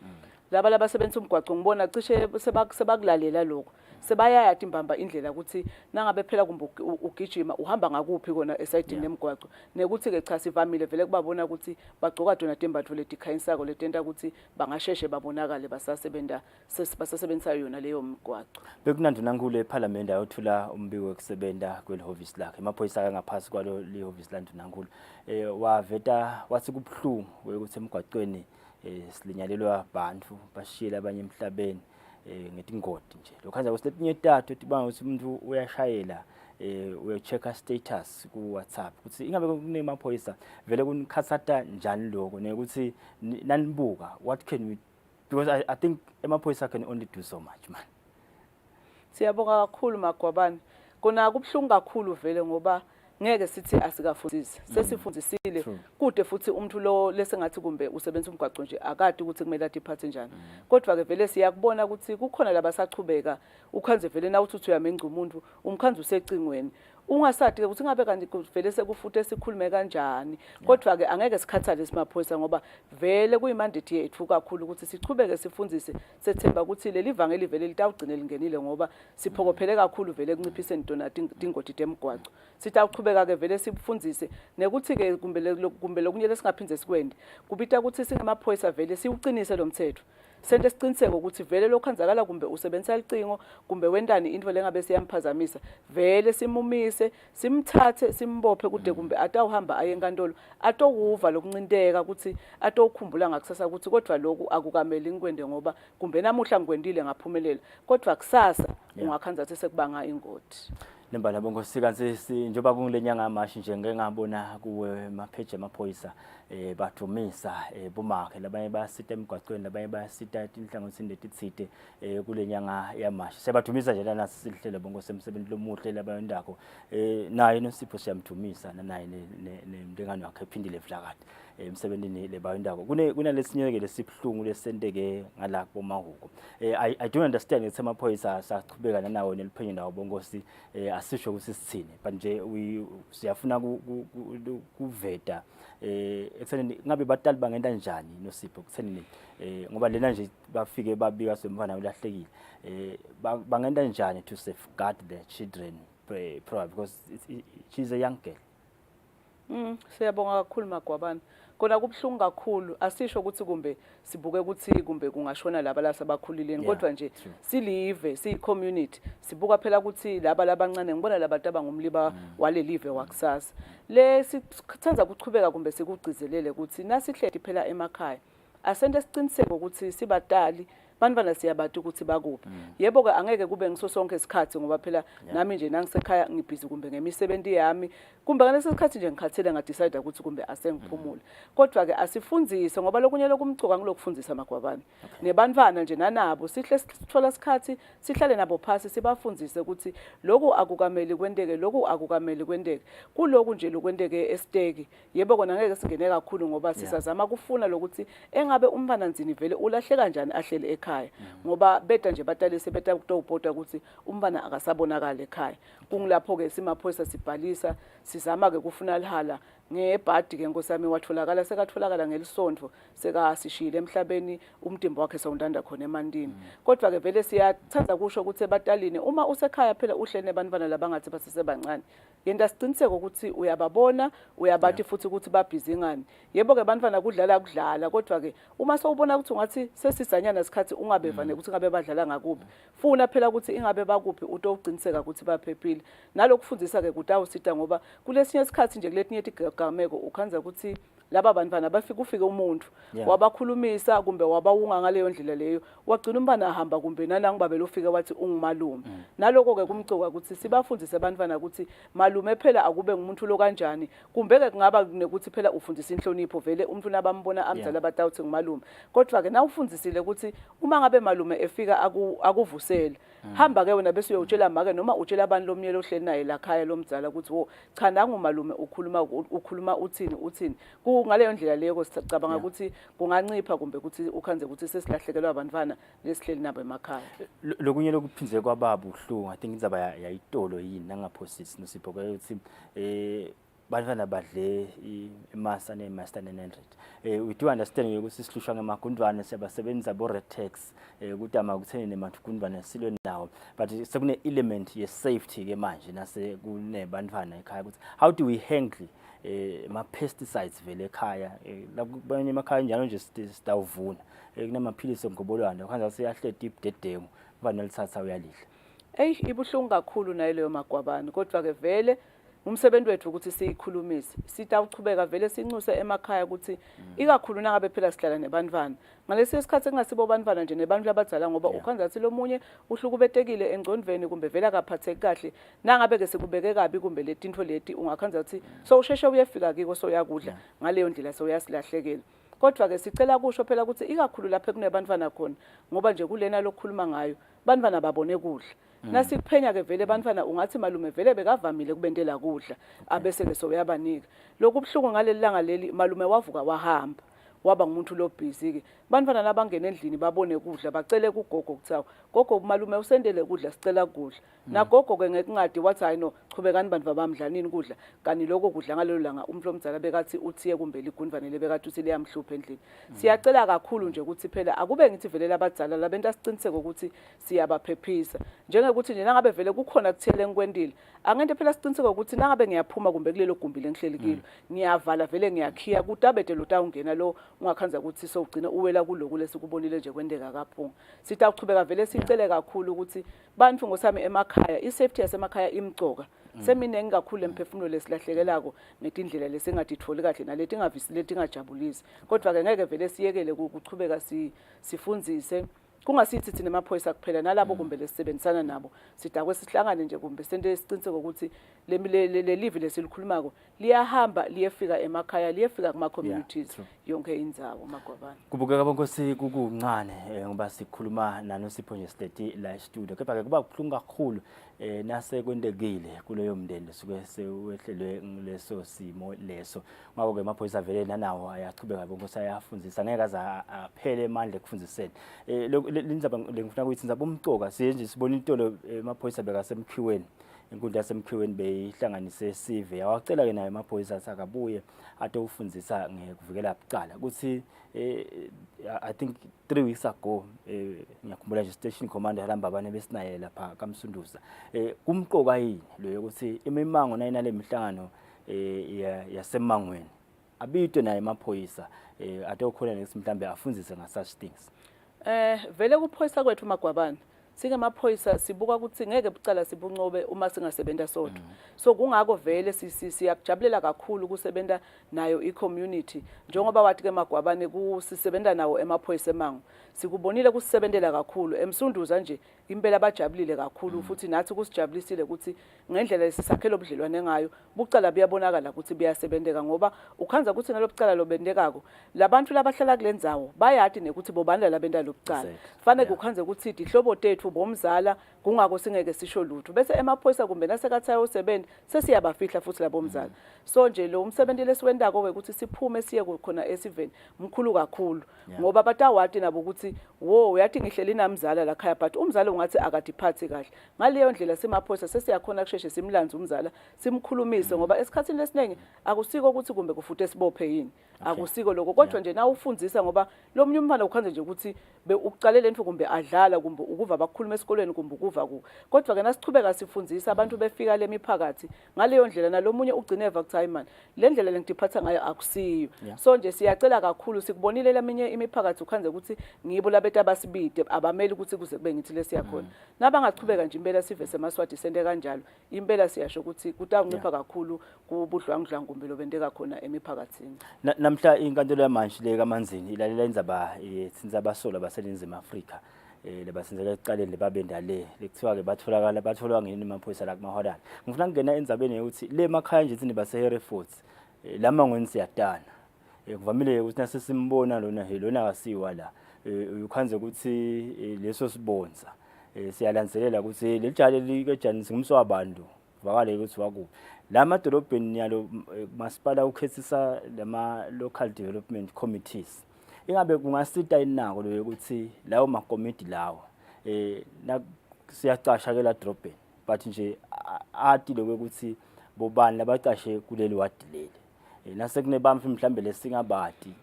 [SPEAKER 6] laba labasebenza umgwaqo ngibona cishe sebakulalela lokho sebayayati imbamba indlela ukuthi nangabe phela kumbe ugijima uhamba ngakuphi kona esayidini lemgwaqo nekuthi ke cha sivamile vele kubabona ukuthi bagcoka dona tembatho letikhanyisako letenta ukuthi bangasheshe babonakale basasebenzisa yona leyo mgwaqo.
[SPEAKER 4] Bekunandi nankulu eParliament ayothula umbiko wokusebenza kwelihhovisi lakhe amaphoyisa ngaphasi kwalo lihhovisi landu nankulu waveta wathi kubhlungu ukuthi emgwaqweni silinyalelwa abantu bashiyela abanye emhlabeni ngetingoti nje lokhanza kusiletinye tato tibanga ukuthi umuntu uyashayela uyochecka status ku WhatsApp ukuthi ingabe kunemaphoyisa vele kunikhatsata njani lokho nekuthi nanibuka what can we, because I think emaphoyisa can only do so much man.
[SPEAKER 6] Siyabonga kakhulu Magwabane kona kubhlungu kakhulu vele ngoba ngeke sithi asikafundisi sesifundisile kude futhi umuntu lo lesengathi kumbe usebenza umgwaqo nje akade ukuthi kumele atiphathe njani kodwa ke vele siyakubona ukuthi kukhona labasachubeka ukhanze vele na uthi uyamenca umuntu umkhanze usecingweni ungasati ukuthi ngabe kanti vele sekufute sikhulume kanjani kodwa ke angeke sikhathale simaphoyisa ngoba vele kuyimandate yethu kakhulu ukuthi sichubeke sifundise sethemba ukuthi leli vangeli vele litawugcina lingenile ngoba siphokophele kakhulu vele kunciphiseni tona tingoti temgwaqo sitawuchubeka ke vele sifundise nekuthi ke kumbe lokunye lesingaphinze sikwende kubita ukuthi singemaphoyisa vele siuqinise lo mthetho sente siqiniseke ukuthi vele lokhanzakala kumbe usebenzisa icingo kumbe wendani into lengabe siyamphazamisa vele simumise simthathe simbophe kude kumbe atawuhamba aye enkantolo atokuva lokuncinteka ukuthi atokukhumbula ngakusasa ukuthi kodwa lokhu akukameli ngikwende ngoba kumbe namuhla ngikwendile ngaphumelela kodwa kusasa ungakhanza sekubanga ingoti.
[SPEAKER 4] Nembala bongosikazi njoba kungilenyanga amashi nje ngeke ngabona kuwe mapheje amaphoyisa bathumisa bumakhe labanye bayasita emgwaqweni labanye bayasita inhlangothini letitsite kulenyanga yamashi sebathumisa nje lana sihlele bongosemsebenzi lomuhle labayendako naye noSipho siyamthumisa naye nemlingani wakhe ephindile Vlakade emsebenzini lebayendako kunalesinye lesibhlungu lesenteke ngala bomahuko. I don't understand ukuthi amaphoyisa sachubeka nawo neliphenyo nawo bongosi asisho ukuthi sithini but nje siyafuna kuveta ekuthenini ngabe batali bangenda njani noSipho ekuthenini ngoba lena nje bafike babika semfana ulahlekile bangenda njani to safeguard the children probably because she's a young girl.
[SPEAKER 6] Siyabonga kakhulu Magwabane kona kubhlungu kakhulu asisho ukuthi kumbe sibuke ukuthi kumbe kungashona laba lasabakhulileni kodwa nje silive siyicommunity sibuka phela ukuthi laba labancane ngibona labantu abangumliba walelive wakusasa le sithanza ukuchubeka kumbe sikugcizelele ukuthi nasihledi phela emakhaya asente siqiniseke ukuthi sibatali bantwana siyabati ukuthi bakuphi yebo ke angeke kube ngiso sonke isikhathi ngoba phela nami nje nangisekhaya ngibhizi kumbe ngemisebenzi yami kumbe ngaleso sikhathi nje ngikhathele ngadecide ukuthi kumbe asengiphumule kodwa ke asifundzise ngoba lokunye lokumcuka ngilokufundisa magwabani nebantwana nje nanabo sihle sithola isikhathi sihlale nabo phasi sibafundzise ukuthi lokhu akukameli kwendeke lokhu akukameli kwendeke kuloku nje lokwendeke esteki yebo kona ngeke singene kakhulu ngoba sisazama kufuna lokuthi engabe umntwana nzini vele ulahle kanjani ahlele ekhaya ngoba beta nje batalise beta kutobhoda ukuthi umntwana akasabonakala ekhaya kungilapho ke simaphoyisa sibhalisa sizama ke kufuna lihala ngebhadi ke nkosami watholakala sekatholakala ngelisondvo sekasishile emhlabeni umtimba wakhe sawundanda khona emandini kodwa ke vele siyathanda kusho ukuthi ebatalini uma usekhaya phela uhlele nebantwana labangathi basesebancane yenda siqiniseke ukuthi uyababona uyabathi futhi ukuthi babhizi ngani yebo ke bantwana kudlala kodwa ke uma sawubona ukuthi ungathi sesizanyana isikhathi ungabevane ukuthi ngabe badlala ngakubi funa phela ukuthi ingabe bakuphi utoqiniseka ukuthi baphephile nalokufundisa ke kutawusita ngoba kulesinye isikhathi nje kuletinye tigameko ukhanza ukuthi laba bantwana ufike umuntu wabakhulumisa kumbe wabawunga ngaleyo ndlela leyo wagcina umbana ahamba kumbe nanangibabele ufike wathi ungumalume naloko ke kumcoka ukuthi sibafundise abantwana ukuthi malume phela akube ngumuntu lo kanjani kumbe ke kungaba nekuthi phela ufundisa inhlonipho vele umuntu nabambona amdala batawuthi ngumalume kodwa ke na ufundisile ukuthi uma ngabe malume efika akuvusela hamba ke wena bese uyotshela make noma utshela abantu lomnyelo ohleli naye la khaya lomdzala ukuthi wo cha nangu malume ukhuluma uthini ngaleyo ndlela leyo sicabanga ukuthi kungancipha kumbe ukuthi ukhanze ukuthi sesilahlekelwa abantwana lesihleli nabo emakhaya
[SPEAKER 4] lokunye lokuphinze kwababa uhlungu I think indzaba yayitolo yini nangaphosisi nosipho ukuthi bantwana badle imasa nemaster ne100 we do understand ukuthi sihlushwa ngemagundwane siyabasebenza bo retex ukuthi amakutheni nemathukundwane silwe nawo but sekune element ye safety ke manje nase kunebantwana ekhaya ukuthi how do we handle ma pesticides vele ekhaya la kubanye emakhaya njalo nje sitawuvuna kunamaphilisi ngobolwana khanza siyahle deep dedemu bana lithatha uyalidla
[SPEAKER 6] ibuhlungu kakhulu nayo leyo magwabani kodwa ke vele umsebenzi wethu ukuthi siyikhulumise sitawuchubeka vele sincuse emakhaya ukuthi ikakhulu nangabe phela sihlala nebantwana ngalesi sikhathi engasibo bantwana nje nebantu labadzala ngoba ukhanza ukuthi lomunye uhlukubetekile engcondveni kumbe vela akaphatheki kahle nangabe ke sekubeke kabi kumbe letintfo leti ungakhanza ukuthi so usheshe uyafika kiko so yakudla ngaleyo ndlela so uyasilahlekela kodwa ke sicela kusho phela ukuthi ikakhulu lapha kunebantwana khona ngoba nje kulena lokukhuluma ngayo bantwana babone kudla nasiphenya ke vele bantwana ungathi malume vele bekavamile kubentela kudla abese ke so uyabanika lokubhlungu ngaleli langa leli malume wavuka wahamba waba ngumuntu lo busy ke bantwana labangena endlini babone kudla bacele kugogo kuthiwa gogo malume usendele kudla sicela kudla nagogo ke ngekungadi wathi hayi no chubekani bantu babamdlanini kudla kani lokho kudla ngalelo langa umuntu omdzala bekathi uthiye kumbe ligundvane lebekathi uthi liyamhlupha endlini siyacela kakhulu nje ukuthi phela akube ngithi vele labadzala labenta siciniseke ukuthi siyabaphephisa njengekuthi nje nangabe vele kukhona kuthele ngikwendile angente phela siciniseke ukuthi nangabe ngiyaphuma kumbe kulelo gumbi lengihleli kilo ngiyavala vele ngiyakhiya kutabete lo tawungena lo ungakhanza ukuthi sowugcina uwela kuloku lesikubonile nje kwendeka kaphunga sitawuchubeka vele sicele kakhulu ukuthi bantu ngosami emakhaya isafety yasemakhaya imcoka seminingi kakhulu emphefumulo lesilahlekelako ngetindlela lesingatitholi kahle naleti ngavisi leti ngajabulisi kodwa ke ngeke vele siyekele ukuchubeka sifundzise kungasithi thina emaphoyisa kuphela nalabo kumbe lesisebenzisana nabo sidakwe sihlangane nje kumbe sente siqiniseke ukuthi le live lesilikhulumako liyahamba liyefika emakhaya liyefika kuma communities yonke indzawo magwabana
[SPEAKER 4] kubukeka bonkosi kukuncane ngoba sikhuluma nano Sipho nje steady la studio kepha ke kuba kuhlungu kakhulu nase kwendekile kuleyo mndeni suke sewehlelwe leso simo leso ngakho ke amaphoyisa vele nanawo ayachubeka bonkosi ayafundzisa ngeke aza aphele emandla ekufundiseni lindzaba lengifuna ukuthi indzaba umcoka siye nje sibona intolo amaphoyisa bekasemkhiweni inkundla yasemkhiweni beyihlanganise CV yawacela ke nayo amaphoyisa akabuye ade ufundisa ngekuvikela bucala ukuthi I think 3 weeks ago ngiyakhumbula nje station commander hamba abane besinaye lapha kaMsunduza kumqoka yini lo ukuthi imimango nayinale mihlangano yasemangweni abitwe naye amaphoyisa ade ukhona nesimhlambe afundzise nga such things
[SPEAKER 6] vele kuphoyisa kwethu magwabana singemaphoyisa sibuka ukuthi ngeke bucala sibuncobe uma singasebenza sodwa. So kungako vele siyakujabulela kakhulu kusebenta nayo i-community njengoba wathi ke Magwabane kusisebenza nawo emaphoyisa emango. Sikubonile kusisebentela kakhulu emsunduza nje impela bajabulile kakhulu futhi nathi kusijabulisile ukuthi ngendlela lesisakhelo obudlelwane ngayo bucala buyabonakala ukuthi buyasebenteka ngoba ukhanza ukuthi nalobucala lobendekako labantu labahlala kulendzawo bayati nekuthi bobanda labenda lobucala fanele ukhanze ukuthi ihlobo tethu bomzala kungako singeke sisho lutho bese emaphoyisa kumbe nasekathayo usebenza sesiyabafihla futhi labomzala so nje lo umsebenzi lesiwendako ukuthi siphume siye khona esiveni mkhulu kakhulu ngoba batawati nabo ukuthi wo uyathi ngihleli namzala la khaya but umzala ungathi akadiphathi kahle ngaleyo ndlela simaphoyisa sesiyakhona kusheshe simlanze umzala simkhulumise ngoba esikhathini lesinenge akusiko ukuthi kumbe kufute sibophe yini akusiko lokho kodwa nje na ufundzisa ngoba lo mnye umfana ukhanze nje ukuthi ukuqalela into kumbe adlala kumbe ukuva bakhuluma esikolweni kumbe ukuva ku kodwa ke nasichubeka sifundzisa abantu befika lemiphakathi ngaleyo ndlela nalomunye ugcine eva kuthi man le ndlela lengidiphatha ngayo akusiyo so nje siyacela kakhulu sikubonile leminye imiphakathi ukhanze ukuthi ngibo labeta abasibide abameli ukuthi kuze kube ngithi lesiyakhona nabangachubeka nje impela sive semaswati sende kanjalo impela siyasho ukuthi kutancipha kakhulu kubudlwangudlwangu kumbe lobendeka khona emiphakathini
[SPEAKER 4] namhla inkantolo yamanje le kaManzini ilalela indzaba sinzabasola baseningizimu Afrika lebasinzeka ekuqaleni lebabenda lekuthiwa ke batholwa ngeni emaphoyisa la kuMahorana ngifuna ukungena endzabeni ukuthi le makhaya nje thini base Hereford lamangweni siyadana kuvamile ukuthi nasesimbona lona akasiwa la ukhanze ukuthi leso sibonza siyalandzelela ukuthi lejali likejani singumswabantu vakale ukuthi wakuphi la madolobheni yalo masipala ukhethisa lama local development committees ingabe kungasita inako lo ukuthi lawo makomiti lawo siyacasha ke la drobheni but nje athi lo ukuthi bobani labacashe kuleli wadi leli nasekunebamfu mhlambe lesingabadi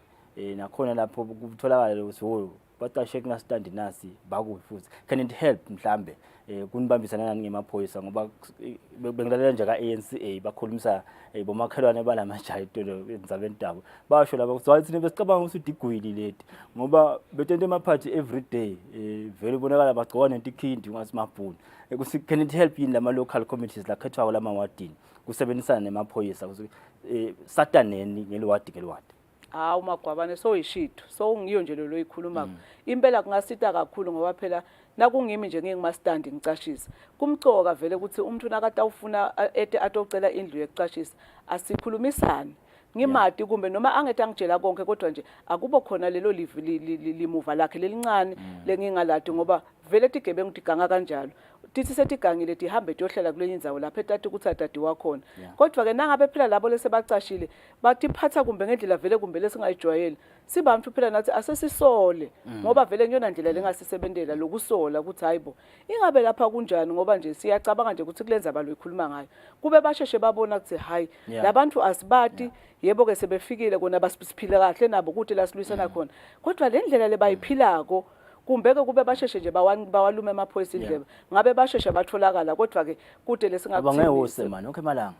[SPEAKER 4] nakhona lapho kutholakala ukuthi bacashe kunastandi nasi bakuthi futhi can it help mhlambe kunibambisana nani ngemaphoyisa ngoba bengilalela nje ka-ANCA bakhulumisa bomakhelwane balamajayitolo endzabeni tabo basho laba ukuthi wathi besicabanga ukuthi udigwili leti ngoba betente emaphathi every day vele bonakala bagcoka nentikhindi ungasimabhunu ukuthi can it help yini lama local committees la khethwayo lama wadini kusebenzisana nemaphoyisa ukuthi sataneni ngeliwadi
[SPEAKER 6] uMagwabane so yishito so ngiyo nje lo ikhuluma impela kungasita kakhulu ngoba phela nakungimi nje ngingimastandi ngicashisa kumcoka vele ukuthi umuntu nakata ufuna atocela indlu yekucashisa asikhulumisane ngimati kumbe noma angethi angitshela konke kodwa nje akubo khona lelo limuva lakhe lelincane lengingaladi ngoba vele tigebengu tiganga kanjalo tithi setigangile tihambe tiyohlala kulenye indzawo lapho etati ukuthi atati wakhona kodwa ke nangabe phela labo lesebacashile batiphatha kumbe ngendlela vele kumbe lesingayijwayeli sibantu phela nathi asesisole ngoba vele ngiyona ndlela lengasisebentela lokusola ukuthi hayibo ingabe lapha kunjani ngoba nje siyacabanga nje ukuthi kulenza balo ikhuluma ngayo kube basheshe babona ukuthi hayi labantu asibati yebo ke sebefikile kona basiphila kahle nabo ukuthi la silwisana khona kodwa le ndlela lebayiphilako kumbeke kube basheshe nje bawalume emaphoyisa indlebe ngabe basheshe batholakala kodwa ke kude lesingakuthi
[SPEAKER 4] abangehose manje okay malanga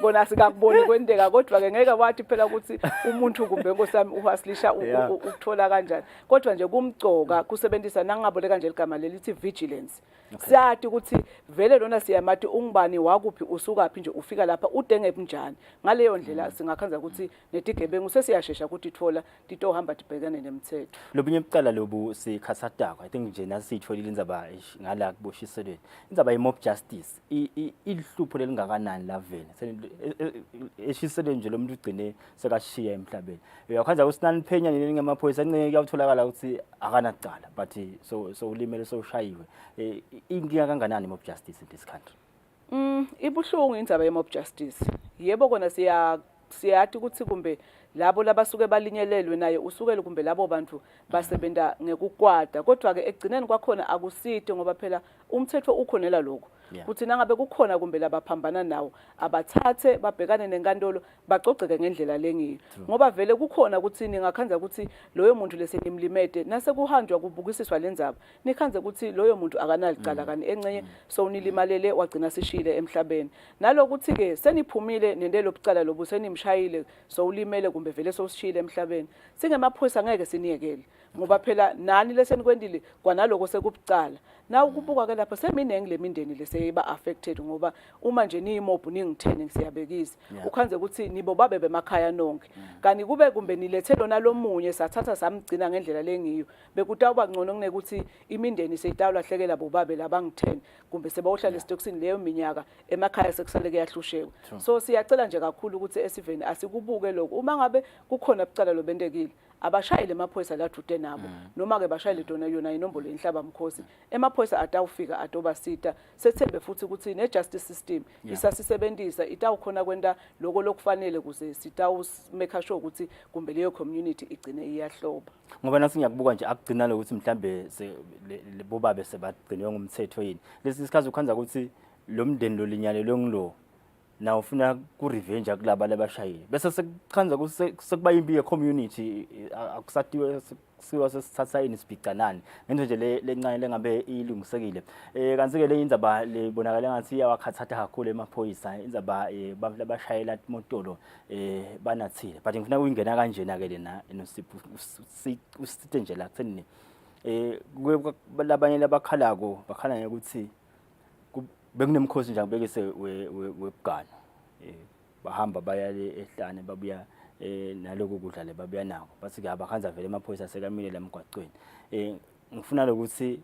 [SPEAKER 6] bona sikakuboni kwendeka kodwa ke ngeke wathi phela ukuthi umuntu kumbe nkosami uhasilisha ukuthola kanjani kodwa nje kumgcoka kusebenzisa nangaboleka nje igama lelithi vigilance siyathi ukuthi vele lona siyamathi ungubani wakuphi usukaphi nje ufika lapha udenge njani ngaleyo ndlela singakhanza ukuthi netigebengu sesiyashesha ukuthi ithola titohamba tibhekane nemithetho
[SPEAKER 4] lobunye ubucala lobu sikhasadako I think nje nasitholile indzaba ngala kuboshiselweni indzaba ye-mob justice ihlupho lelingakanani la vele eshiselweni nje lomuntu ugcine sekashiya emhlabeni uyakhanza usinani phenya ngemaphoyisa inceke kuyatholakala ukuthi akanacala but so ulimele so ushayiwe inkinga kanganani mob justice in this country
[SPEAKER 6] ibuhlungu indzaba ye-mob justice yebo kona siyathi ukuthi kumbe labo labasuke balinyelelwe naye usukele kumbe labo bantu basebenta ngekukwada kodwa ke egcineni kwakhona akusite ngoba phela umthetho ukhonela lokho kuthi nangabe kukhona kumbe labaphambana nawo abathathe babhekane nenkantolo bacoceke ngendlela lengiyo ngoba vele kukhona ukuthi ningakhanza ukuthi loyo muntu lesenimlimete nase kuhanjwa kubukisiswa lenzaba nikhanze ukuthi loyo muntu akanalicala kani encenye so unilimalele wagcina sishile emhlabeni nalokuthi ke seniphumile nendelo bucala lobu senimshayile so ulimele kumbe vele sosishile emhlabeni singemaphoyisa ngeke siniyekele ngoba phela nani lesenikwendile kwanaloko sekubucala nawu kubuka ke lapha seminingi lemindeni leseyiba affected ngoba uma nje niyimob ningithene siyabekisa ukhanze ukuthi nibo babe bemakhaya nonke kanti kube kumbe nilethe lona lomunye sathatha samgcina ngendlela lengiyo bekutawuba ngcono kunekuthi imindeni seyitawulahlekela bobabe labangithene kumbe sebayohlala esitokisini leyo minyaka emakhaya sekusale kuyahlusheka so siyacela nje kakhulu ukuthi esiveni asikubuke lokho uma ngabe kukhona bucala lobendekile abashayile emaphoyisa lathute nabo noma ke bashayile dona yona inombolo yenhlaba mkhosi emaphoyisa atawufika atobasita sethembe futhi ukuthi ne justice system isasisebenzisa itawukhona kwenta lokho lokufanele kuze sitawu make sure ukuthi kumbe leyo community igcine iyahloba
[SPEAKER 4] ngoba nasi ngiyakubuka nje akugcina lokuthi mhlambe bobabe sebagcinwe ngumthetho yini lesi sikhazi ukhanza ukuthi lo mndeni lo linyalelwe ngilo na ufuna ku revenge akulaba labashayile bese sekukhanza sekuba impi ye community akusatiwe siwa sesithatha inisibhicanani ngento nje lencane lengabe ilungisekile kanti ke le indzaba lebonakala ngathi iyawakhathatha kakhulu emaphoyisa indzaba labashayela imotolo banathile but ngifuna uyingena kanjena ke lena enosipho usithe nje la kutheni labanye labakhalako bakhala ngokuthi bekunemkhosi nje ngibekise webugana bahamba baya ehlane babuya naloko kudla le babuya nako bathi ke abakhanza vele emaphoyisa sekamile la emgwaqweni ngifuna lokuthi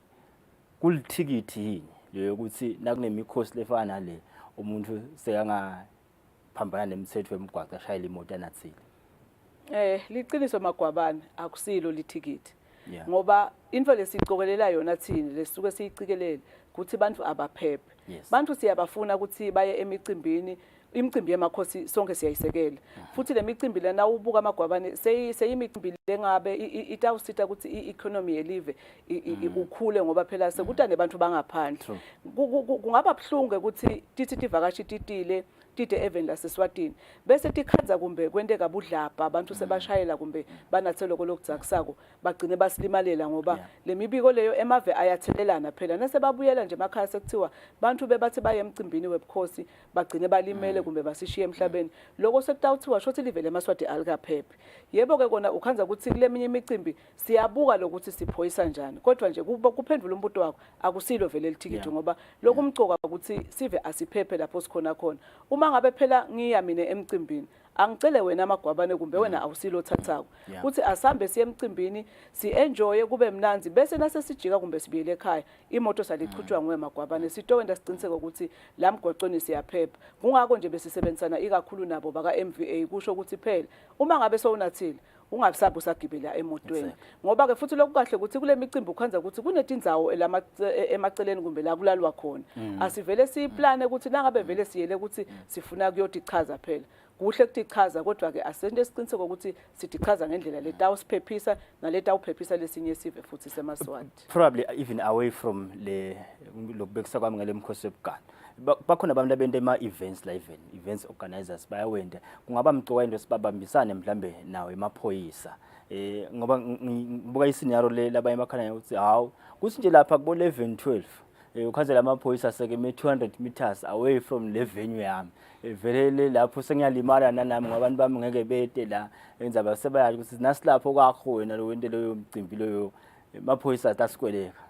[SPEAKER 4] kulithikithi yini leyo ukuthi nakunemikhosi lefana nale umuntu sekangaphambana nemithetho emgwaqo ashayela imoto anathile
[SPEAKER 6] liqiniso magwabana akusilo lithikithi ngoba into lesicokelela yona thini lesuke siyiqikelele ukuthi bantu abaphephe bantu siyabafuna ukuthi baye emicimbini imicimbi yemakhosi sonke siyayisekela futhi le micimbi lena ubuka amagwabane seyimicimbi lengabe itawusita ukuthi i-economy yelive ukukhule ngoba phela sekuta nebantu bangaphandle kungaba buhlungu ukuthi tithi tivakashi titile tide even la Eswatini bese tikhanza kumbe kwenteka budlapha abantu sebashayela kumbe banathelo lokudzakusako bagcine basilimalela ngoba lemibiko leyo emave ayathelelana phela nasebabuyela nje emakhaya sekuthiwa bantu bebathi baye emcimbini webukhosi bagcine balimele kumbe basishiye emhlabeni lokho sekutawuthiwa shothi livele emaswati alikaphephe yebo ke kona ukhanza ukuthi kuleminye imicimbi siyabuka lokuthi siphoyisa njani kodwa nje kuphendula umbuto wakho akusilo vele lithikithi ngoba lokumcoka ukuthi sive asiphephe lapho sikhona khona uma ngabe phela ngiya mina emcimbini angicele wena amagwabane kumbe wena awusilo thathako kuthi asambe siye emcimbini si-enjoye kube mnanzi bese nase sijika kumbe sibuyele ekhaya imoto salichithwa nguwe magwabane sitowenda siqiniseke ukuthi la mgwaqweni siyaphepha kungako nje besisebenzisana ikakhulu nabo baka MVA kusho ukuthi phela uma ngabe sowunathile ungabisabi usagibela emotweni ngoba ke futhi lokukahle ukuthi kule micimbi ukhanza ukuthi kunetindzawo emaceleni kumbe la kulalwa khona asivele siyiplane ukuthi nangabe vele siyele ukuthi sifuna kuyoti chaza phela kuhle ukuthi chaza kodwa ke asente siqiniseke ukuthi sithi chaza ngendlela letawu siphephisa naletawu phephisa lesinye sive futhi semaswati
[SPEAKER 4] probably even away from le lokubekisa kwami ngale mkhosi webugana bakhona abantu abente ema-events la events organizers bayawenda kungaba mcoka into sibabambisane mhlambe nawe emaphoyisa ngoba ngibuka isinaro le labanye emakhaya ukuthi hawu kuthi nje lapha kubo 11-12 ukhanzela amaphoyisa seke 200 meters away from le venue yami vele lapho sengiyalimala nanami ngabantu bami ngeke bete la enzaba sebayazi ukuthi nasilapho kwakho wena lo wento leyo mcimbi leyo amaphoyisa atasikweleka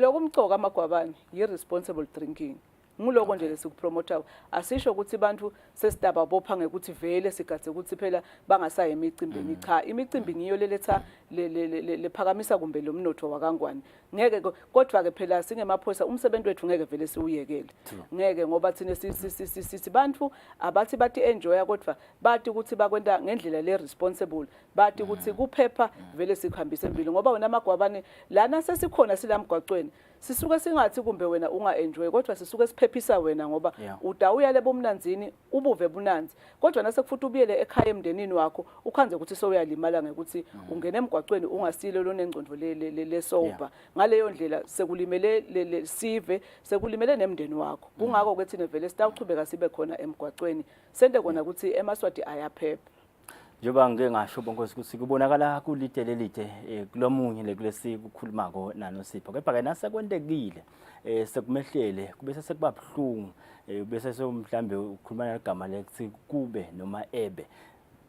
[SPEAKER 6] lokumcoka amagwabane yi-responsible drinking nguloko nje lesikupromoter asisho ukuthi abantu sesidaba bopha ngekuthi vele sigathe ukuthi phela bangasaye emicimbini cha imicimbi ngiyo leletha lephakamisa kumbe lomnotho wakangwane ngeke kodwa ke phela singemaphoyisa umsebenzi wethu ngeke vele siuyekele ngeke ngoba thina sisi bantu abathi bathi enjoya kodwa bathi ukuthi bakwenda ngendlela le responsible bathi ukuthi kuphepha vele sikhambise empilo ngoba wena amagwabane lana sesikhona silamgwaqweni sisuke singathi kumbe wena unga enjoy kodwa sisuke siphephisa wena ngoba udawuya lebo mnanzini ubuve bunanzi kodwa nasekufuthi ubuyele ekhaya emndenini wakho ukhanze ukuthi soyalimala ngekuthi ungena emgwaqweni ungasile lonengcondo le sober ngaleyo ndlela sekulimele sive sekulimele nemndeni wakho kungako ukuthi nevele sitawuchubeka sibe khona emgwaqweni sente kona ukuthi emaswati ayaphepha
[SPEAKER 4] njengoba ngike ngasho bonke ukuthi kubonakala kulitelelite kulomunye lekulesi kukhulumako nanosipho kepha ke nasekwentekile sekumehlele kube sekuba buhlungu bese so mhlambe ukhuluma ngegama lethi kube noma ebe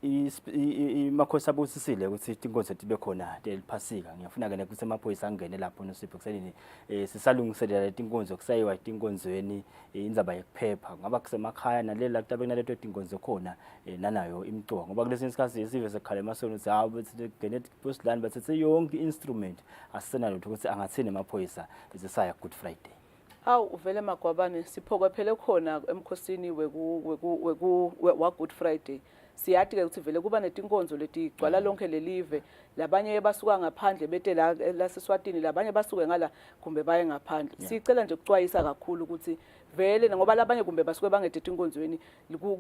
[SPEAKER 4] imakhosi abusisile ukuthi inkonzo tibe khona deliphasika ngiyafuna ke ukuthi amaphoyisa angene lapho noSipho kusenini sisalungiselela leti inkonzo kusayiwa inkonzweni indzaba yokuphepha ngoba kusemakhaya nalela kutabeni naleto inkonzo khona nanayo imcoka ngoba kulesinye isikhathi isive sekhala emasoni ukuthi hawo bese postland bathethe yonke instrument asisena lutho ukuthi angathini amaphoyisa isaya Good Friday.
[SPEAKER 6] Awu uvele Magwabane siphokwe phela khona emkhosini wa Good Friday. Siyathi ke ukuthi vele kuba netinkonzo leti igcwala lonke lelive labanye basuka ngaphandle bete la Eswatini labanye basuke ngala kumbe baye ngaphandle. Sicela nje ukucwayisa kakhulu ukuthi vele ngoba labanye kumbe basuke bangedete inkonzweni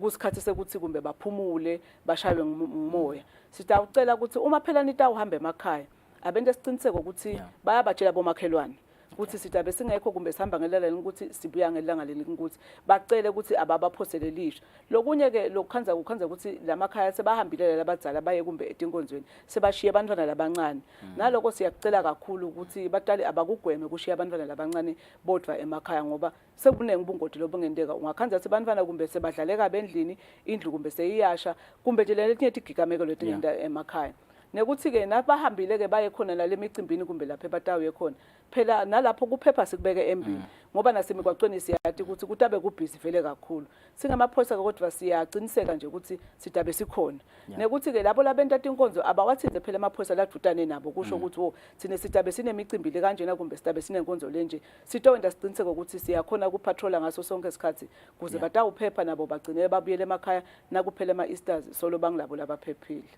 [SPEAKER 6] kusikhathi sekuthi kumbe baphumule bashaywe ngumoya. Sitawucela ukuthi uma phela nita uhamba emakhaya abente siciniseke ukuthi bayabatshela bomakhelwane ukuthi sitabe singekho kumbe sihamba ngelela ukuthi sibuya ngelanga leli ukuthi bacele ukuthi ababaphosele lisho lokunye ke lokukhanza ukuthi lamakhaya sebahambile labadzala baye kumbe etinkonzweni sebashiye abantwana labancane naloko siyakucela kakhulu ukuthi batali abakugweme kushiya abantwana labancane bodwa emakhaya ngoba sekunenge ubungoti lobungenteka ungakhanza ukuthi abantwana kumbe sebadlaleka bendlini indlu kumbe seyiyasha kumbe nje letinye tigigameko letingenda emakhaya nekuthi ke nabahambile ke baye khona la lemicimbini kumbe lapha eBatawi khona phela nalapho kuphepha sikubeke embili ngoba nasemigwaqweni siyathi ukuthi kutabe kubhizi vele kakhulu singamaphoyisa kodwa siyaciniseka nje ukuthi sitabe sikhona nekuthi ke labo labenta inkonzo abawathinze phela amaphoyisa ladutane nabo kusho ukuthi thine sitabe sinemicimbi le kanjena kumbe sitabe sinenkonzo lenje sitowenda siqiniseka ukuthi siyakhona ukupatrola ngaso sonke isikhathi kuze batawuphepha nabo bagcine babuyele emakhaya nakuphela ama-Easters solo bangilabo labaphephile.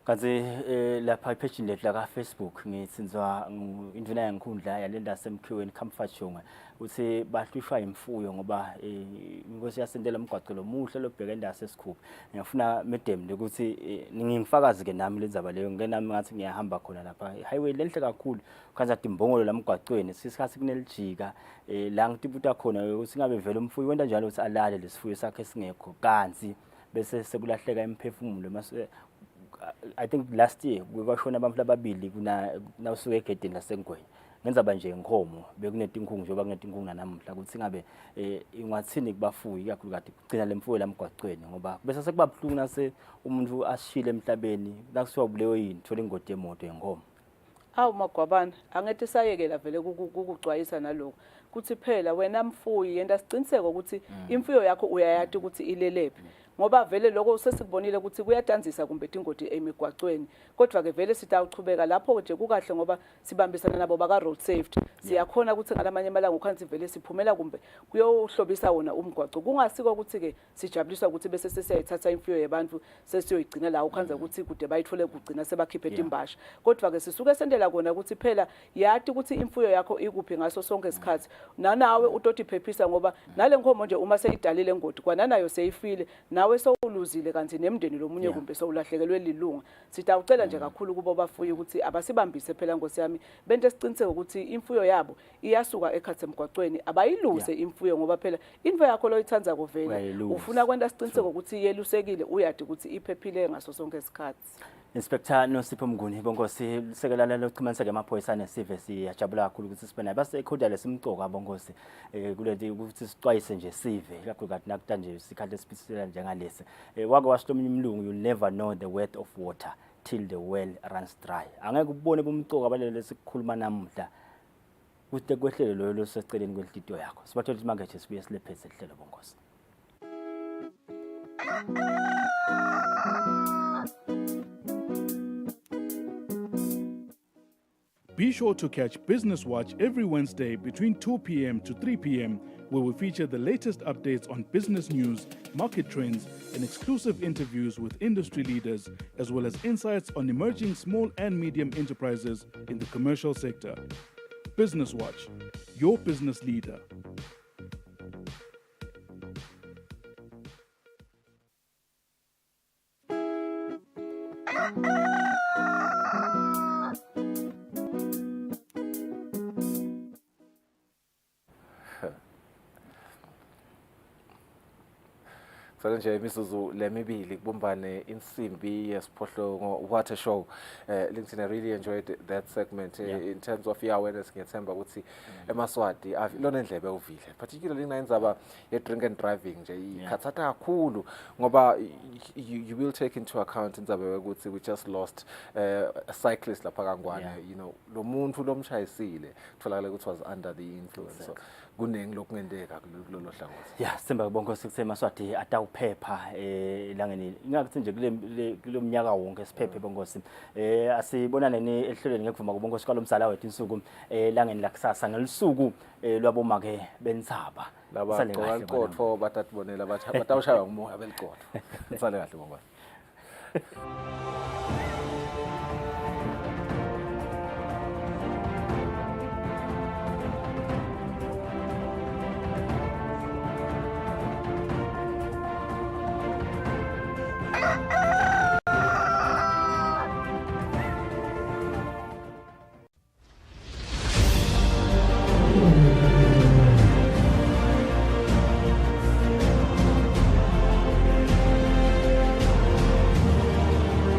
[SPEAKER 4] Kanti lapha ipage lethu la Facebook ngitsinzwa indvuna yangikhundla yalenda semkhiweni Comfort Shongwe uthi bahlushwa imfuyo ngoba inkosi yasendela umgwaqo lomuhle lobheka endase esikhupha ngiyafuna medem ukuthi ngingifakazi ke nami lenzaba leyo ngenami ngathi ngiyahamba khona lapha highway lenhle kakhulu kanza timbongolo lamgwaqweni sisikhathi kunelijika la ngitibuta khona ukuthi ngabe vele umfuyo wenda njalo ukuthi alale lesifuyo sakhe singekho kanzi bese sekulahleka imphefumulo I think last year kwashona abantu lababili kuna usuke egedini lasengwenya ngenzaba nje inkomo bekunetinkungu njengoba kunetinkungu namuhla ukuthi ngabe ingathini kubafuyi kakhulu kade kugcina lemfuyo lamgwaqweni ngoba bese sekubabhlungu nase umuntu ashile emhlabeni nakusiwa buleyo yini thola ingoti yemoto yenkomo.
[SPEAKER 6] Awu Magwabana angithi sayekela vele kukucwayisa naloko kuthi phela wena mfuyi yenda siciniseke ukuthi imfuyo yakho uyayathi ukuthi ilelephi ngoba vele lokho sesikubonile ukuthi kuyadanzisa kumbe tingoti emigwaqweni kodwa ke vele sitawuchubeka lapho nje kukahle ngoba sibambisana nabo baka road safety siyakhona ukuthi ngalamanye amalanga ukhansi vele siphumela kumbe kuyohlobisa wona umgwaqo kungasiko ukuthi ke sijabuliswa ukuthi bese sesiyayithatha imfuyo yabantu sesiyoyigcina la ukhanza ukuthi kude bayithole kugcina sebakhiphe timbasha kodwa ke sisuke sendela kona ukuthi phela yathi ukuthi imfuyo yakho ikuphi ngaso sonke isikhathi nanawe utoti phephisa ngoba nale nkomo nje uma seyidalile ngoti kwananayo seyifile nawe sowuluzile kanti nemndeni lomunye kumbe sowulahlekelwe lilunga sitawucela nje kakhulu kubo bafuyi ukuthi abasibambise phela Nkosi yami bente siqiniseke ukuthi imfuyo yabo iyasuka ekhathe emgwaqweni abayiluze imfuyo ngoba phela imfuyo yakho loyithanza kovela ufuna kwenda siqiniseke ukuthi yelusekile uyadi ukuthi iphephile ngaso sonke isikhathi.
[SPEAKER 4] Inspector noSipho Mnguni bonkosi sekelala lokuxhumanisa ke amaphoyisa nesive siyajabula kakhulu ukuthi sibena base ekhoda lesimcoka bonkosi kuleti ukuthi sixwayise nje sive kakhulu kathi nakuta nje sikhathi esiphithela njengalesi wake washlomnye umlungu you never know the worth of water till the well runs dry angeke ubone bomcoka abalele sikukhuluma namuhla kude kwehlelo lo loseceleni kwenhlito yakho sibathola ukuthi manje sibuye silephethe ihlelo bonkosi.
[SPEAKER 3] Be sure to catch Business Watch every Wednesday between 2 p.m. to 3 p.m., where we feature the latest updates on business news, market trends, and exclusive interviews with industry leaders, as well as insights on emerging small and medium enterprises in the commercial sector. Business Watch, your business leader.
[SPEAKER 23] Sale nje imisuzu lemibili kubumbane insimbi yesiphohlongo water show. LinkedIn, I really enjoyed that segment in terms of awareness ngiyethemba ukuthi eMaswati lona ndlebe uvile, particularly inayindzaba ye drink and driving nje ikhatsata kakhulu ngoba you will take into account indzabe ukuthi we just lost a cyclist lapha kaNgwane, you know, lo muntu lomshayisile kutholakala ukuthi was under the influence. So kunengi lokungendeka kulolu hlangothi.
[SPEAKER 4] Yeah, Simba bonke sikuthe Maswati atawuphepha elangeni. Ingakuthi nje kule mnyaka wonke siphephe bongosi. Asibonane ni ehlelweni ngekuvuma kubongosi kwalomsala wethu insuku elangeni lakusasa ngelisuku lwaboma ke bentsaba.
[SPEAKER 23] Laba qoqotho batatibonela batawushaya umoya beliqotho. Nisale kahle bongosi.